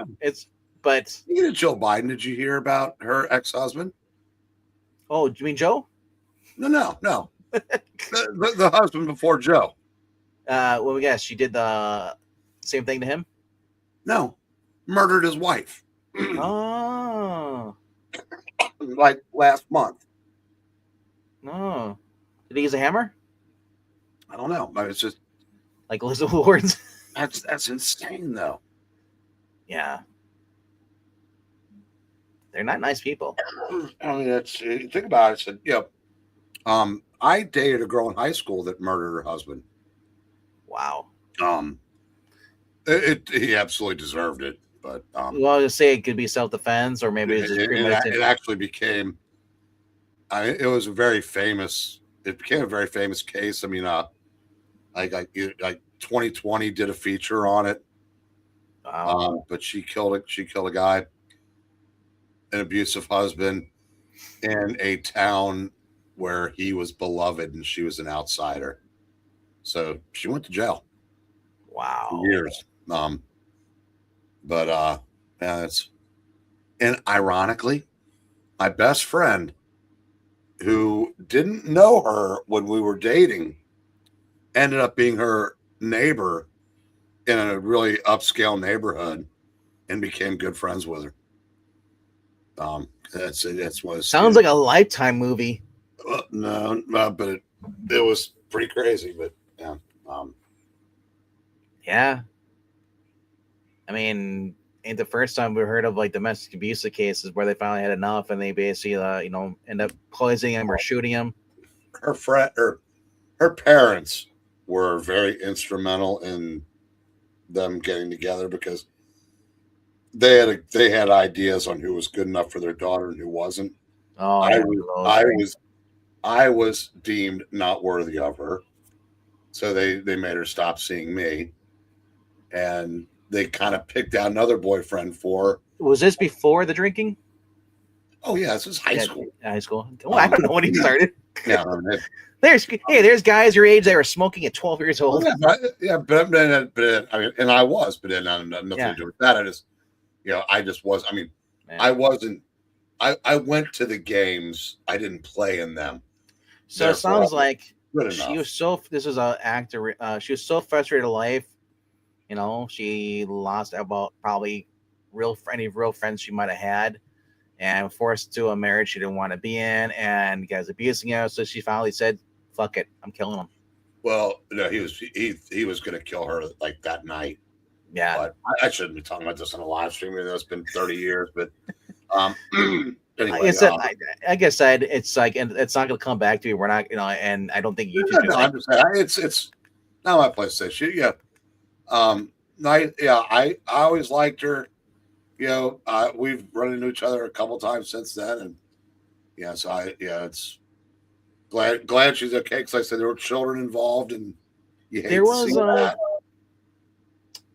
But speaking of Joe Biden, did you hear about her ex-husband? Oh, do you mean Joe? No. the husband before Joe. Well, yes, she did the same thing to him. No, murdered his wife. Oh, like last month. No, did he use a hammer? I don't know, but it's just like Elizabeth Warren's. That's insane, though. Yeah, they're not nice people. I mean, think about it. I dated a girl in high school that murdered her husband. Wow. He absolutely deserved it, but well, I'll just say it could be self-defense, or maybe it's just it actually became. It was a very famous. It became a very famous case. I mean, like 2020 did a feature on it. Wow. But she killed a guy, an abusive husband, in a town where he was beloved and she was an outsider. So she went to jail. Wow. For years. And ironically, my best friend who didn't know her when we were dating ended up being her neighbor in a really upscale neighborhood and became good friends with her. That's what Sounds like a Lifetime movie. No, but it was pretty crazy. But yeah, Yeah. I mean, ain't the first time we heard of like domestic abuse cases where they finally had enough and they basically, end up poisoning him or shooting him. her friend, her parents were very instrumental in them getting together because they had ideas on who was good enough for their daughter and who wasn't. Oh, I yeah, was those, I right? was I was deemed not worthy of her, so they made her stop seeing me, and they kind of picked out another boyfriend for her. Was this before the drinking? Oh yeah, this is high school. High school. Oh, I don't know when he started. Yeah, There's guys your age that were smoking at 12 years old. but I mean, and I was, but then nothing Yeah. to do with that. I just was. I mean, Man. I wasn't. I went to the games. I didn't play in them. So Therefore, it sounds like good she enough. was so. This is an actor. She was so frustrated in life. She lost about probably any real friends she might have had, and forced to a marriage she didn't want to be in, and guys abusing her. So she finally said, "Fuck it, I'm killing him." Well, no, he was going to kill her like that night. Yeah. But I shouldn't be talking about this on a live stream. Even though it's been 30 years, but anyway, like I said, it's like, and it's not going to come back to you. We're not, and I don't think YouTube. no, I'm just saying, it's not my place to say shit. Yeah, I always liked her. We've run into each other a couple times since then, and it's glad she's okay. Because like I said, there were children involved, and you hate to see that.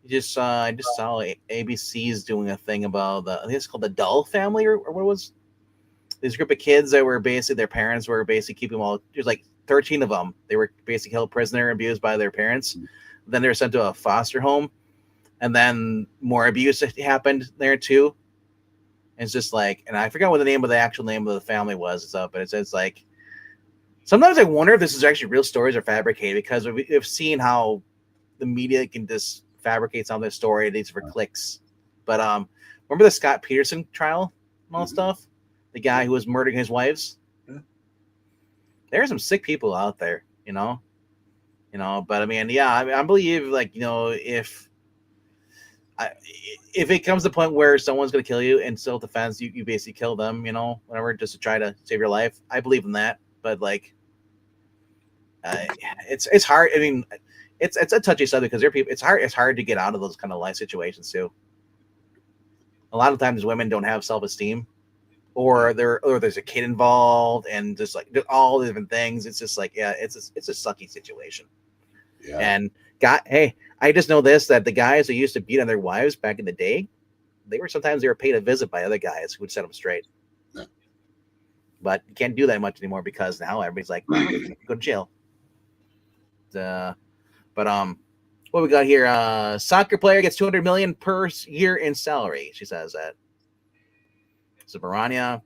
I just saw ABC's doing a thing about I think it's called the Dull family or what it was. This group of kids that were basically, their parents were basically keeping them all. There's like 13 of them. They were basically held prisoner, abused by their parents. Then they were sent to a foster home, and then more abuse happened there too. And it's just like, and I forgot what the actual name of the family was. But it says like, sometimes I wonder if this is actually real stories or fabricated, because we've seen how the media can just fabricate some of this story. These for clicks. But remember the Scott Peterson trial and all stuff? The guy who was murdering his wives? Yeah. There are some sick people out there, but I mean, yeah, I believe, like, if it comes to the point where someone's going to kill you in self-defense, you basically kill them, whatever, just to try to save your life. I believe in that. But like, it's hard. I mean, it's a touchy subject because there are people. It's hard to get out of those kind of life situations too. A lot of times, women don't have self-esteem, or there's a kid involved, and just like all the different things. It's just like, it's a sucky situation. Yeah. And I just know this, that the guys who used to beat on their wives back in the day, they were paid a visit by other guys who would set them straight. Yeah. But you can't do that much anymore because now everybody's like, well, go to jail. But what we got here? Soccer player gets $200 million per year in salary. She says that. So Barania,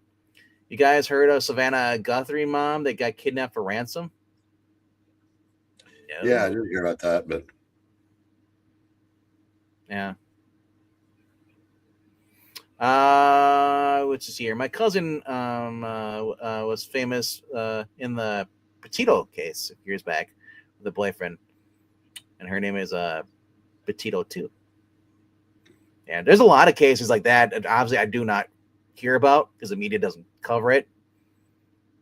you guys heard of Savannah Guthrie mom that got kidnapped for ransom? No. Yeah, I didn't hear about that, but yeah. What's this here? My cousin was famous in the Petito case a few years back with a boyfriend, and her name is Petito too. And there's a lot of cases like that obviously I do not hear about because the media doesn't cover it.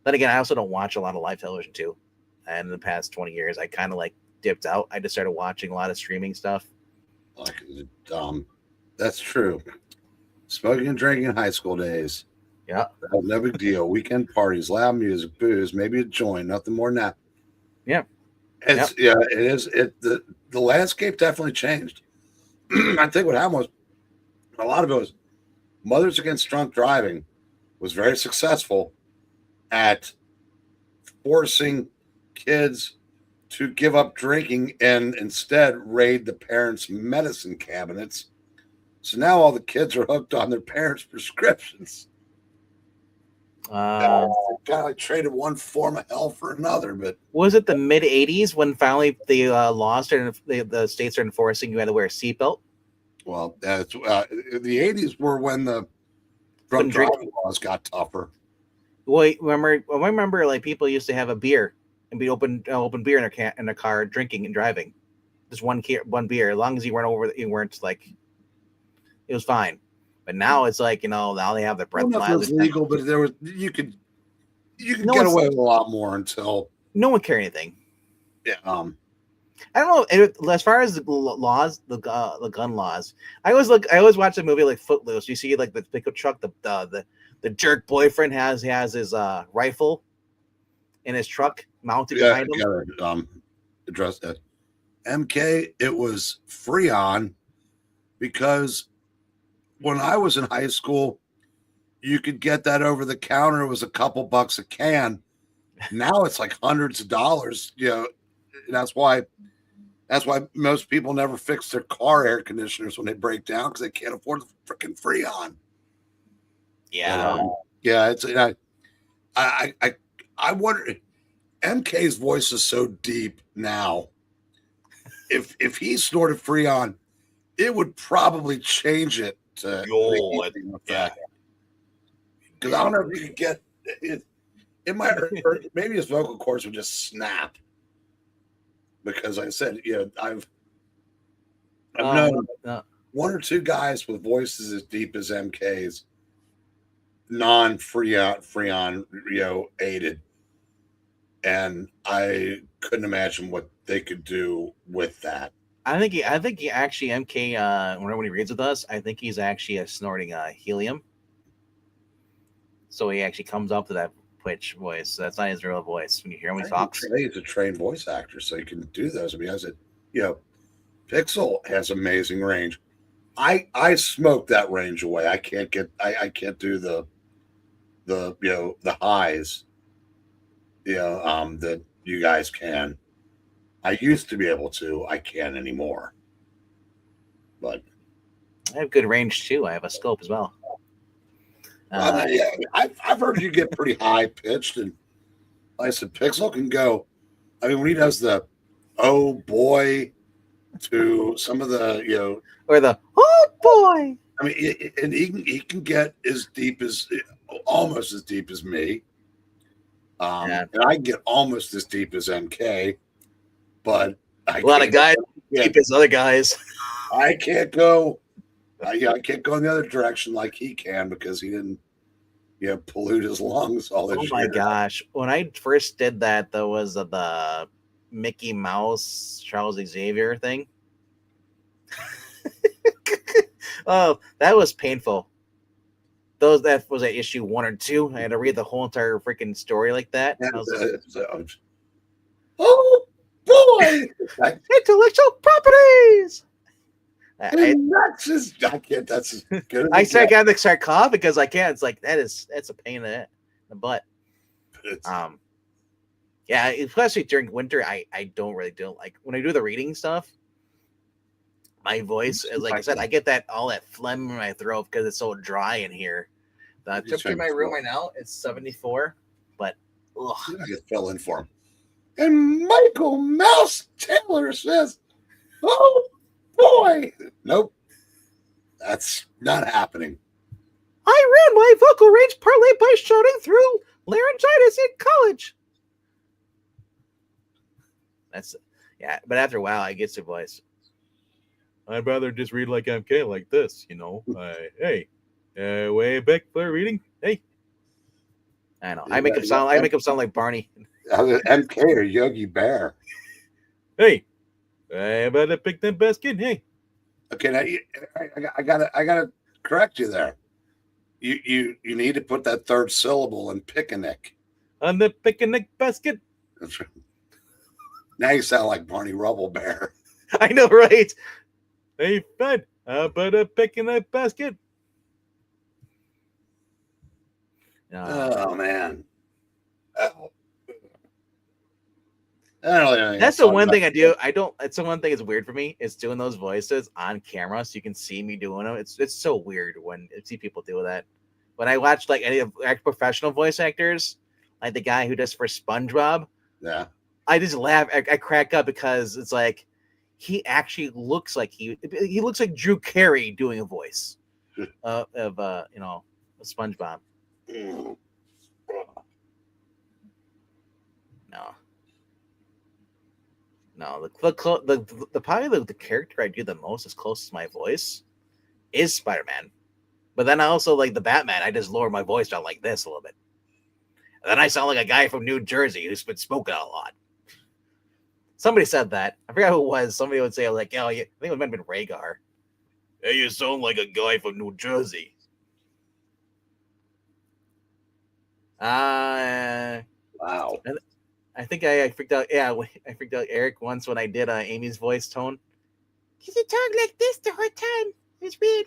Then again, I also don't watch a lot of live television too. And in the past 20 years, I kind of like dipped out. I just started watching a lot of streaming stuff. That's true. Smoking and drinking in high school days. Yeah. No big deal. Weekend parties, loud music, booze, maybe a joint, nothing more than that. Yeah. It is. The landscape definitely changed. I think what happened was a lot of it was Mothers Against Drunk Driving was very successful at forcing kids to give up drinking and instead raid the parents' medicine cabinets. So now all the kids are hooked on their parents' prescriptions. Kind of like traded one form of hell for another. But was it the mid 80s when finally the laws started, the states are enforcing you had to wear a seatbelt? Well, the 80s were when the Drunk drink. driving laws got tougher. Well, remember, like people used to have a beer and be open beer in their car, drinking and driving. Just one beer, as long as you weren't like, it was fine. But now it's like, now they have the I don't know if it was legal, but you could get away with a lot more until no one cared anything. Yeah. I don't know. As far as the laws, the gun laws, I always watch a movie like Footloose. You see like the pickup truck, the jerk boyfriend has his rifle in his truck mounted behind him. Address that. MK, it was Freon because when I was in high school, you could get that over the counter. It was a couple bucks a can. Now it's like hundreds of dollars. That's why most people never fix their car air conditioners when they break down because they can't afford the freaking Freon. Yeah. It's I wonder. MK's voice is so deep now. If he snorted Freon, it would probably change it to because I don't know if you could get it. It might hurt. Maybe his vocal cords would just snap. Because like I said, I've known one or two guys with voices as deep as MK's, non-Freon aided, and I couldn't imagine what they could do with that. I think he actually MK when he reads with us, I think he's actually snorting helium. So he actually comes up to that pitch voice. So that's not his real voice when you hear him when he talks. He's a trained voice actor, so he can do those. I mean, Pixel has amazing range. I smoke that range away. I can't do the highs. That you guys can. I used to be able to. I can't anymore. But I have good range too. I have a scope as well. I've heard you get pretty high pitched, and like I said, Pixel can go. I mean, when he does the "oh boy" to some of the or the "oh boy," I mean, and he can get as deep as almost as deep as me. And I can get almost as deep as MK, but a lot of guys deep as other guys. I can't go. I can't go in the other direction like he can because he didn't, pollute his lungs all this year. Oh my gosh! When I first did that, there was the Mickey Mouse Charles Xavier thing. Oh, that was painful. That was at issue 1 or 2. I had to read the whole entire freaking story like that. Oh boy! Intellectual properties. That's just I can't. That's good. I start coughing because I can't. It's like that's a pain in the butt. Yeah, especially during winter, I don't really do like when I do the reading stuff. My voice is like I said, I get all that phlegm in my throat because it's so dry in here. The temperature in my room right now is 74, but I just fell in for him. And Michael Mouse Taylor says, "Oh boy, nope, that's not happening." I ran my vocal range partly by shouting through laryngitis in college. But after a while, I get to voice. I'd rather just read like MK like this, way back for reading. Hey, I know. I make him sound like Barney. MK or Yogi Bear. Hey, I better pick that basket. Hey. Okay, now I gotta correct you there. You need to put that third syllable in picnic. On the picnic basket. That's right. Now you sound like Barney Rubble Bear. I know, right? Hey, Fed, how about a picnic basket? Oh man. That's the one thing I do. It's the one thing that's weird for me is doing those voices on camera so you can see me doing them. It's so weird when I see people do that. When I watch like any of professional voice actors, like the guy who does for SpongeBob, I just laugh. I crack up because it's like he actually looks like he looks like Drew Carey doing a voice of SpongeBob. Mm. No. No, the probably the character I do the most as close to my voice is Spider-Man. But then I also like the Batman. I just lower my voice down like this a little bit. And then I sound like a guy from New Jersey who's been spoken a lot. Somebody said that. I forgot who it was. Somebody would say, like, oh, yeah, I think it might have been Rhaegar. Hey, you sound like a guy from New Jersey. Wow. I think I freaked out. Yeah, I freaked out Eric once when I did Amy's voice tone. Because he talked like this the whole time. It's weird.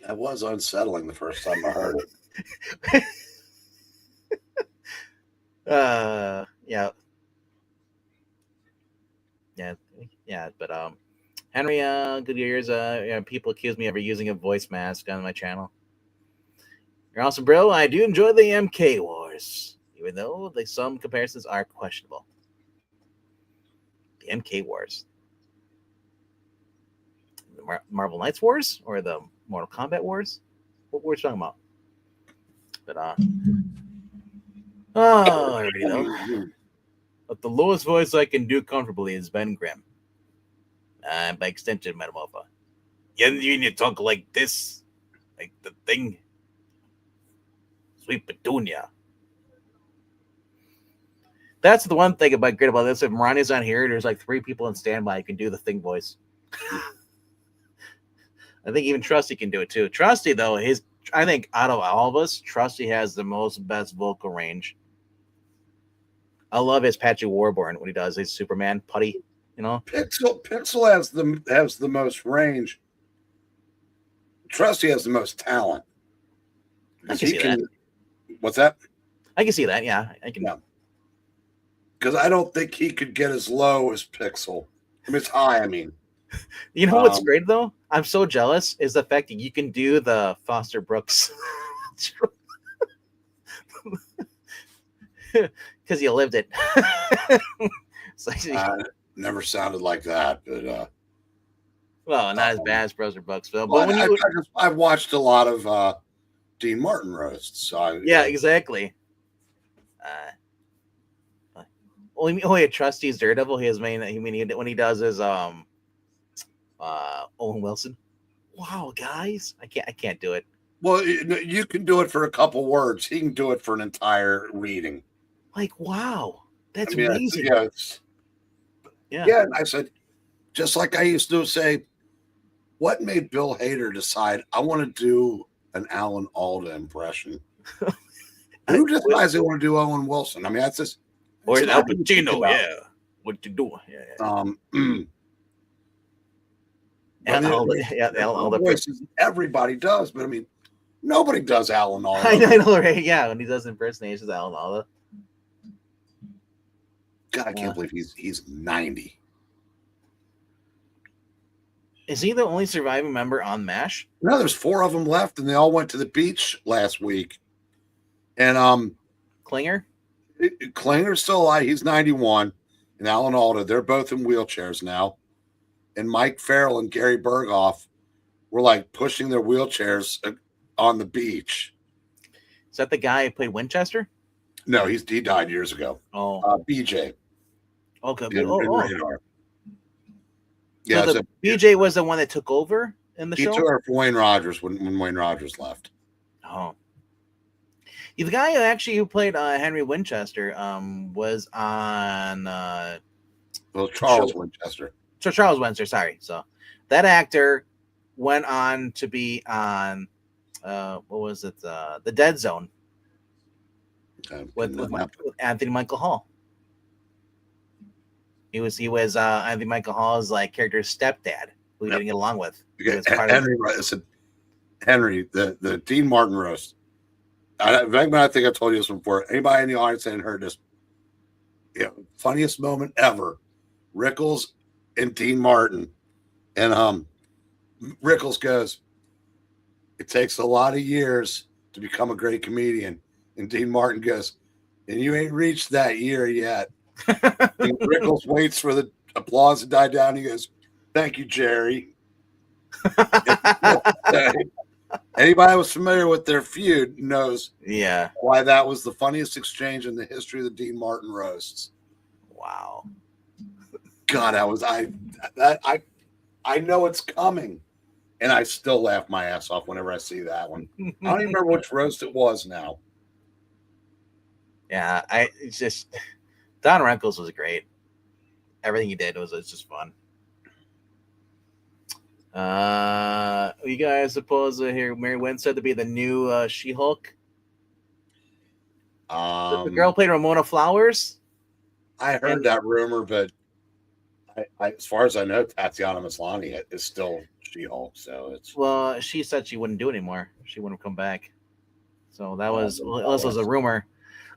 That was unsettling the first time I heard it. Yeah. But Henry, good years. People accuse me of using a voice mask on my channel. You're awesome, bro. I do enjoy the MK Wars, even though some comparisons are questionable. The MK Wars, the Marvel Knights Wars, or the Mortal Kombat Wars? What wars are you talking about? But already though. But the lowest voice I can do comfortably is Ben Grimm. And by extension, Metamorpha. You need to talk like this. Like the thing. Sweet Petunia. That's the one thing great about this. If Marani's not here, there's like 3 people in standby who can do the thing voice. I think even Trusty can do it too. Trusty, though, I think out of all of us, Trusty has the best vocal range. I love his Patrick Warburton when he does his Superman putty, you know. Pixel has the most range. Trusty has the most talent. I can see that. What's that? I can see that. Yeah, I can. Yeah. Because I don't think he could get as low as Pixel. I mean, it's high. I mean, you know what's great though? I'm so jealous is the fact that you can do the Foster Brooks because you lived it. Never sounded like that, but well, not as bad as Brother Brooks, Phil. But when I've watched a lot of Dean Martin roasts, so yeah, exactly. Only a Trusty's Daredevil. When he does his Owen Wilson. Wow, guys, I can't do it. Well, you can do it for a couple words. He can do it for an entire reading. Like, wow, that's amazing. Yeah. And I said, just like I used to say, what made Bill Hader decide I want to do an Alan Alda impression? Who decides they want to do Owen Wilson? I mean, that's just. Or Al Pacino, yeah. What you doing? Yeah. Alda voices everybody does, but I mean, nobody does Alan Alda. I know, right? Yeah, when he does impersonations of Alan Alda. God, I can't believe he's 90. Is he the only surviving member on MASH? No, there's 4 of them left, and they all went to the beach last week. And Klinger? Klinger's still alive. He's 91. And Alan Alda, they're both in wheelchairs now. And Mike Farrell and Gary Berghoff were like pushing their wheelchairs on the beach. Is that the guy who played Winchester? No, he died years ago. Oh, BJ. Okay. Yeah, so BJ was the one that took over in the show? He took over for Wayne Rogers when Wayne Rogers left. Oh. The guy who played Henry Winchester was on Charles Winchester. So Charles Winchester, sorry. So that actor went on to be on what was it? The Dead Zone with Anthony Michael Hall. He was Anthony Michael Hall's like character's stepdad who he didn't get along with. Henry, the Dean Martin roast. I think I told you this before. Anybody in the audience hadn't heard this? Yeah, funniest moment ever. Rickles and Dean Martin, and Rickles goes, "It takes a lot of years to become a great comedian," and Dean Martin goes, "And you ain't reached that year yet." And Rickles waits for the applause to die down. He goes, "Thank you, Jerry." Anybody who was familiar with their feud knows Yeah. why that was the funniest exchange in the history of the Dean Martin roasts. Wow. God, I know it's coming, and I still laugh my ass off whenever I see that one. I don't even remember which roast it was now. Yeah, it's just Don Rickles was great. Everything he did was just fun. You guys suppose here Mary Wynn said to be the new She-Hulk? The girl played Ramona Flowers. I heard that rumor, but as far as I know, Tatiana Maslany is still She-Hulk. So it's she said she wouldn't do it anymore. She wouldn't come back. So that was a rumor.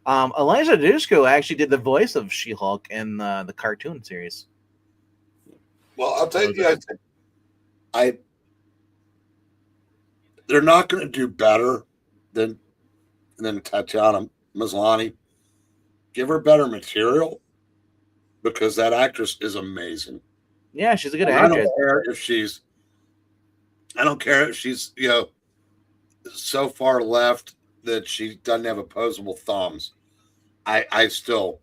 Eliza Dushku actually did the voice of She-Hulk in the cartoon series. Well, I'll tell you, they're not going to do better than Tatiana Maslany. Give her better material because that actress is amazing. Yeah, she's a good actress. I don't care if she's so far left that she doesn't have opposable thumbs. I hope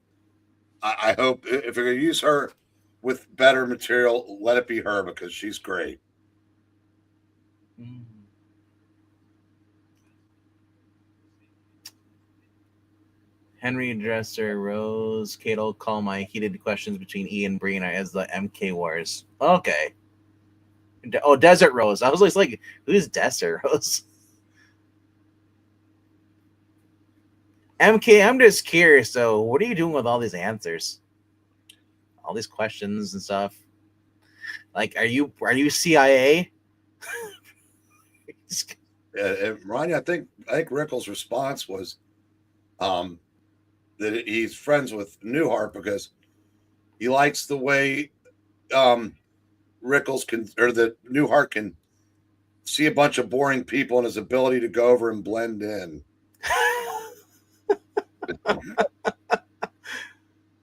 if you're going to use her with better material, let it be her because she's great. Mm. Henry Dresser, Rose, Cato, call my heated questions between E and Brina as the MK Wars. Okay. Oh, Desert Rose. I was always like, who's Desert Rose? MK, I'm just curious though. What are you doing with all these answers? All these questions and stuff. Like, are you CIA? Ronnie, I think Rickles' response was that he's friends with Newhart because he likes the way Rickles that Newhart can see a bunch of boring people and his ability to go over and blend in.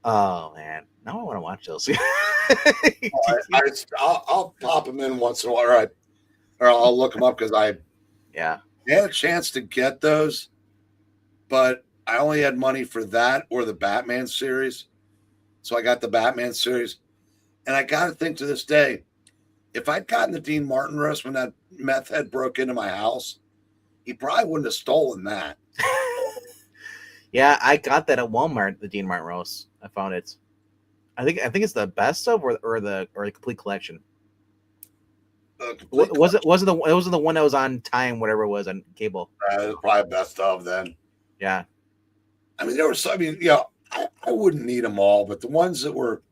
Oh man, now I want to watch those. I'll pop them in once in a while, or I'll look them up because I had a chance to get those, but I only had money for that or the Batman series, so I got the Batman series, and I got to think to this day, if I'd gotten the Dean Martin roast when that meth head broke into my house, he probably wouldn't have stolen that. Yeah, I got that at Walmart. The Dean Martin roast. I found it. I think it's the best of or the complete collection. Was it the one that was on time, whatever it was on cable? It was probably best of then. Yeah. I mean, there were some. I mean, I wouldn't need them all, but the ones that were,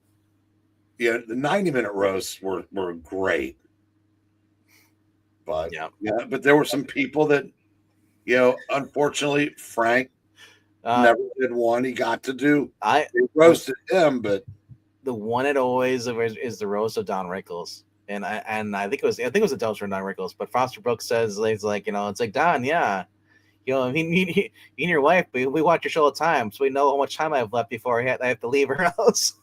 the 90-minute roasts were great. But but there were some people that, unfortunately, Frank never did one. He got to do. They roasted him, but the one it always is the roast of Don Rickles, and I think it was a Delta from Don Rickles. But Foster Brooks says it's like it's like Don, yeah, me and your wife, we watch your show all the time, so we know how much time I have left before I have to leave her house.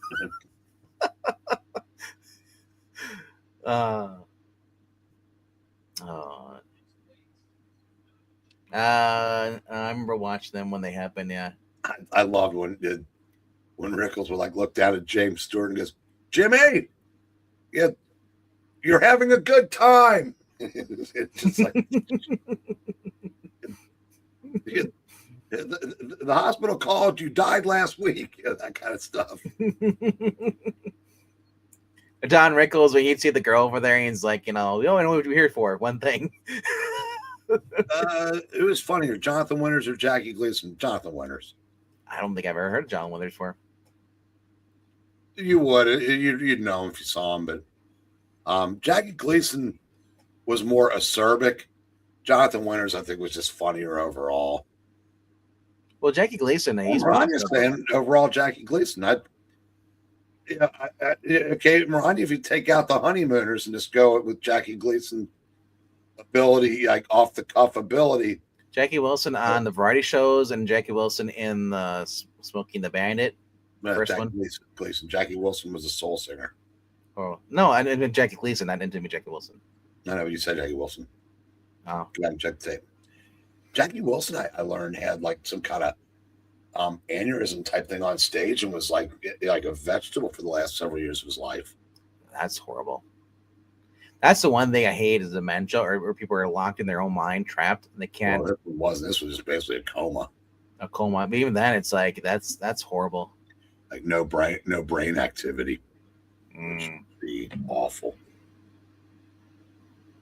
I remember watching them when they happened. Yeah, I loved when Rickles would like look down at James Stewart and goes, "Jimmy, yeah, you're having a good time." It's just like the hospital called. You died last week. That kind of stuff. Don Rickles, when he'd see the girl over there, he's like, I know what we're here for. One thing. It was funnier, Jonathan Winters or Jackie Gleason. Jonathan Winters. I don't think I've ever heard of John Winters before. You would. You'd know him if you saw him, but Jackie Gleason was more acerbic. Jonathan Winters, I think, was just funnier overall. Well, Jackie Gleason, he's saying overall Jackie Gleason. Okay, Miranda, if you take out the honeymooners and just go with Jackie Gleason ability, like off the cuff ability. Jackie Wilson on the variety shows and Jackie Wilson in the Smoking the Bandit. First Jackie one. Gleason. Jackie Wilson was a soul singer. Oh no, I didn't mean Jackie Gleason. I didn't mean Jackie Wilson. No, you said Jackie Wilson. Oh, Go ahead and check the tape. Jackie Wilson, I learned, had like some kind of aneurysm type thing on stage and was like a vegetable for the last several years of his life. that's horrible. That's the one thing I hate is dementia, or people are locked in their own mind, trapped, and they can't. Well, this wasn't. This was just basically a coma. A coma. But even then, it's like that's horrible. Like no brain activity. Which Mm. would be awful.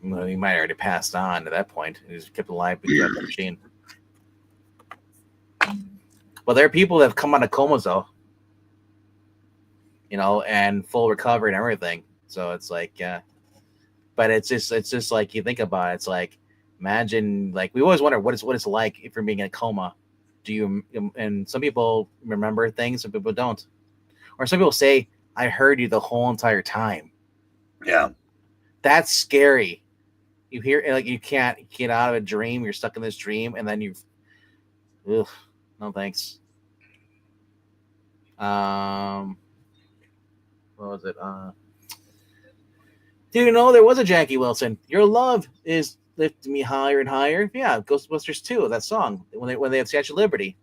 Well, he might have already passed on at that point. He just kept alive because of the machine. Well, there are people that have come out of comas though, and full recovery and everything. So it's like, but it's just like you think about it. It's like, imagine, like, we always wonder what it's like if you're being in a coma. Do you? And some people remember things, some people don't, or some people say, "I heard you the whole entire time." Yeah, that's scary. You hear, like, you can't get out of a dream. You're stuck in this dream, and then ugh, no thanks. What was it? Do you know there was a Jackie Wilson? Your love is lifting me higher and higher. Yeah, Ghostbusters 2, that song when they had Statue of Liberty.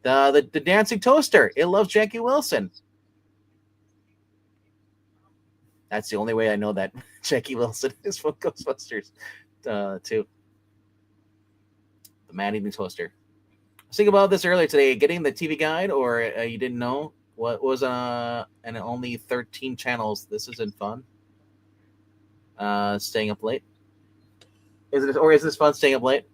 The dancing toaster. It loves Jackie Wilson. That's the only way I know that Jackie Wilson is from Ghostbusters 2. The man-eating toaster. I was thinking about this earlier today. Getting the TV guide, or you didn't know what was and only 13 channels. This isn't fun. Staying up late. Is this fun? Staying up late.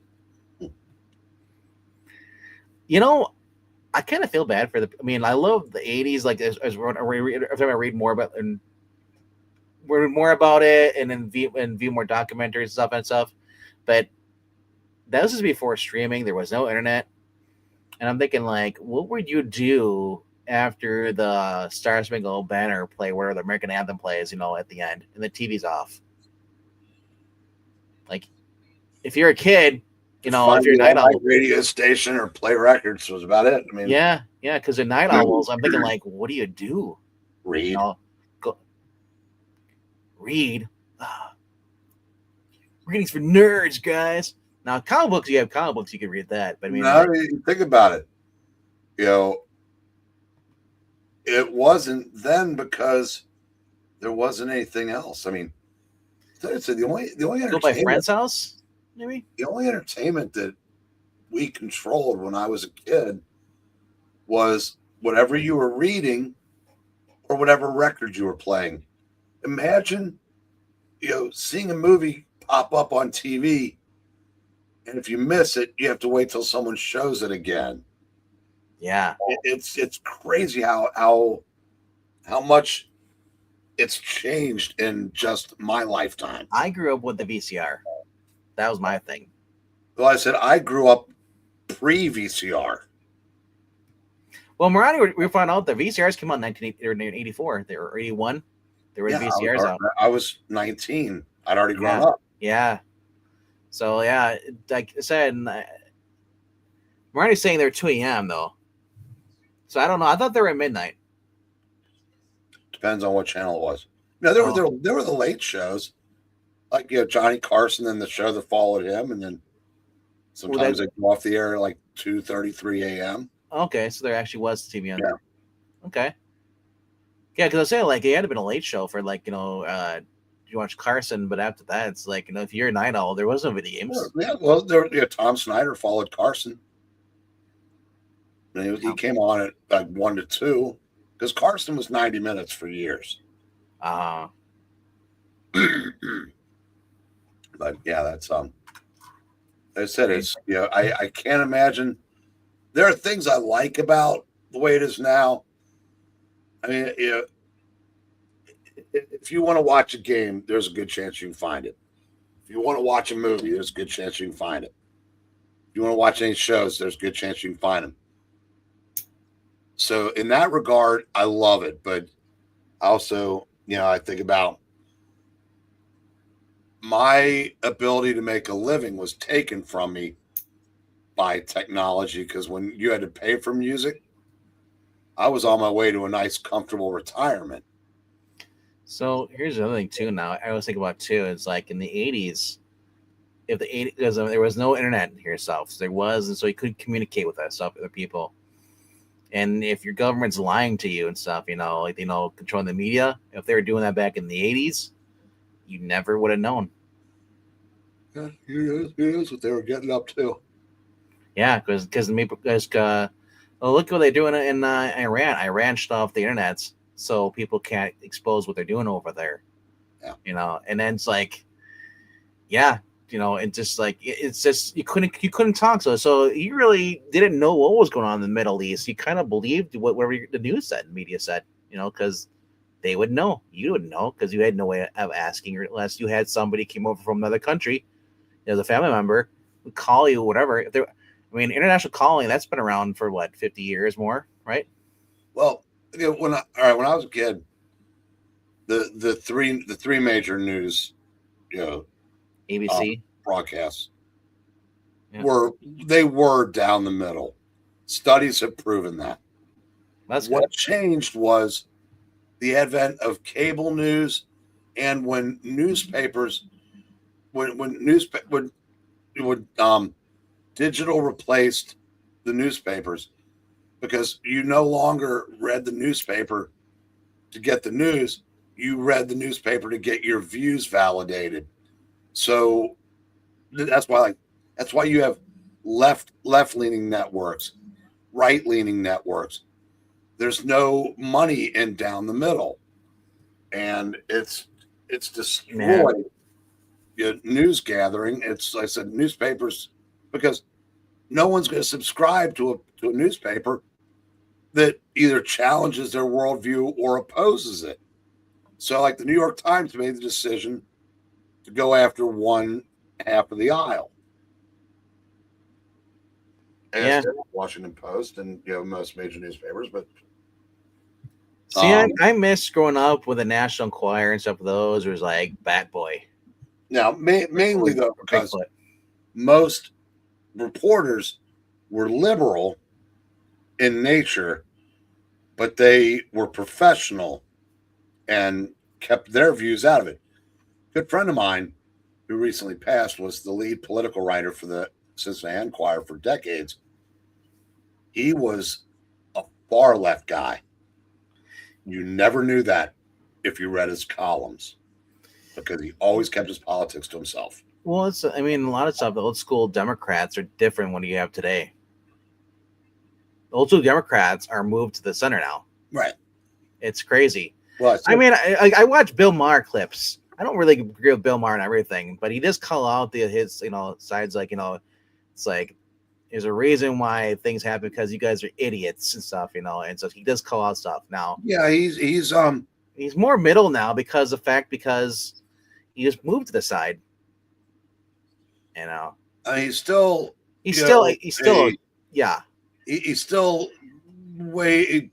I kind of feel bad for I love the 80s. Like as every time I read more about and more about it, and then view more documentaries and stuff. But that was just before streaming. There was no internet, and I'm thinking, like, what would you do after the Star Spangled Banner play, where the American anthem plays, at the end, and the TV's off? Like, if you're a kid, if you're a night owl, radio station or play records was about it. I mean, yeah, because in night owls, I'm thinking, like, what do you do? Read. Go read. Readings for nerds, guys. Now, comic books, you have comic books, you can read that. But think about it. It wasn't then because there wasn't anything else. I mean, so the only go by friend's house, maybe. The only entertainment that we controlled when I was a kid was whatever you were reading or whatever record you were playing. Imagine, seeing a movie pop up on TV, and if you miss it, you have to wait till someone shows it again. Yeah, it's crazy how much it's changed in just my lifetime. I grew up with the VCR. That was my thing. Well, I said I grew up pre-VCR. Well, Marani, we found out the VCRs came out in 1984. They were 81. There were VCRs out. I was 19. I'd already grown up. Yeah. So, yeah, like I said, Marani's saying they're 2 a.m., though. So, I don't know. I thought they were at midnight. Depends on what channel it was. No, there were the late shows. Like, Johnny Carson and the show that followed him. And then sometimes they go off the air at like 2:33 a.m. Okay, so there actually was TV on there. Okay. Yeah, because I was saying, like, it had been a late show for, like, you watch Carson, but after that, it's like, if you're a night owl, there was no video games. Yeah, well, Tom Snyder followed Carson. And he came on at like 1 to 2 because Carson was 90 minutes for years. But yeah, that's I said it's I can't imagine. There are things I like about the way it is now. I mean, if you want to watch a game, there's a good chance you can find it. If you want to watch a movie, there's a good chance you can find it. If you want to watch any shows, there's a good chance you can find them. So in that regard, I love it. But also, I think about my ability to make a living was taken from me by technology, because when you had to pay for music, I was on my way to a nice, comfortable retirement. So here's another thing too. Now I always think about too. It's like in the '80s, if the '80s, because there was no internet here, so there was, and so you couldn't communicate with that stuff with other people. And if your government's lying to you and stuff, like controlling the media, if they were doing that back in the '80s, you never would have known. Yeah, here's what they were getting up to. Yeah, because look what they're doing in Iran. Iran shut off the internet so people can't expose what they're doing over there. Yeah. And then it's like, yeah, and just like it's just you couldn't talk. So you really didn't know what was going on in the Middle East. You kind of believed whatever the news said, media said, because they would know. You would know because you had no way of asking, unless you had somebody came over from another country as a family member would call you, whatever. International calling, that's been around for what, 50 years more, right? Well, when I was a kid, the three major news, ABC. broadcasts Yeah. were down the middle. Studies have proven that. That's what good. changed was the advent of cable news, and when newspapers, when digital replaced the newspapers, because you no longer read the newspaper to get the news, you read the newspaper to get your views validated. So that's why you have left leaning networks, right leaning networks. There's no money in down the middle, and it's destroyed news gathering. It's, like I said, newspapers, because no one's going to subscribe to a newspaper that either challenges their worldview or opposes it. So, like, the New York Times made the decision to go after one half of the aisle. As did Washington Post and most major newspapers. But see, I miss growing up with the National Enquirer and stuff. Those was like Bat Boy. Now, mainly though, because most reporters were liberal in nature, but they were professional and kept their views out of it. A good friend of mine who recently passed was the lead political writer for the Cincinnati Enquirer for decades. He was a far left guy. You never knew that if you read his columns, because he always kept his politics to himself. Well, a lot of stuff, the old school Democrats are different when you have today. The old school Democrats are moved to the center now. Right. It's crazy. Well, I watch Bill Maher clips. I don't really agree with Bill Maher and everything, but he does call out his sides, like, it's like there's a reason why things happen because you guys are idiots and stuff, and so he does call out stuff now. Yeah, he's more middle now because he just moved to the side. He's still way, at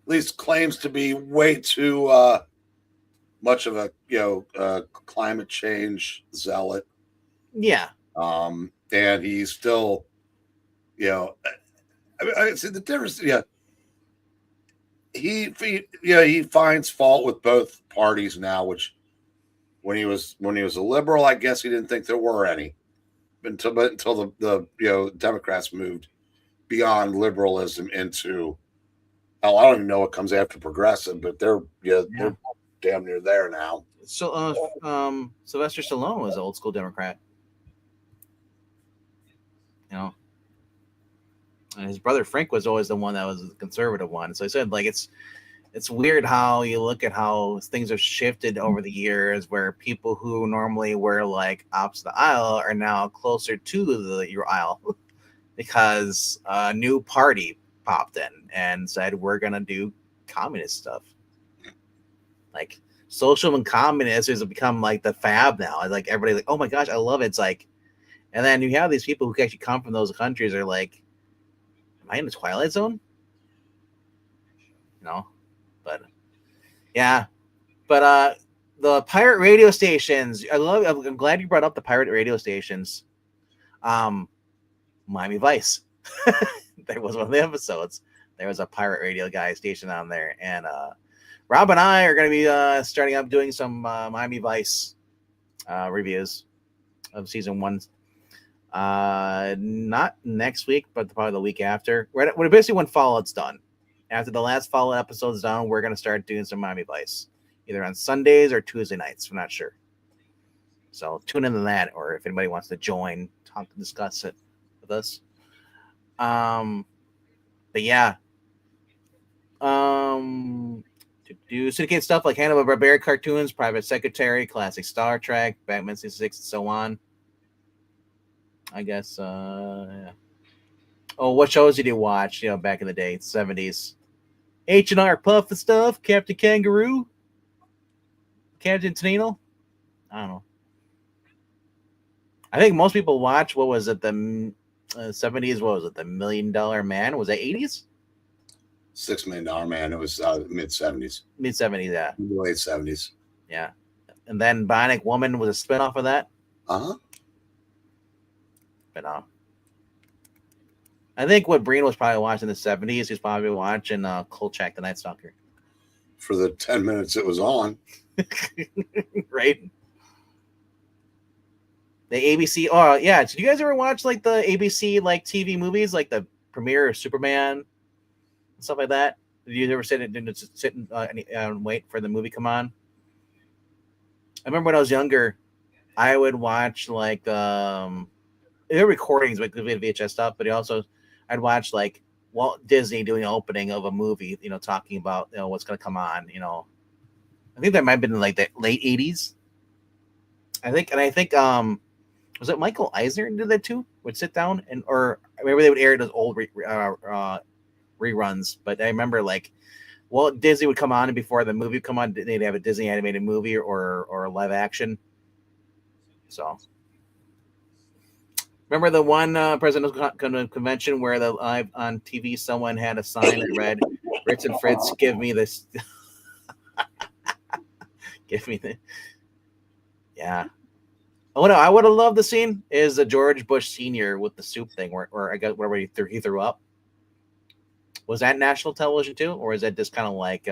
least claims to be way too much of a climate change zealot. Yeah. And he's still, I see the difference. Yeah. He finds fault with both parties now, which when he was a liberal, I guess he didn't think there were any until the Democrats moved beyond liberalism into, I don't even know what comes after progressive, but they're damn near there now. So Sylvester Stallone was an old school Democrat. And his brother Frank was always the one that was the conservative one. So I said, like, it's weird how you look at how things have shifted over the years, where people who normally were like opposite the aisle are now closer to your aisle because a new party popped in and said, we're going to do communist stuff. Like, social and communist has become like the fab now. Like, everybody like, oh my gosh, I love it. It's like, and then you have these people who actually come from those countries are like, am I in the Twilight Zone? But yeah, but the pirate radio stations, I'm glad you brought up the pirate radio stations. Miami Vice. There was one of the episodes. There was a pirate radio guy stationed on there, and Rob and I are going to be starting up doing some Miami Vice reviews of season 1. Not next week, but probably the week after. We're basically when Fallout's done. After the last Fallout episode is done, we're going to start doing some Miami Vice, either on Sundays or Tuesday nights. We're not sure. So tune into that, or if anybody wants to join, talk to discuss it with us. But yeah. To do syndicate stuff like Hanna-Barbera cartoons, Private Secretary, classic Star Trek, Batman 66, and so on. I guess. Yeah. Oh, what shows did you watch? Back in the day, 70s. H&R Puff and stuff, Captain Kangaroo, Captain Tennille. I don't know. I think most people watch. What was it? The 70s. What was it? The $1 Million Man. Was that 80s? $6 Million Man. It was mid 70s. Mid 70s, yeah. Late 70s. Yeah. And then Bionic Woman was a spinoff of that. Uh-huh. But I think what Breen was probably watching in the 70s, he's probably watching Kolchak the Night Stalker. For the 10 minutes it was on. Right? The ABC. Oh, yeah. Did you guys ever watch like the ABC like TV movies, like the premiere of Superman and stuff like that? Did you ever sit and wait for the movie to come on? I remember when I was younger, I would watch like there were recordings like VHS stuff, but I'd watch like Walt Disney doing an opening of a movie, talking about what's going to come on. I think that might have been in like the late 80s. I think was it Michael Eisner did that too? Would sit down or maybe they would air those old reruns. But I remember like Walt Disney would come on, and before the movie would come on, they'd have a Disney animated movie or live action. So remember the one presidential convention where the live on TV someone had a sign that read, "Ritz and Fritz, give me this." Give me the. Yeah. Oh no! I would have loved the scene is the George Bush Sr. with the soup thing, where I guess whatever he threw up. Was that national television too, or is that just kind of like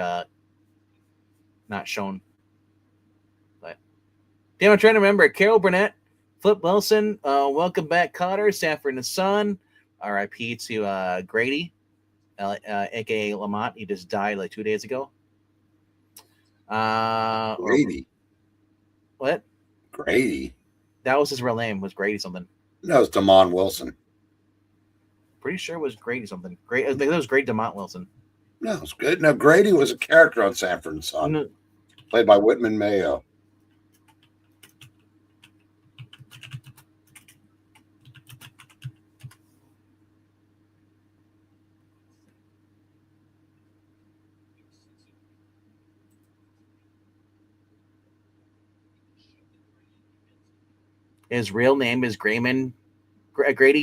not shown? But damn, I'm trying to remember. Carol Burnett, Flip Wilson, welcome back, Cotter, Sanford and the Son. R.I.P. to Grady, aka Lamont. He just died like 2 days ago. Grady. What? Grady. That was his real name. Was Grady something? No, it's Damon Wilson. Pretty sure it was Grady something. Great. I think it was Grady DeMont Wilson. No, it's good. No, Grady was a character on Sanford and Son, played by Whitman Mayo. His real name is Grady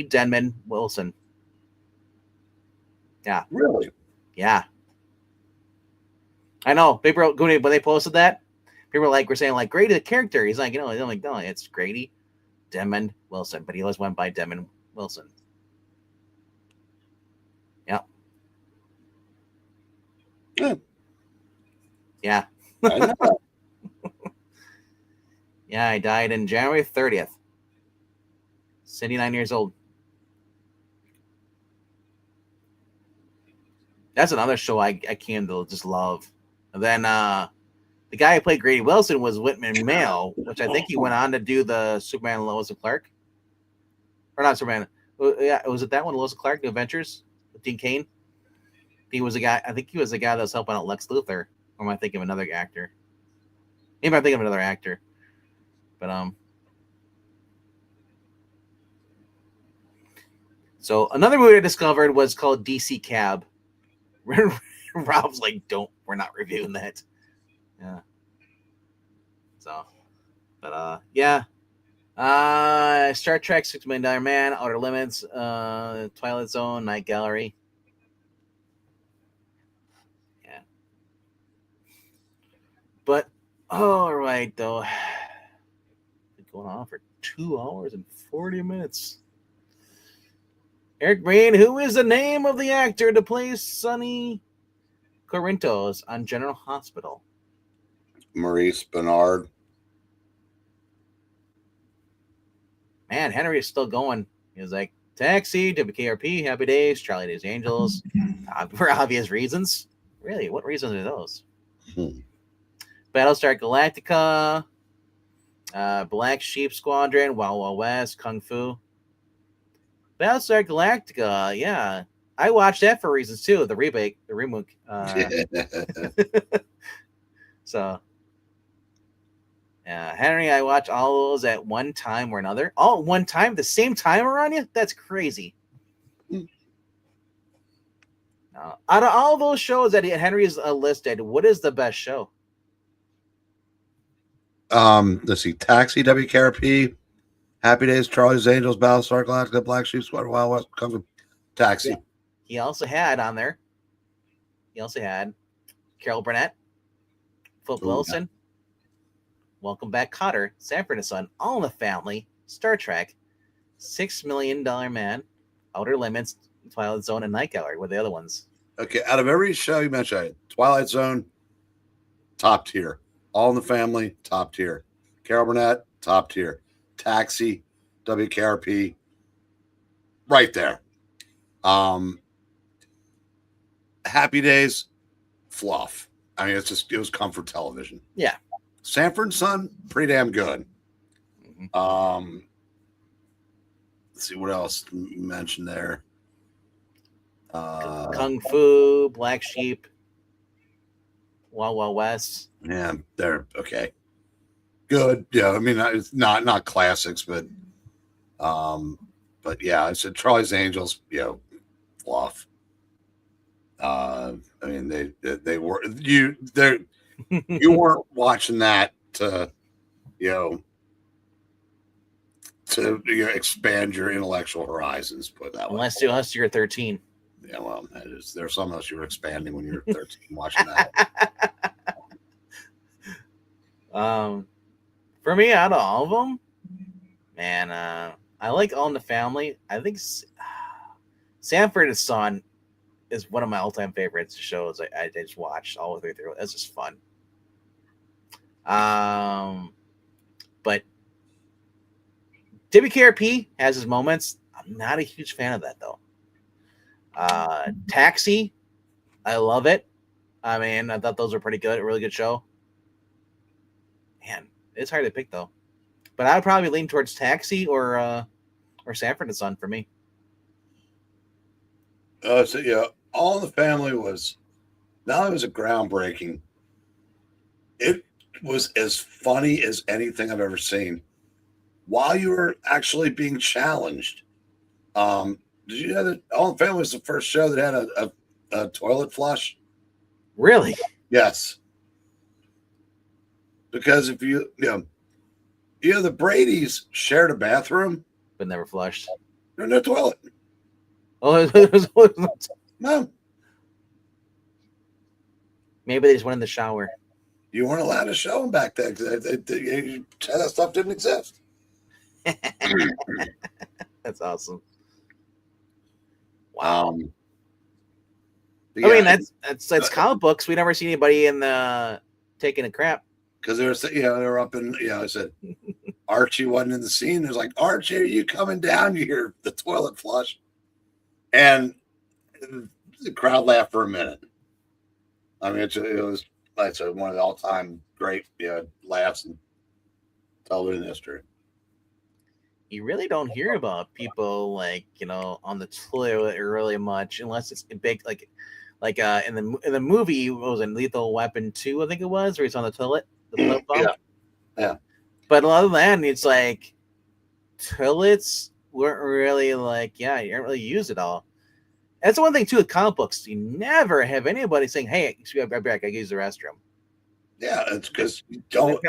Denman Wilson. Yeah. Really? Yeah. I know. People when they posted that, people were saying like Grady the character. He's like, no, it's Grady Denman Wilson, but he always went by Denman Wilson. Yep. Yeah. I know. Yeah, I died in January 30th. 79 years old. That's another show I came to just love. And then the guy who played Grady Wilson was Whitman Mayo, which I think he went on to do the Superman and Lois and Clark. Or not Superman. Yeah, was it that one, Lois and Clark, New Adventures with Dean Cain? He was a guy. I think he was the guy that was helping out Lex Luthor. Or am I thinking of another actor? Maybe I'm thinking of another actor. But so another movie I discovered was called DC Cab. Rob's like, we're not reviewing that. Yeah. So, but yeah. Star Trek, $6 Million Man, Outer Limits, Twilight Zone, Night Gallery. Yeah. But all right though. Going on for 2 hours and 40 minutes. Eric Breen, who is the name of the actor to play Sonny Corinthos on General Hospital. Maurice Bernard. Man, Henry is still going. He was like, Taxi, WKRP, Happy Days, Charlie Day's Angels, for obvious reasons. Really, what reasons are those? Battlestar Galactica, Black Sheep Squadron, Wild Wild West, Kung Fu. Battlestar Galactica, yeah. I watched that for reasons too. The remake. So, Henry, I watch all those at one time or another. All at one time, the same time around you? That's crazy. Out of all those shows that Henry's listed, what is the best show? Let's see. Taxi, WKRP, Happy Days, Charlie's Angels, Battlestar Galactica, Black Sheep Squad, Wild West, Kung Fu. Taxi. Yeah. He also had on there. He also had Carol Burnett, Flip Wilson, Welcome Back, Kotter, Sanford and Son, All in the Family, Star Trek, $6 Million Man, Outer Limits, Twilight Zone, and Night Gallery were the other ones. Okay, out of every show you mentioned, Twilight Zone, top tier. All in the Family, top tier. Carol Burnett, top tier. Taxi, WKRP, right there. Happy Days, fluff. I mean, it was comfort television. Yeah. Sanford and Son, pretty damn good. Let's see what else you mentioned there. Kung Fu, Black Sheep, Wild Wild West. Yeah, they're okay. Good. Yeah, I mean, it's not classics, but yeah, I said Charlie's Angels, fluff. I mean, they were you weren't watching that to expand your intellectual horizons, put that way. Unless you're 13. Yeah, well, there's some else you were expanding when you were 13 watching that. For me, out of all of them, man, I like All in the Family. I think Sanford and Son is one of my all-time favorites shows. I just watched all the way through. That's just fun. But WKRP has his moments. I'm not a huge fan of that though. Taxi, I love it. I mean, I thought those were pretty good. A really good show. Man, it's hard to pick though. But I would probably lean towards Taxi or Sanford and Son for me. So yeah, All in the Family was not only was it groundbreaking, it was as funny as anything I've ever seen. While you were actually being challenged, did you know that All in the Family was the first show that had a toilet flush? Really? Yes. Because if the Bradys shared a bathroom, but never flushed. No toilet. Oh, No. Maybe they just went in the shower. You weren't allowed to show them back then because that stuff didn't exist. That's awesome. Wow. Yeah, I mean, that's comic books. We never see anybody in the taking a crap. Because they were up in, I said, Archie wasn't in the scene. There's like, Archie, are you coming down? You hear the toilet flush. And the crowd laughed for a minute. I mean, it was, like I said, one of the all-time great laughs in television history. You really don't hear about people on the toilet really much, unless it's big, like in the movie, what was it, Lethal Weapon 2, I think it was, where he's on the toilet, the bump. Yeah. But other than that, it's like toilets weren't really you don't really use it all. That's one thing too with comic books. You never have anybody saying, "Hey, I'll be right back. I use the restroom." Yeah, it's because you don't.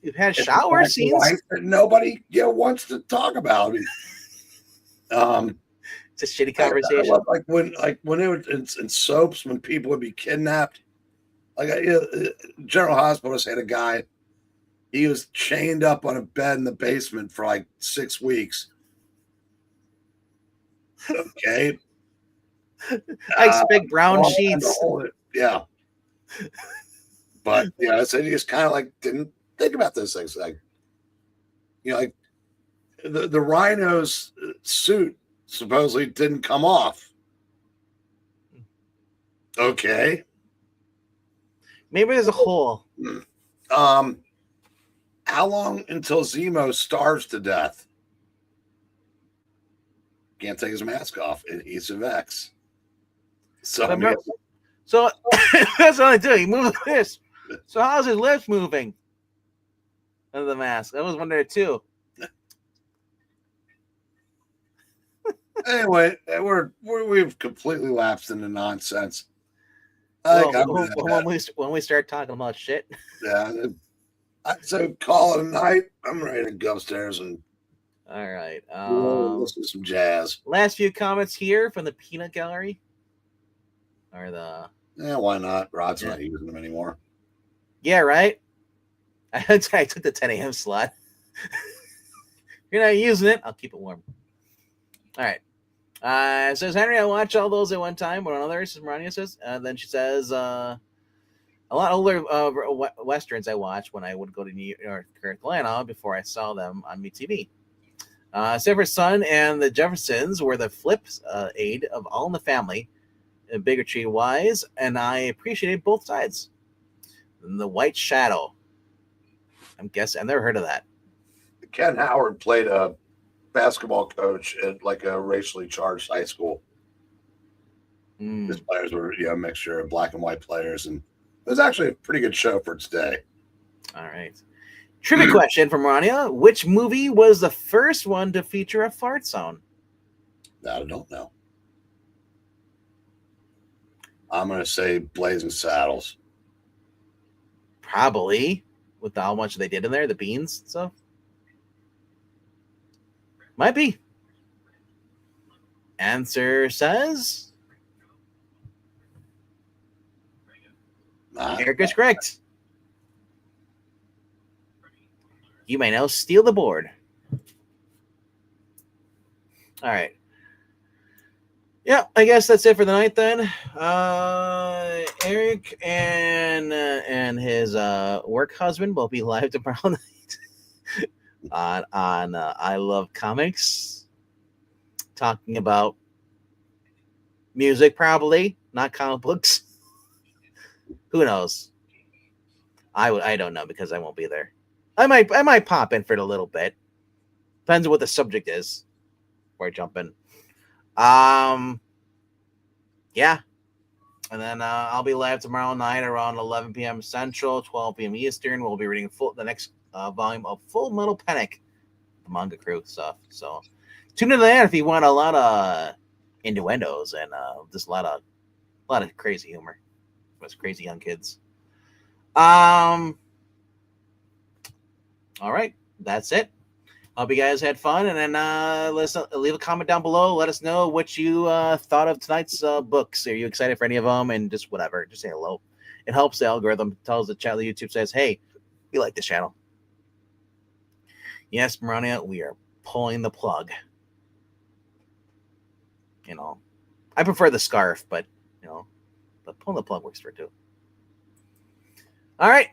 You've had shower scenes that nobody wants to talk about. It's a shitty conversation. Like when it was in soaps, when people would be kidnapped. Like General Hospital had a guy. He was chained up on a bed in the basement for like 6 weeks. Okay. I expect brown sheets. Yeah. But yeah, so you just kind of like didn't think about those things. Like, like the Rhino's suit supposedly didn't come off. Okay. Maybe there's a hole. How long until Zemo starves to death? Can't take his mask off. He's a Vex. So so that's what I do. He moves this. So how's his lips moving under the mask? I was wondering too. Anyway, we've completely lapsed into nonsense. When we start talking about shit. Yeah. So call it a night. I'm ready to go upstairs and all right. Listen to some jazz. Last few comments here from the Peanut Gallery. Or the why not? Rod's not using them anymore. Yeah, right. I took the 10 a.m. slot. You're not using it. I'll keep it warm. All right. Says Henry, I watch all those at one time. What another? Marania says. Then she says, a lot older westerns I watched when I would go to New York or Atlanta before I saw them on MeTV. Sanford's Son and the Jeffersons were the flip aid of All in the Family, bigotry wise, and I appreciated both sides. And the White Shadow. I'm guessing I've never heard of that. Ken Howard played a basketball coach at like a racially charged high school. His players were a mixture of black and white players, and it was actually a pretty good show for its day. All right. Trivia question from Rania. Which movie was the first one to feature a fart sound? That I don't know. I'm going to say Blazing Saddles. Probably. With how much they did in there, the beans and stuff. Might be. Answer says Eric is correct. You may now steal the board. All right. Yeah, I guess that's it for the night then. Eric and his work husband will be live tomorrow night on I Love Comics, talking about music, probably not comic books. Who knows? I don't know because I won't be there. I might pop in for it a little bit. Depends on what the subject is. Before I jump in. Yeah. And then I'll be live tomorrow night around 11 p.m. Central, 12 p.m. Eastern. We'll be reading the next volume of Full Metal Panic, the manga crew stuff. So tune into that if you want a lot of innuendos and just a lot of crazy humor. Those crazy young kids. All right, that's it. Hope you guys had fun, and then leave a comment down below. Let us know what you thought of tonight's books. Are you excited for any of them? And just whatever, just say hello. It helps the algorithm. Tells the channel, YouTube says, "Hey, we like this channel." Yes, Marania, we are pulling the plug. I prefer the scarf, but but pulling the plug works for it too. All right.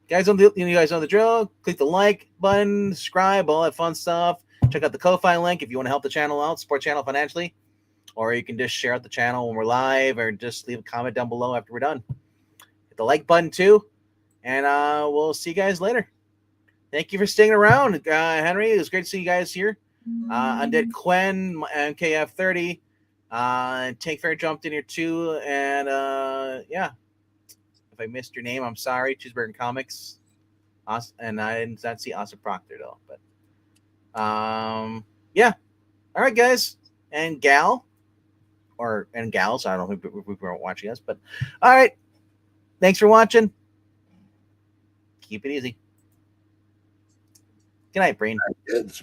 You guys know the drill. Click the like button, subscribe, all that fun stuff. Check out the Ko-Fi link if you want to help the channel out, support the channel financially. Or you can just share out the channel when we're live, or just leave a comment down below after we're done. Hit the like button too. And we'll see you guys later. Thank you for sticking around, Henry. It was great to see you guys here. Undead Quen, MKF30. Tank Fair jumped in here too. And yeah. If I missed your name, I'm sorry. Cheeseburger Comics. And I did not see Austin Proctor though. But yeah. All right, guys. And gal. And gals. I don't know who weren't watching us, but all right. Thanks for watching. Keep it easy. Good night, Breen. Kids.